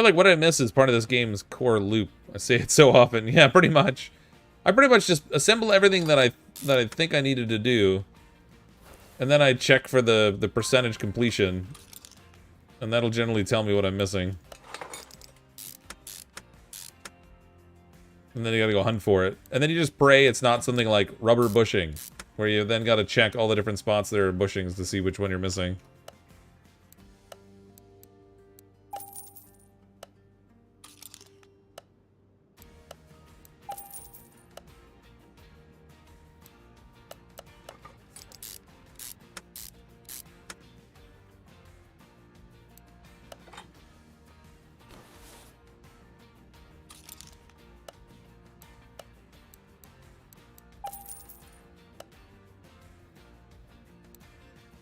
feel like what I miss is part of this game's core loop. I say it so often. Yeah, pretty much. I pretty much just assemble everything that I think I needed to do, and then I check for the percentage completion, and that'll generally tell me what I'm missing. And then you gotta go hunt for it. And then you just pray it's not something like rubber bushing, where you then gotta check all the different spots there are bushings to see which one you're missing.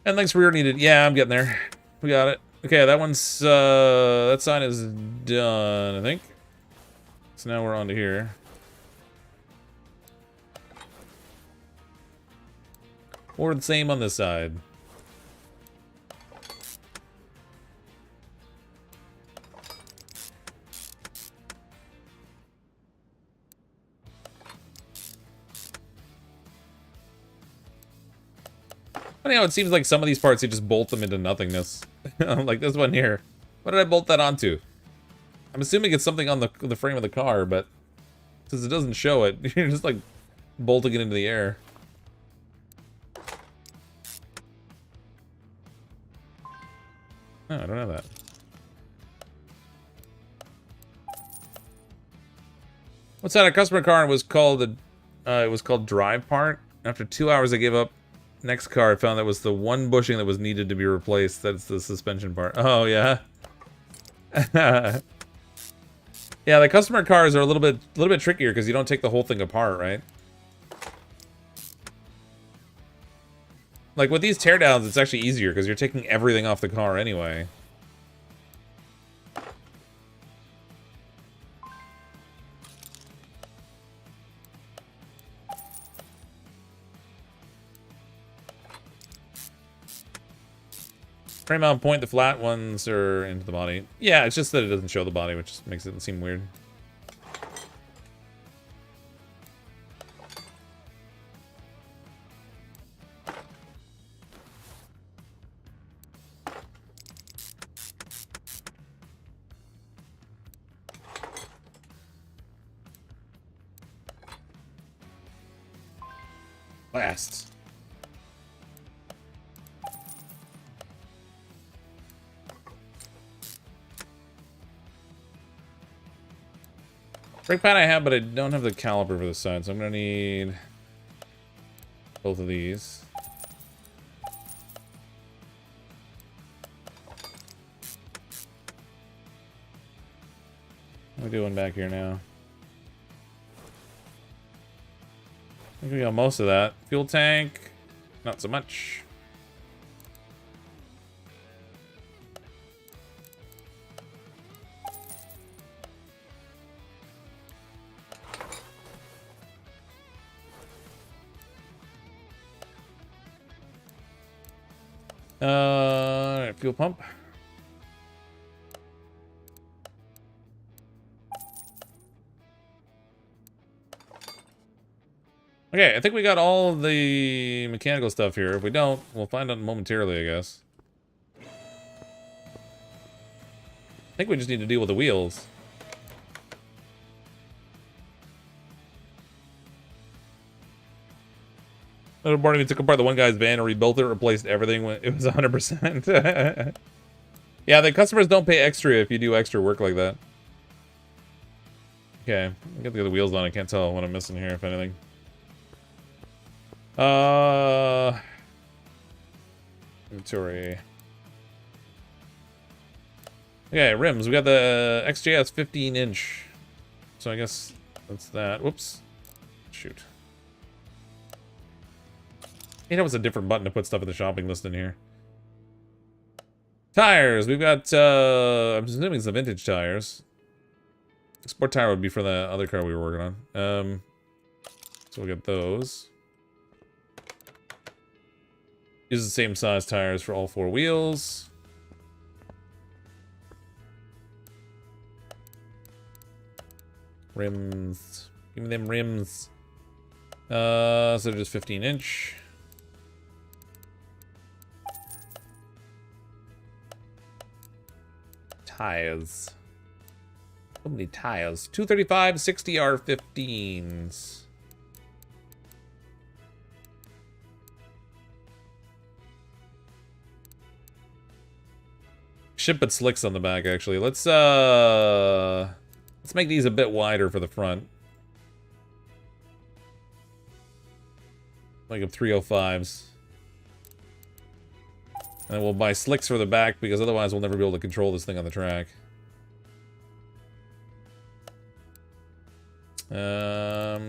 And thanks for your needed. Yeah, I'm getting there. We got it. Okay, that one's, that sign is done, I think. So now we're on to here. Or the same on this side. Funny how it seems like some of these parts you just bolt them into nothingness. Like this one here. What did I bolt that onto? I'm assuming it's something on the frame of the car, but since it doesn't show it, you're just like bolting it into the air. Oh, I don't know that. What's that? A customer car was called it was called drive part. After 2 hours, I gave up. Next car, I found that was the one bushing that was needed to be replaced. That's the suspension part. Oh, yeah. Yeah, the customer cars are a little bit trickier because you don't take the whole thing apart, right? Like with these teardowns, it's actually easier because you're taking everything off the car anyway. Frame on point, the flat ones are into the body. Yeah, it's just that it doesn't show the body, which makes it seem weird. Last. Brake pad I have, but I don't have the caliper for the side, so I'm gonna need both of these. What are we doing back here now? I think we got most of that. Fuel tank, not so much. Fuel pump. Okay, I think we got all the mechanical stuff here. If we don't, we'll find out momentarily, I guess. I think we just need to deal with the wheels. Another part of me took apart the one guy's van and rebuilt it, replaced everything when it was 100%. Yeah, the customers don't pay extra if you do extra work like that. Okay, I got the other wheels on. I can't tell what I'm missing here, if anything. Inventory. Okay, rims. We got the XJS 15-inch. So I guess that's that. Whoops. Shoot. You know, it's a different button to put stuff in the shopping list in here. Tires. We've got, I'm assuming it's the vintage tires. Sport tire would be for the other car we were working on. So we'll get those. Use the same size tires for all four wheels. Rims. Give me them rims. So just 15-inch. Tires. So many tires. 235 60 R15s. Should put slicks on the back, actually. Let's make these a bit wider for the front. Like 305s. And then we'll buy slicks for the back, because otherwise we'll never be able to control this thing on the track.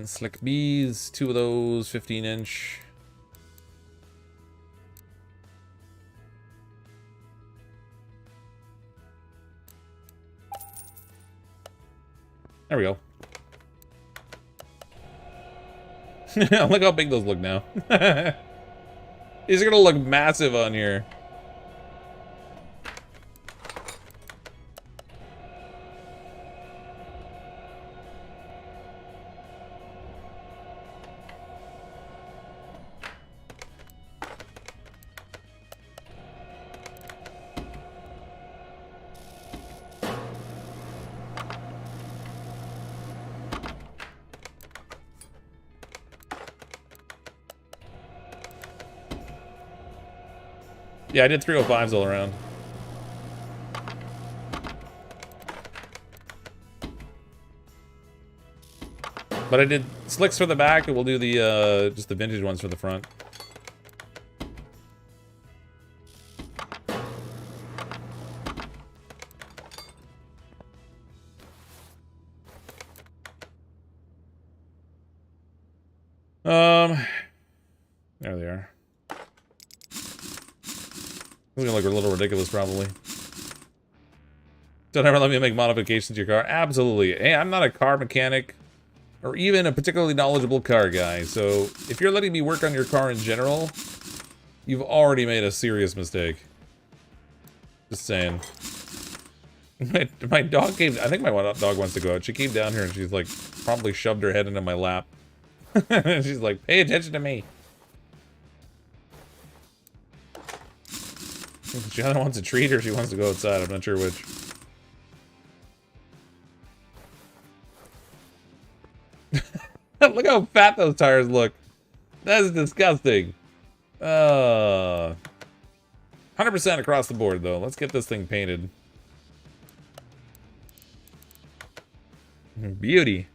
Slick B's, 2 of those, 15-inch. There we go. Look how big those look now. These are gonna look massive on here. Yeah, I did 305s all around. But I did slicks for the back, and we'll do the just the vintage ones for the front. There they are. It's gonna look a little ridiculous, probably. Don't ever let me make modifications to your car. Absolutely. Hey, I'm not a car mechanic or even a particularly knowledgeable car guy, so if you're letting me work on your car in general, you've already made a serious mistake. Just saying. My dog came... I think my dog wants to go out. She came down here and she's like, probably shoved her head into my lap. She's like, pay attention to me. She either wants a treat or she wants to go outside. I'm not sure which. Look how fat those tires look. That is disgusting. 100% across the board, though. Let's get this thing painted. Beauty.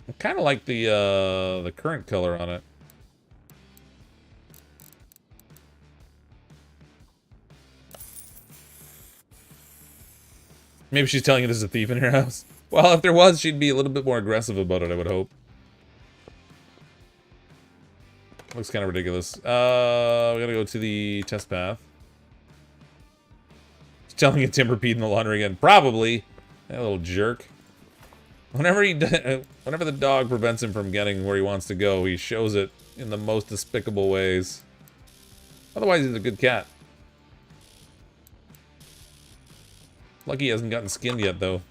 I kind of like the current color on it. Maybe she's telling you there's a thief in her house. Well, if there was, she'd be a little bit more aggressive about it, I would hope. Looks kind of ridiculous. We gotta go to the test path. She's telling you Tim repeating the laundry again. Probably. That little jerk. Whenever the dog prevents him from getting where he wants to go, he shows it in the most despicable ways. Otherwise, he's a good cat. Lucky he hasn't gotten skinned yet, though.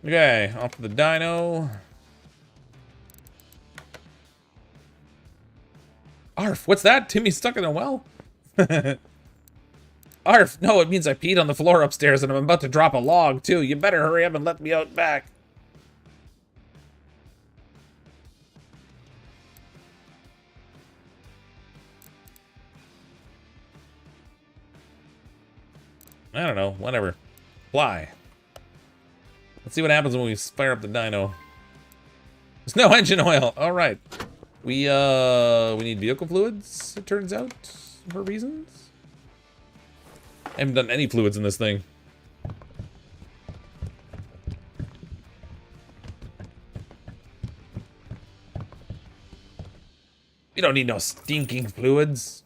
Okay, off to the dyno. Arf, what's that? Timmy's stuck in a well? Arf, no, it means I peed on the floor upstairs and I'm about to drop a log, too. You better hurry up and let me out back. I don't know, whatever. Fly. Let's see what happens when we fire up the dyno. There's no engine oil. All right. We need vehicle fluids, it turns out, for reasons. I haven't done any fluids in this thing. You don't need no stinking fluids.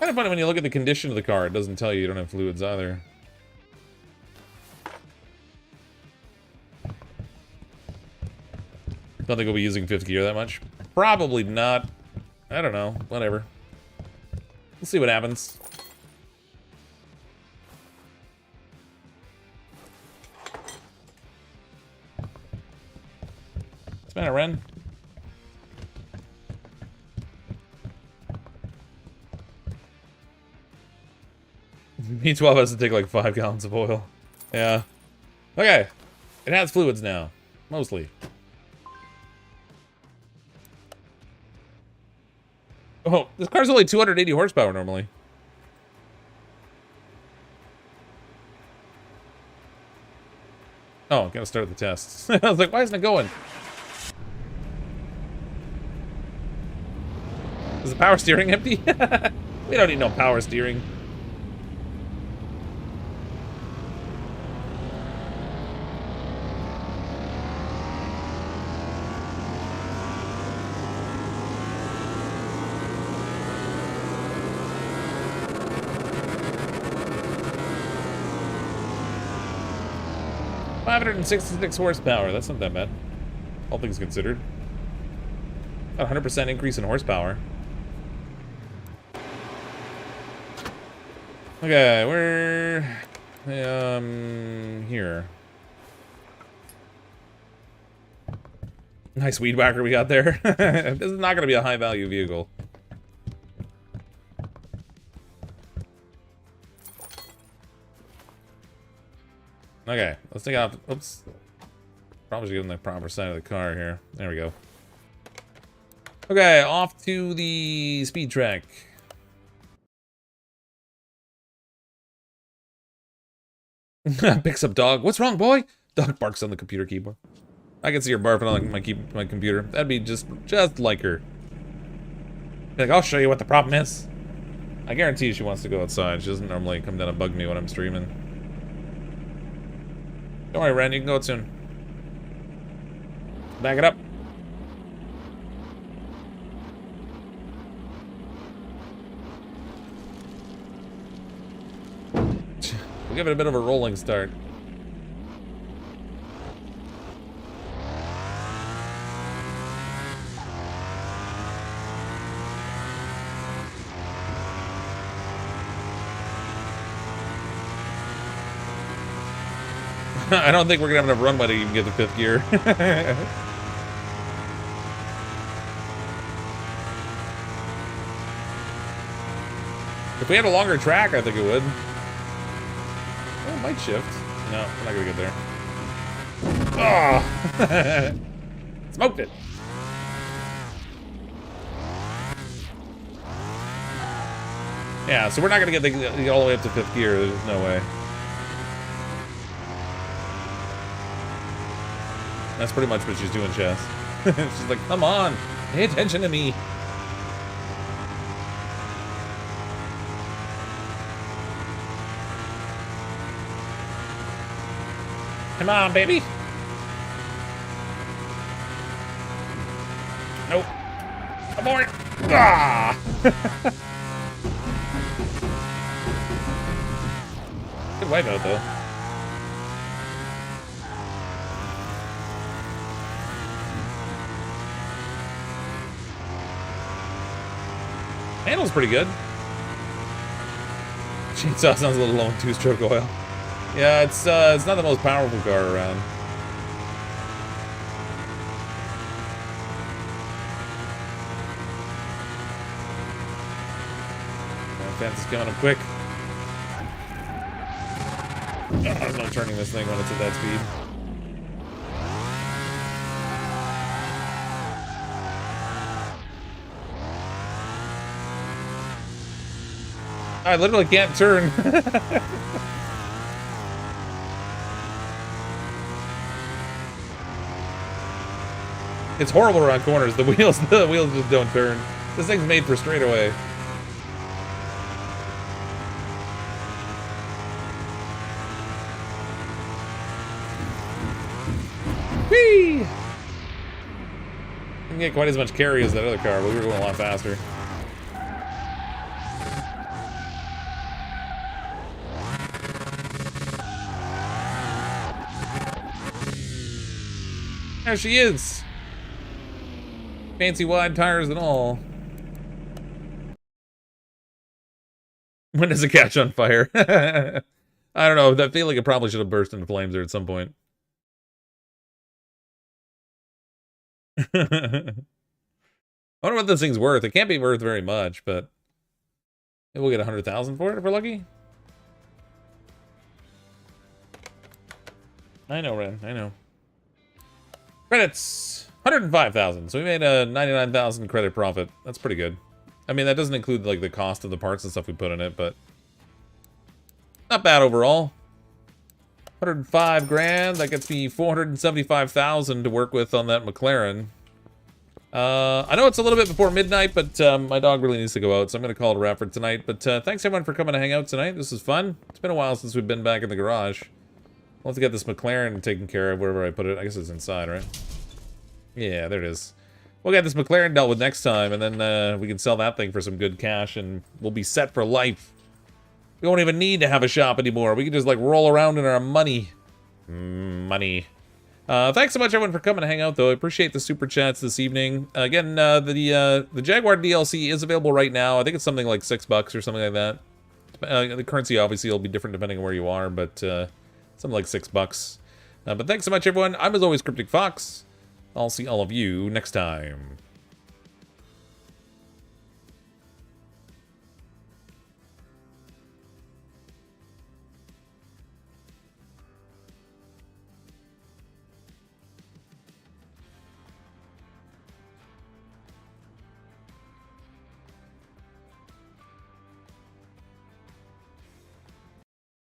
Kind of funny when you look at the condition of the car, it doesn't tell you don't have fluids either. Don't think we'll be using fifth gear that much. Probably not. I don't know. Whatever. We'll see what happens. What's the matter, Ren? V12 has to take like 5 gallons of oil. Yeah. Okay. It has fluids now. Mostly. Oh, this car's only 280 horsepower normally. Oh, gotta start the tests. I was like, why isn't it going? Is the power steering empty? We don't need no power steering. $566 horsepower. That's not that bad. All things considered. A 100% increase in horsepower. Okay, we're here. Nice weed whacker we got there. This is not going to be a high value vehicle. Okay, let's take off. Oops. Probably should get on the proper side of the car here. There we go. Okay, off to the speed track. Picks up dog. What's wrong, boy? Dog barks on the computer keyboard. I can see her barking on my computer. That'd be just like her. Be like, I'll show you what the problem is. I guarantee you she wants to go outside. She doesn't normally come down and bug me when I'm streaming. Don't worry, Ren, you can go out soon. Back it up. We'll give it a bit of a rolling start. I don't think we're gonna have enough runway to even get to fifth gear. If we had a longer track, I think it would. Oh, it might shift. No, we're not gonna get there. Oh! Smoked it. Yeah, so we're not gonna get all the way up to fifth gear. There's no way. That's pretty much what she's doing, Chess. She's like, come on, pay attention to me. Come on, baby. Nope. Abort. Ah! Good wipeout, though. Handle's pretty good. Chainsaw sounds a little low in two-stroke oil. Yeah, it's not the most powerful car around. Fence is coming up quick. There's no turning this thing when it's at that speed. I literally can't turn. It's horrible around corners. The wheels just don't turn. This thing's made for straightaway. Whee! Didn't get quite as much carry as that other car, but we were going a lot faster. There she is. Fancy wide tires and all. When does it catch on fire? I don't know. I feel like it probably should have burst into flames there at some point. I wonder what this thing's worth. It can't be worth very much, but maybe we'll get 100,000 for it if we're lucky. I know, Ren. I know. Credits. 105,000. So we made a 99,000 credit profit. That's pretty good. I mean, that doesn't include like the cost of the parts and stuff we put in it, but not bad overall. 105 grand. That gets me 475,000 to work with on that McLaren. I know it's a little bit before midnight, but my dog really needs to go out, so I'm going to call it a wrap for tonight. But thanks everyone for coming to hang out tonight. This was fun. It's been a while since we've been back in the garage. I'll have to get this McLaren taken care of wherever I put it. I guess it's inside, right? Yeah, there it is. We'll get this McLaren dealt with next time, and then we can sell that thing for some good cash, and we'll be set for life. We won't even need to have a shop anymore. We can just, like, roll around in our money. Money. Thanks so much, everyone, for coming to hang out, though. I appreciate the super chats this evening. Again, the Jaguar DLC is available right now. I think it's something like $6 or something like that. The currency, obviously, will be different depending on where you are, but something like $6. But thanks so much, everyone. I'm, as always, CrypticFox. I'll see all of you next time.